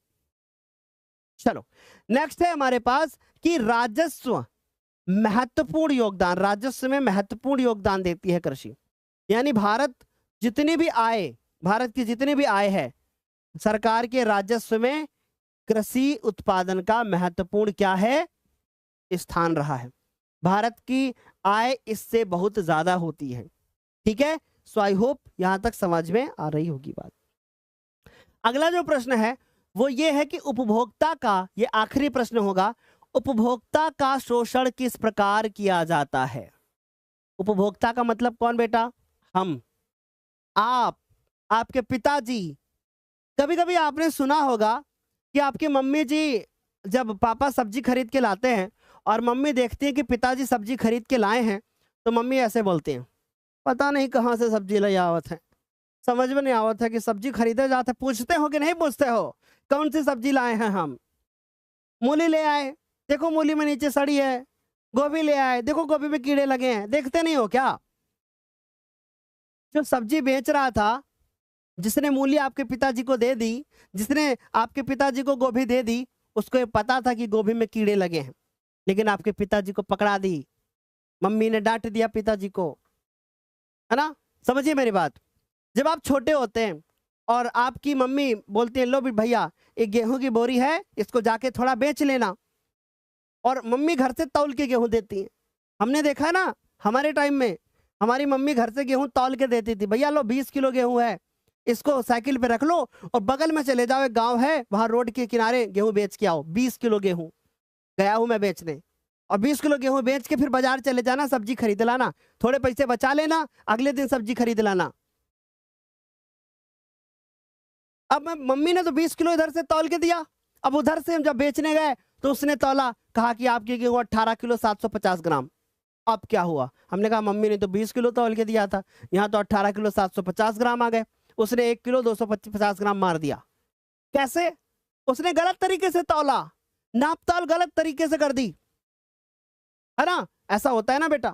चलो नेक्स्ट है हमारे पास कि राजस्व महत्वपूर्ण योगदान। राजस्व में महत्वपूर्ण योगदान देती है कृषि। यानी भारत जितनी भी आय, भारत की जितनी भी आय है, सरकार के राजस्व में कृषि उत्पादन का महत्वपूर्ण क्या है? स्थान रहा है। भारत की आय इससे बहुत ज्यादा होती है। ठीक है, सो आई होप यहां तक समझ में आ रही होगी बात। अगला जो प्रश्न है वो ये है कि उपभोक्ता का, ये आखिरी प्रश्न होगा, उपभोक्ता का शोषण किस प्रकार किया जाता है? उपभोक्ता का मतलब कौन बेटा? हम, आप, आपके पिताजी। कभी कभी आपने सुना होगा कि आपकी मम्मी जी, जब पापा सब्जी खरीद के लाते हैं और मम्मी देखती है कि पिताजी सब्जी खरीद के लाए हैं, तो मम्मी ऐसे बोलती हैं, पता नहीं कहाँ से सब्जी ले आवत है, समझ में नहीं आवत है कि सब्जी खरीदे जाते। पूछते हो कि नहीं पूछते हो कौन सी सब्जी लाए हैं? हम मूली ले आए, देखो मूली में नीचे सड़ी है। गोभी ले आए, देखो गोभी में कीड़े लगे हैं। देखते नहीं हो क्या? जो सब्जी बेच रहा था, जिसने मूली आपके पिताजी को दे दी, जिसने आपके पिताजी को गोभी दे दी, उसको ये पता था कि गोभी में कीड़े लगे हैं, लेकिन आपके पिताजी को पकड़ा दी, मम्मी ने डांट दिया पिताजी को, है ना? समझिए मेरी बात। जब आप छोटे होते हैं और आपकी मम्मी बोलती है, लो भी भैया एक गेहूं की बोरी है, इसको जाके थोड़ा बेच लेना, और मम्मी घर से तौल के गेहूं देती है। हमने देखा ना, हमारे टाइम में हमारी मम्मी घर से गेहूं तौल के देती थी। भैया लो 20 किलो गेहूं है, इसको साइकिल पे रख लो और बगल में चले जाओ, एक गांव है वहां रोड के किनारे गेहूं बेच के आओ। 20 किलो गेहूं गया हूं मैं बेचने, और 20 किलो गेहूं बेच के फिर बाजार चले जाना, सब्जी खरीद लाना, थोड़े पैसे बचा लेना, अगले दिन सब्जी खरीद लाना। अब मम्मी ने तो 20 किलो इधर से तौल के दिया, अब उधर से हम जब बेचने गए तो उसने तौला, कहा कि आपकी गेहूं 18 किलो 750 ग्राम। अब क्या हुआ? हमने कहा मम्मी ने तो 20 किलो तौल के दिया था, यहाँ तो 18 किलो 750 ग्राम आ गए। उसने 1 किलो 250 ग्राम मार दिया। कैसे? उसने गलत तरीके से तौला, नाप तौल गलत तरीके से कर दी, है ना? ऐसा होता है ना बेटा।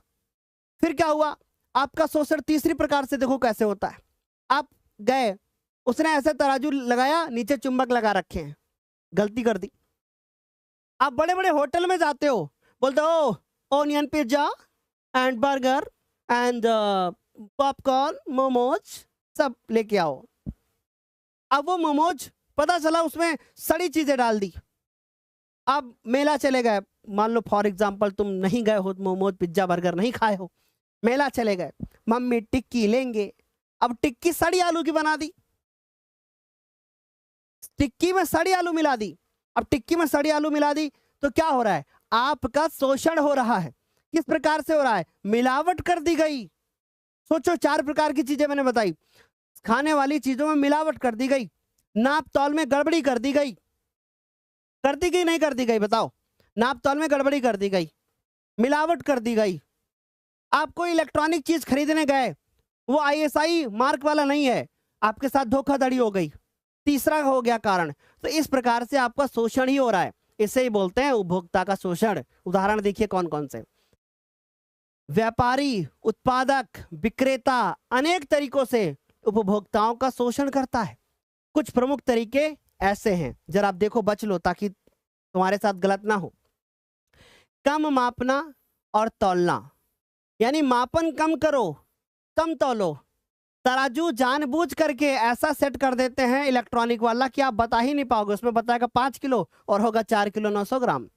फिर क्या हुआ? आपका शोषण तीसरी प्रकार से देखो कैसे होता है। आप गए, उसने ऐसे तराजू लगाया, नीचे चुंबक लगा रखे हैं, गलती कर दी। आप बड़े बड़े होटल में जाते हो, बोलते हो onion pizza and burger and popcorn momos सब लेके आओ। अब वो मोमोज पता चला उसमें सड़ी चीजें डाल दी। अब मेला चले गए, मान लो फॉर एग्जांपल तुम नहीं गए हो, मोमोज पिज्जा बर्गर नहीं खाए हो, मेला चले गए, मम्मी टिक्की लेंगे, अब टिक्की सड़ी आलू की बना दी, टिक्की में सड़ी आलू मिला दी। अब टिक्की में सड़ी आलू मिला दी तो क्या हो रहा है? आपका शोषण हो रहा है। किस प्रकार से हो रहा है? मिलावट कर दी गई। सोचो, 4 प्रकार की चीजें मैंने बताई, खाने वाली चीजों में मिलावट कर दी गई, नाप तौल में गड़बड़ी कर दी गई। कर दी गई नहीं कर दी गई? बताओ। नाप तौल में गड़बड़ी कर दी गई, मिलावट कर दी गई। आप कोई इलेक्ट्रॉनिक चीज खरीदने गए, वो ISI मार्क वाला नहीं है, आपके साथ धोखाधड़ी हो गई, तीसरा हो गया कारण। तो इस प्रकार से आपका शोषण ही हो रहा है, इसे ही बोलते हैं उपभोक्ता का शोषण। उदाहरण देखिए कौन कौन से। व्यापारी, उत्पादक, विक्रेता अनेक तरीकों से उपभोक्ताओं का शोषण करता है। कुछ प्रमुख तरीके ऐसे हैं, जरा आप देखो, बच लो ताकि तुम्हारे साथ गलत ना हो। कम मापना और तौलना, यानी मापन कम करो, कम तौलो। तराजू जानबूझ करके ऐसा सेट कर देते हैं इलेक्ट्रॉनिक वाला कि आप बता ही नहीं पाओगे, उसमें बताएगा 5 किलो और होगा 4 किलो 900 ग्राम।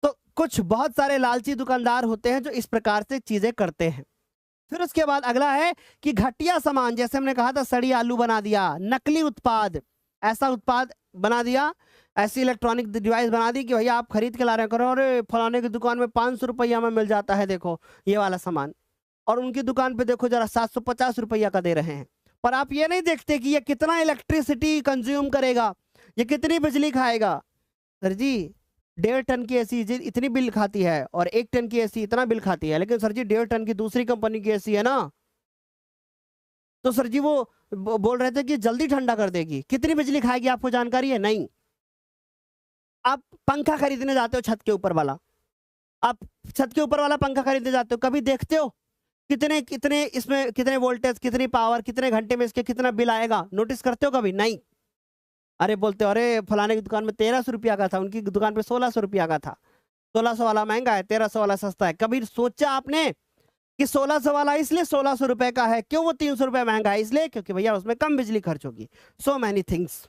तो कुछ बहुत सारे लालची दुकानदार होते हैं जो इस प्रकार से चीजें करते हैं। फिर उसके बाद अगला है कि घटिया सामान, जैसे हमने कहा था सड़ी आलू बना दिया, नकली उत्पाद, ऐसा उत्पाद बना दिया, ऐसी इलेक्ट्रॉनिक डिवाइस बना दी कि भैया आप खरीद के ला रहे करो, अरे फलाने की दुकान में 500 रुपया में मिल जाता है, देखो ये वाला सामान, और उनकी दुकान पे देखो जरा 750 रुपया का दे रहे हैं। पर आप ये नहीं देखते कि ये कितना इलेक्ट्रिसिटी कंज्यूम करेगा, ये कितनी बिजली खाएगा। सर जी 1.5 टन की एसी इतनी बिल खाती है और 1 टन की एसी इतना बिल खाती है, लेकिन सर जी 1.5 टन की दूसरी कंपनी की एसी है ना, तो सर जी वो बोल रहे थे कि जल्दी ठंडा कर देगी। कितनी बिजली खाएगी आपको जानकारी है? नहीं। आप पंखा खरीदने जाते हो छत के ऊपर वाला, आप छत के ऊपर वाला पंखा खरीदने जाते हो, कभी देखते हो कितने कितने इसमें कितने वोल्टेज, कितनी पावर, कितने घंटे में इसके कितना बिल आएगा? नोटिस करते हो कभी? नहीं। अरे बोलते हो अरे फलाने की दुकान में 1300 रुपया का था, उनकी दुकान पे 1600 रुपया का था, 1600 वाला महंगा है, 1300 वाला सस्ता है। कभी सोचा आपने कि 1600 वाला इसलिए 1600 रुपए का है, क्यों वो 300 रुपए महंगा है? इसलिए क्योंकि भैया उसमें कम बिजली खर्च होगी। So many things.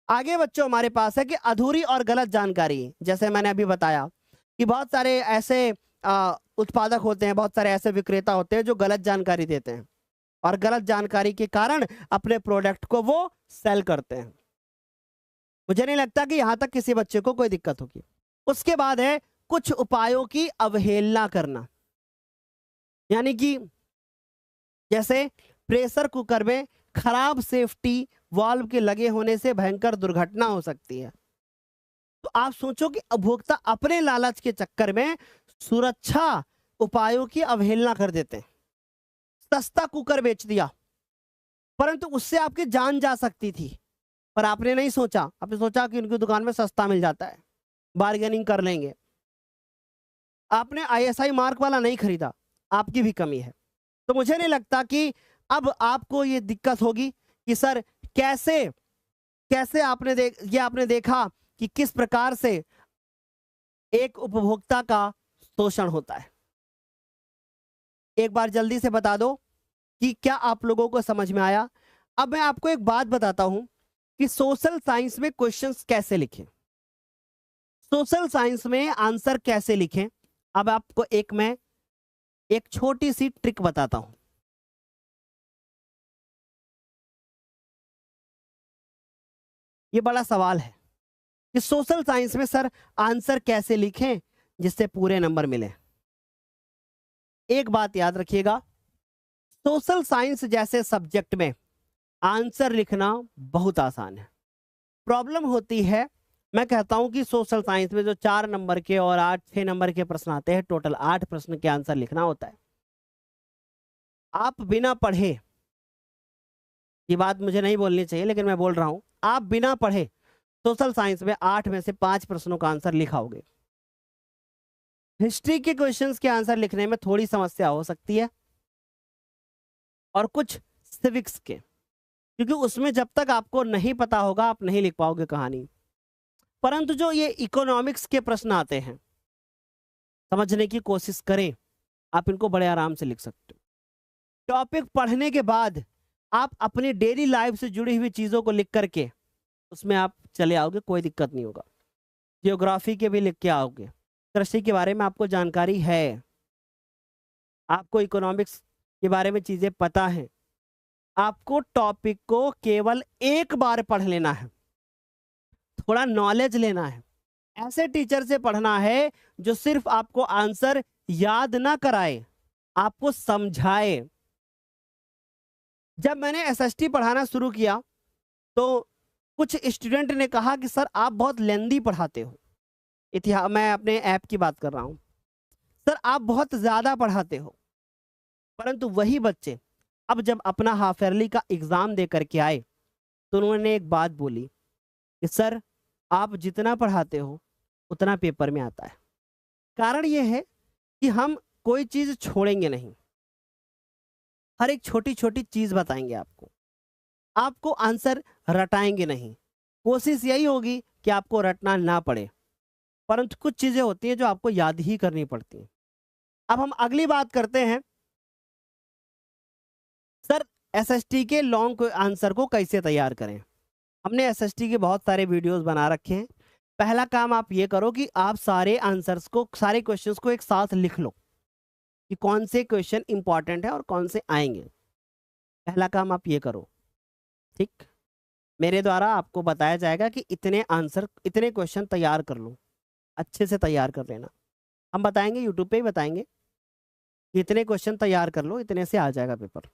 आगे बच्चों हमारे पास है कि अधूरी और गलत जानकारी। जैसे मैंने अभी बताया कि बहुत सारे ऐसे उत्पादक होते हैं, बहुत सारे ऐसे विक्रेता होते हैं जो गलत जानकारी देते हैं और गलत जानकारी के कारण अपने प्रोडक्ट को वो सेल करते हैं। मुझे नहीं लगता कि यहां तक किसी बच्चे को कोई दिक्कत होगी। उसके बाद है कुछ उपायों की अवहेलना करना, यानी कि जैसे प्रेशर कुकर में खराब सेफ्टी वाल्व के लगे होने से भयंकर दुर्घटना हो सकती है। तो आप सोचो कि उपभोक्ता अपने लालच के चक्कर में सुरक्षा उपायों की अवहेलना कर देते हैं। सस्ता कुकर बेच दिया, परंतु उससे आपकी जान जा सकती थी, पर आपने नहीं सोचा, आपने सोचा कि उनकी दुकान में सस्ता मिल जाता है, बार्गेनिंग कर लेंगे। आपने ISI मार्क वाला नहीं खरीदा, आपकी भी कमी है। तो मुझे नहीं लगता कि अब आपको ये दिक्कत होगी कि सर कैसे कैसे आपने देखा कि किस प्रकार से एक उपभोक्ता का शोषण होता है। एक बार जल्दी से बता दो कि क्या आप लोगों को समझ में आया। अब मैं आपको एक बात बताता हूं कि सोशल साइंस में क्वेश्चंस कैसे लिखें, सोशल साइंस में आंसर कैसे लिखें। अब आपको मैं एक छोटी सी ट्रिक बताता हूं। ये बड़ा सवाल है कि सोशल साइंस में सर आंसर कैसे लिखें जिससे पूरे नंबर मिले। एक बात याद रखिएगा, सोशल साइंस जैसे सब्जेक्ट में आंसर लिखना बहुत आसान है। प्रॉब्लम होती है मैं कहता हूं कि सोशल साइंस में जो 4 नंबर के और 6 नंबर के प्रश्न आते हैं, टोटल 8 प्रश्न के आंसर लिखना होता है। आप बिना पढ़े, ये बात मुझे नहीं बोलनी चाहिए लेकिन मैं बोल रहा हूं, आप बिना पढ़े सोशल साइंस में 8 में से 5 प्रश्नों का आंसर लिखाओगे। हिस्ट्री के क्वेश्चंस के आंसर लिखने में थोड़ी समस्या हो सकती है, और कुछ सिविक्स के, क्योंकि उसमें जब तक आपको नहीं पता होगा आप नहीं लिख पाओगे कहानी। परंतु जो ये इकोनॉमिक्स के प्रश्न आते हैं, समझने की कोशिश करें, आप इनको बड़े आराम से लिख सकते हो। टॉपिक पढ़ने के बाद आप अपनी डेली लाइफ से जुड़ी हुई चीजों को लिख करके उसमें आप चले आओगे, कोई दिक्कत नहीं होगा। जियोग्राफी के भी लिख के आओगे, कृषि के बारे में आपको जानकारी है, आपको इकोनॉमिक्स के बारे में चीजें पता है, आपको टॉपिक को केवल एक बार पढ़ लेना है, थोड़ा नॉलेज लेना है। ऐसे टीचर से पढ़ना है जो सिर्फ आपको आंसर याद ना कराए, आपको समझाए। जब मैंने एसएसटी पढ़ाना शुरू किया तो कुछ स्टूडेंट ने कहा कि सर आप बहुत लेंदी पढ़ाते हो। इतिहास, मैं अपने ऐप की बात कर रहा हूं, सर आप बहुत ज्यादा पढ़ाते हो। परंतु वही बच्चे अब जब अपना हाफ ईयरली का एग्जाम दे करके आए तो उन्होंने एक बात बोली कि सर आप जितना पढ़ाते हो उतना पेपर में आता है। कारण यह है कि हम कोई चीज छोड़ेंगे नहीं, हर एक छोटी छोटी चीज बताएंगे आपको, आपको आंसर रटाएंगे नहीं। कोशिश यही होगी कि आपको रटना ना पड़े, परंतु कुछ चीजें होती हैं जो आपको याद ही करनी पड़ती हैं। अब हम अगली बात करते हैं, सर एसएसटी के लॉन्ग आंसर को कैसे तैयार करें। हमने एसएसटी के बहुत सारे वीडियोस बना रखे हैं। पहला काम आप ये करो कि आप सारे आंसर्स को, सारे क्वेश्चंस को एक साथ लिख लो कि कौन से क्वेश्चन इंपॉर्टेंट है और कौन से आएंगे। पहला काम आप ये करो, ठीक। मेरे द्वारा आपको बताया जाएगा कि इतने आंसर, इतने क्वेश्चन तैयार कर लो, अच्छे से तैयार कर लेना। हम बताएंगे, यूट्यूब पे ही बताएंगे कि इतने क्वेश्चन तैयार कर लो, इतने से आ जाएगा पेपर,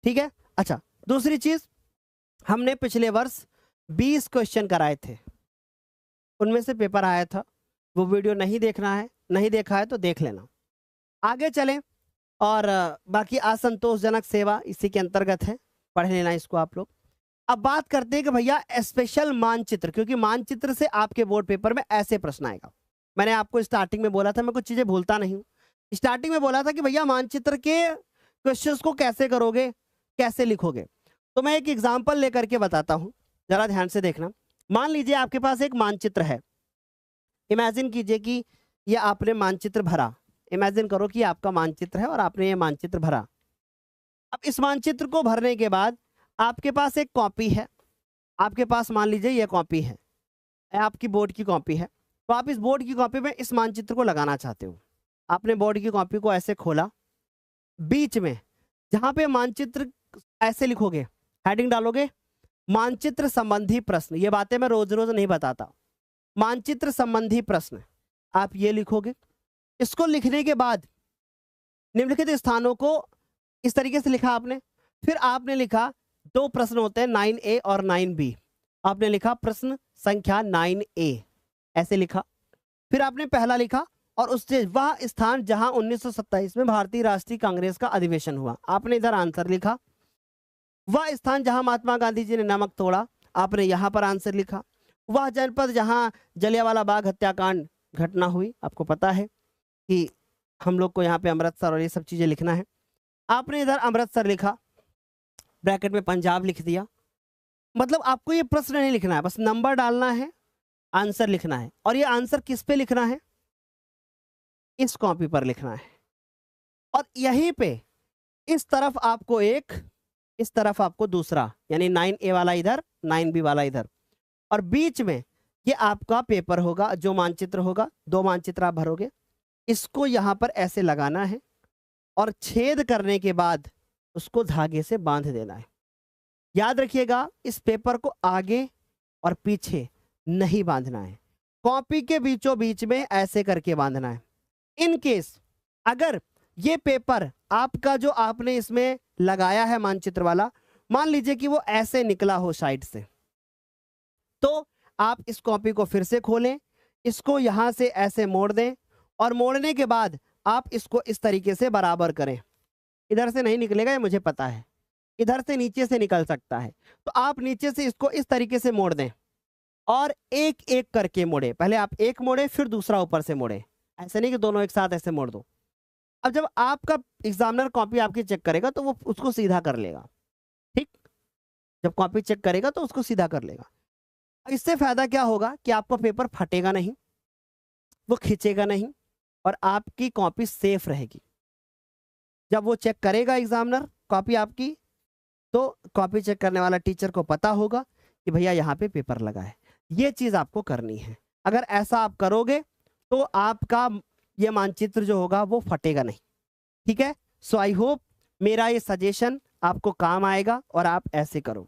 ठीक है। अच्छा, दूसरी चीज, हमने पिछले वर्ष 20 क्वेश्चन कराए थे, उनमें से पेपर आया था। वो वीडियो नहीं देखना है, नहीं देखा है तो देख लेना। आगे चलें, और बाकी असंतोषजनक सेवा इसी के अंतर्गत है, पढ़ लेना इसको आप लोग। अब बात करते हैं कि भैया स्पेशल मानचित्र, क्योंकि मानचित्र से आपके बोर्ड पेपर में ऐसे प्रश्न आएगा। मैंने आपको स्टार्टिंग में बोला था, मैं कुछ चीजें भूलता नहीं हूँ। स्टार्टिंग में बोला था कि भैया मानचित्र के क्वेश्चंस को कैसे करोगे, कैसे लिखोगे। तो मैं एक एग्जाम्पल लेकर के बताता हूँ, जरा ध्यान से देखना। मान लीजिए आपके पास एक मानचित्र है, इमेजिन कीजिए कि ये आपने मानचित्र भरा, इमेजिन करो कि आपका मानचित्र है और आपने ये मानचित्र भरा। अब इस मानचित्र को भरने के बाद आपके पास एक कॉपी है, आपके पास मान लीजिए ये कॉपी है, आपकी बोर्ड की कॉपी है। तो आप इस बोर्ड की कॉपी में इस मानचित्र को लगाना चाहते हो। आपने बोर्ड की कॉपी को ऐसे खोला, बीच में जहां पे मानचित्र, ऐसे लिखोगे, हेडिंग डालोगे मानचित्र संबंधी प्रश्न। ये बातें मैं रोज रोज नहीं बताता, मानचित्र संबंधी प्रश्न आप ये लिखोगे। इसको लिखने के बाद निम्नलिखित स्थानों को इस तरीके से लिखा आपने। फिर आपने लिखा, दो प्रश्न होते हैं 9A और 9B। आपने लिखा प्रश्न संख्या 9A, ऐसे लिखा। फिर आपने पहला लिखा, और उससे वह स्थान जहां 1927 में भारतीय राष्ट्रीय कांग्रेस का अधिवेशन हुआ, आपने इधर आंसर लिखा। वह स्थान जहां महात्मा गांधी जी ने नमक तोड़ा, आपने यहां पर आंसर लिखा। वह जनपद जहां जलियांवाला बाग हत्याकांड घटना हुई, आपको पता है कि हम लोग को यहाँ पे अमृतसर और ये सब चीजें लिखना है, आपने इधर अमृतसर लिखा, ब्रैकेट में पंजाब लिख दिया। मतलब आपको ये प्रश्न नहीं लिखना है, बस नंबर डालना है, आंसर लिखना है। और ये आंसर किस पे लिखना है, इस कॉपी पर लिखना है। और यहीं पे इस तरफ आपको एक, इस तरफ आपको दूसरा, यानी 9A वाला इधर, 9B वाला इधर, और बीच में ये आपका पेपर होगा, जो मानचित्र होगा। दो मानचित्र आप भरोगे, इसको यहां पर ऐसे लगाना है, और छेद करने के बाद उसको धागे से बांध देना है। याद रखिएगा, इस पेपर को आगे और पीछे नहीं बांधना है, कॉपी के बीचों बीच में ऐसे करके बांधना है। इन केस अगर ये पेपर आपका जो आपने इसमें लगाया है मानचित्र वाला, मान लीजिए कि वो ऐसे निकला हो साइड से, तो आप इस कॉपी को फिर से खोलें, इसको यहाँ से ऐसे मोड़ दें और मोड़ने के बाद आप इसको इस तरीके से बराबर करें। इधर से नहीं निकलेगा, ये मुझे पता है, इधर से नीचे से निकल सकता है, तो आप नीचे से इसको इस तरीके से मोड़ दें और एक एक करके मोड़े। पहले आप एक मोड़े, फिर दूसरा ऊपर से मोड़े, ऐसे नहीं कि दोनों एक साथ ऐसे मोड़ दो। अब जब आपका एग्जामिनर कॉपी आपकी चेक करेगा तो वो उसको सीधा कर लेगा, ठीक? जब कॉपी चेक करेगा तो उसको सीधा कर लेगा। इससे फायदा क्या होगा कि आपका पेपर फटेगा नहीं, वो खींचेगा नहीं और आपकी कॉपी सेफ रहेगी। जब वो चेक करेगा एग्जामिनर कॉपी आपकी, तो कॉपी चेक करने वाला टीचर को पता होगा कि भैया यहाँ पे पेपर लगा है। ये चीज़ आपको करनी है। अगर ऐसा आप करोगे तो आपका ये मानचित्र जो होगा वो फटेगा नहीं, ठीक है? सो आई होप मेरा ये सजेशन आपको काम आएगा और आप ऐसे करो,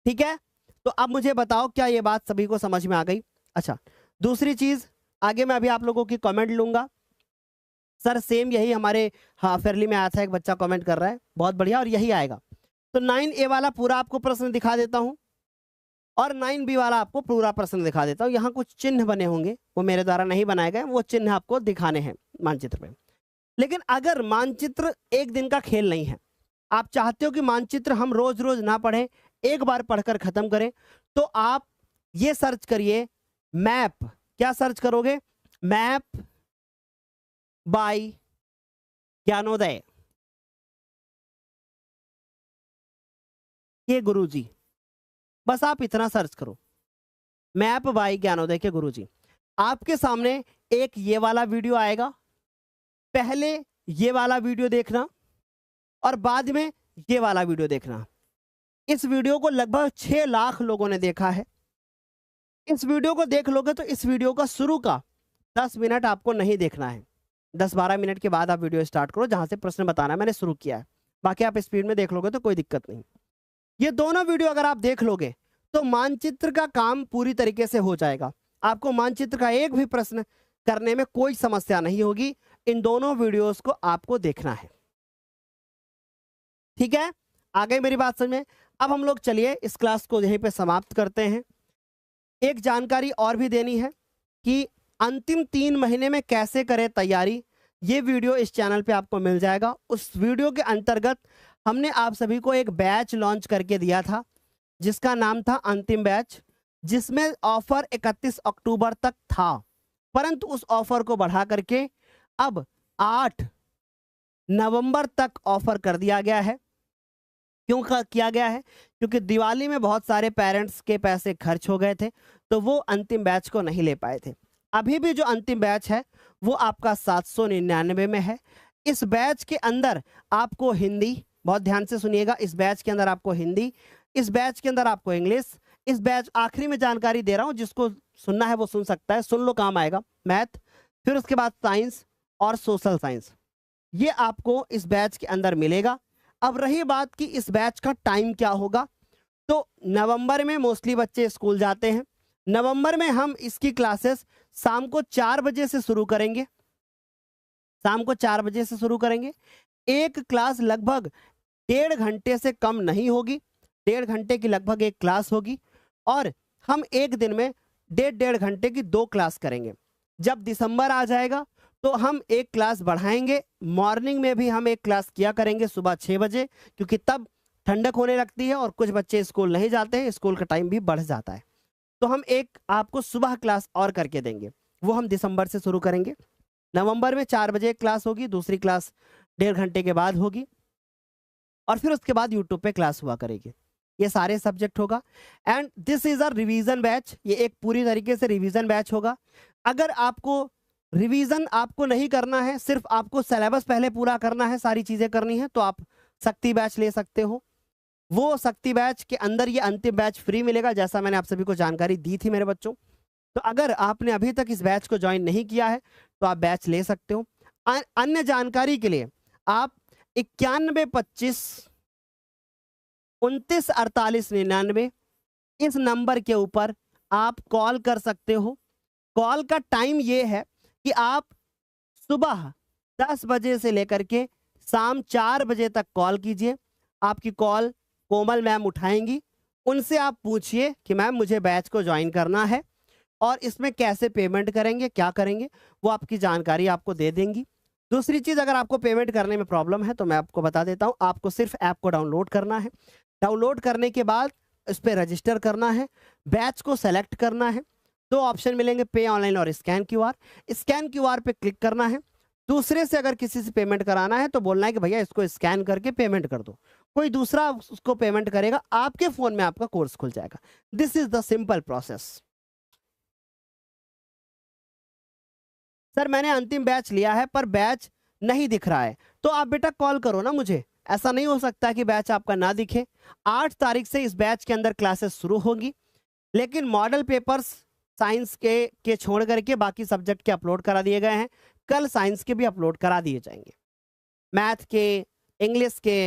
ठीक है? तो अब मुझे बताओ, क्या ये बात सभी को समझ में आ गई? अच्छा, दूसरी चीज़, आगे मैं अभी आप लोगों की कमेंट लूंगा। सर सेम यही हमारे फेयरली में आया था, एक बच्चा कमेंट कर रहा है, बहुत बढ़िया, और यही आएगा। तो 9A वाला पूरा आपको प्रश्न दिखा देता हूं और 9B वाला आपको पूरा प्रश्न दिखा देता हूं। यहाँ कुछ चिन्ह बने होंगे, वो मेरे द्वारा नहीं बनाए गए, वो चिन्ह आपको दिखाने हैं मानचित्र पे। लेकिन अगर मानचित्र एक दिन का खेल नहीं है, आप चाहते हो कि मानचित्र हम रोज रोज ना पढ़ें, एक बार पढ़कर खत्म करें, तो आप ये सर्च करिए मैप। क्या सर्च करोगे? मैप बाय ज्ञानोदय के गुरुजी। बस आप इतना सर्च करो, मैप बाय ज्ञानोदय के गुरुजी। आपके सामने एक ये वाला वीडियो आएगा, पहले ये वाला वीडियो देखना और बाद में ये वाला वीडियो देखना। इस वीडियो को लगभग 6 लाख लोगों ने देखा है। इस वीडियो को देख लोगे तो इस वीडियो का शुरू का 10 मिनट आपको नहीं देखना है, 10-12 मिनट के बाद आप वीडियो स्टार्ट करो जहां से प्रश्न बताना मैंने शुरू किया है। बाकी आप स्पीड में देख लोगे तो कोई दिक्कत नहीं। ये दोनों वीडियो अगर आप देख लोगे तो मानचित्र का काम पूरी तरीके से हो जाएगा। आपको मानचित्र का एक भी प्रश्न करने में कोई समस्या नहीं होगी। इन दोनों वीडियोस को आपको देखना है, ठीक है? आ गई मेरी बात समझ में? अब हम लोग चलिए इस क्लास को यहीं पे समाप्त करते हैं। एक जानकारी और भी देनी है कि अंतिम 3 महीने में कैसे करें तैयारी, ये वीडियो इस चैनल पे आपको मिल जाएगा। उस वीडियो के अंतर्गत हमने आप सभी को एक बैच लॉन्च करके दिया था जिसका नाम था अंतिम बैच, जिसमें ऑफर 31 अक्टूबर तक था, परंतु उस ऑफर को बढ़ा करके अब 8 नवंबर तक ऑफर कर दिया गया है। क्यों किया गया है? क्योंकि दिवाली में बहुत सारे पेरेंट्स के पैसे खर्च हो गए थे, तो वो अंतिम बैच को नहीं ले पाए थे। अभी भी जो अंतिम बैच है वो आपका 799 में है। इस बैच के अंदर आपको हिंदी, बहुत ध्यान से सुनिएगा, इस बैच के अंदर आपको हिंदी, इस बैच के अंदर आपको इंग्लिश, इस बैच, आखिरी में जानकारी दे रहा हूं, जिसको सुनना है वो सुन सकता है, सुन लो काम आएगा, मैथ, फिर उसके बाद साइंस और सोशल साइंस, ये आपको इस बैच के अंदर मिलेगा। अब रही बात कि इस बैच का टाइम क्या होगा, तो नवंबर में मोस्टली बच्चे स्कूल जाते हैं। नवंबर में हम इसकी क्लासेस शाम को 4 बजे से शुरू करेंगे, शाम को 4 बजे से शुरू करेंगे। एक क्लास लगभग 1.5 घंटे से कम नहीं होगी, 1.5 घंटे की लगभग एक क्लास होगी और हम एक दिन में 1.5 घंटे की 2 क्लास करेंगे। जब दिसंबर आ जाएगा तो हम एक क्लास बढ़ाएंगे, मॉर्निंग में भी हम एक क्लास किया करेंगे सुबह 6 बजे, क्योंकि तब ठंडक होने लगती है और कुछ बच्चे स्कूल नहीं जाते हैं, स्कूल का टाइम भी बढ़ जाता है। तो हम एक आपको सुबह क्लास और करके देंगे, वो हम दिसंबर से शुरू करेंगे। नवंबर में 4 बजे एक क्लास होगी, दूसरी क्लास 1.5 घंटे के बाद होगी और फिर उसके बाद यूट्यूब पे क्लास हुआ करेगी। ये सारे सब्जेक्ट होगा and this is a revision batch. ये एक पूरी तरीके से रिवीजन बैच होगा। अगर आपको रिवीजन आपको नहीं करना है, सिर्फ आपको सिलेबस पहले पूरा करना है, सारी चीजें करनी है, तो आप शक्ति बैच ले सकते हो। वो शक्ति बैच के अंदर ये अंतिम बैच फ्री मिलेगा, जैसा मैंने आप सभी को जानकारी दी थी मेरे बच्चों। तो अगर आपने अभी तक इस बैच को ज्वाइन नहीं किया है तो आप बैच ले सकते हो। अन्य जानकारी के लिए आप 9125 29 48 99 इस नंबर के ऊपर आप कॉल कर सकते हो। कॉल का टाइम ये है कि आप सुबह 10 बजे से लेकर के शाम 4 बजे तक कॉल कीजिए। आपकी कॉल कोमल मैम उठाएंगी उनसे आप पूछिए कि मैम मुझे बैच को ज्वाइन करना है और इसमें कैसे पेमेंट करेंगे, क्या करेंगे, वो आपकी जानकारी आपको दे देंगी। दूसरी चीज़, अगर आपको पेमेंट करने में प्रॉब्लम है तो मैं आपको बता देता हूँ, आपको सिर्फ ऐप को डाउनलोड करना है। डाउनलोड करने के बाद इस पर रजिस्टर करना है, बैच को सेलेक्ट करना है। दो ऑप्शन मिलेंगे, पे ऑनलाइन और स्कैन क्यूआर। स्कैन क्यूआर पे क्लिक करना है। दूसरे से अगर किसी से पेमेंट कराना है तो बोलना है कि भैया इसको स्कैन करके पेमेंट कर दो, कोई दूसरा उसको पेमेंट करेगा, आपके फोन में आपका कोर्स खुल जाएगा। This is the simple process. Sir मैंने अंतिम बैच लिया है पर बैच नहीं दिख रहा है, तो आप बेटा कॉल करो ना मुझे। ऐसा नहीं हो सकता कि बैच आपका ना दिखे। 8 तारीख से इस बैच के अंदर क्लासेस शुरू होंगी, लेकिन मॉडल पेपर्स साइंस के छोड़ करके बाकी सब्जेक्ट के अपलोड करा दिए गए हैं। कल साइंस के भी अपलोड करा दिए जाएंगे। मैथ के, इंग्लिश के,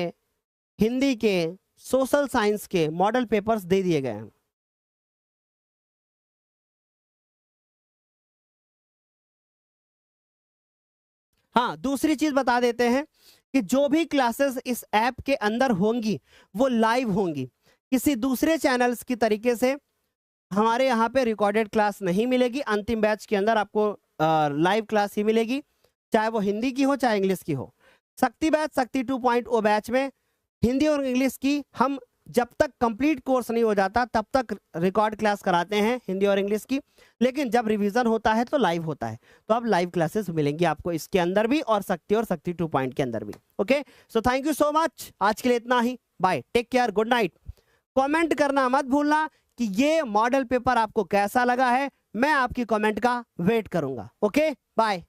हिंदी के, सोशल साइंस के मॉडल पेपर्स दे दिए गए हैं। हाँ, दूसरी चीज बता देते हैं कि जो भी क्लासेस इस ऐप के अंदर होंगी वो लाइव होंगी। किसी दूसरे चैनल्स की तरीके से हमारे यहाँ पे रिकॉर्डेड क्लास नहीं मिलेगी। अंतिम बैच के अंदर आपको लाइव क्लास ही मिलेगी, चाहे वो हिंदी की हो चाहे इंग्लिश की हो। शक्ति बैच, शक्ति 2.0 बैच में हिंदी और इंग्लिश की हम जब तक कंप्लीट कोर्स नहीं हो जाता तब तक रिकॉर्ड क्लास कराते हैं हिंदी और इंग्लिश की, लेकिन जब रिवीजन होता है तो लाइव होता है। तो अब लाइव क्लासेस मिलेंगी आपको इसके अंदर भी और शक्ति 2 के अंदर भी। Okay, so thank you so much. आज के लिए इतना ही। Bye, take care, good night. Comment करना मत भूलना कि ये मॉडल पेपर आपको कैसा लगा है। मैं आपकी कमेंट का वेट करूंगा। Okay, bye.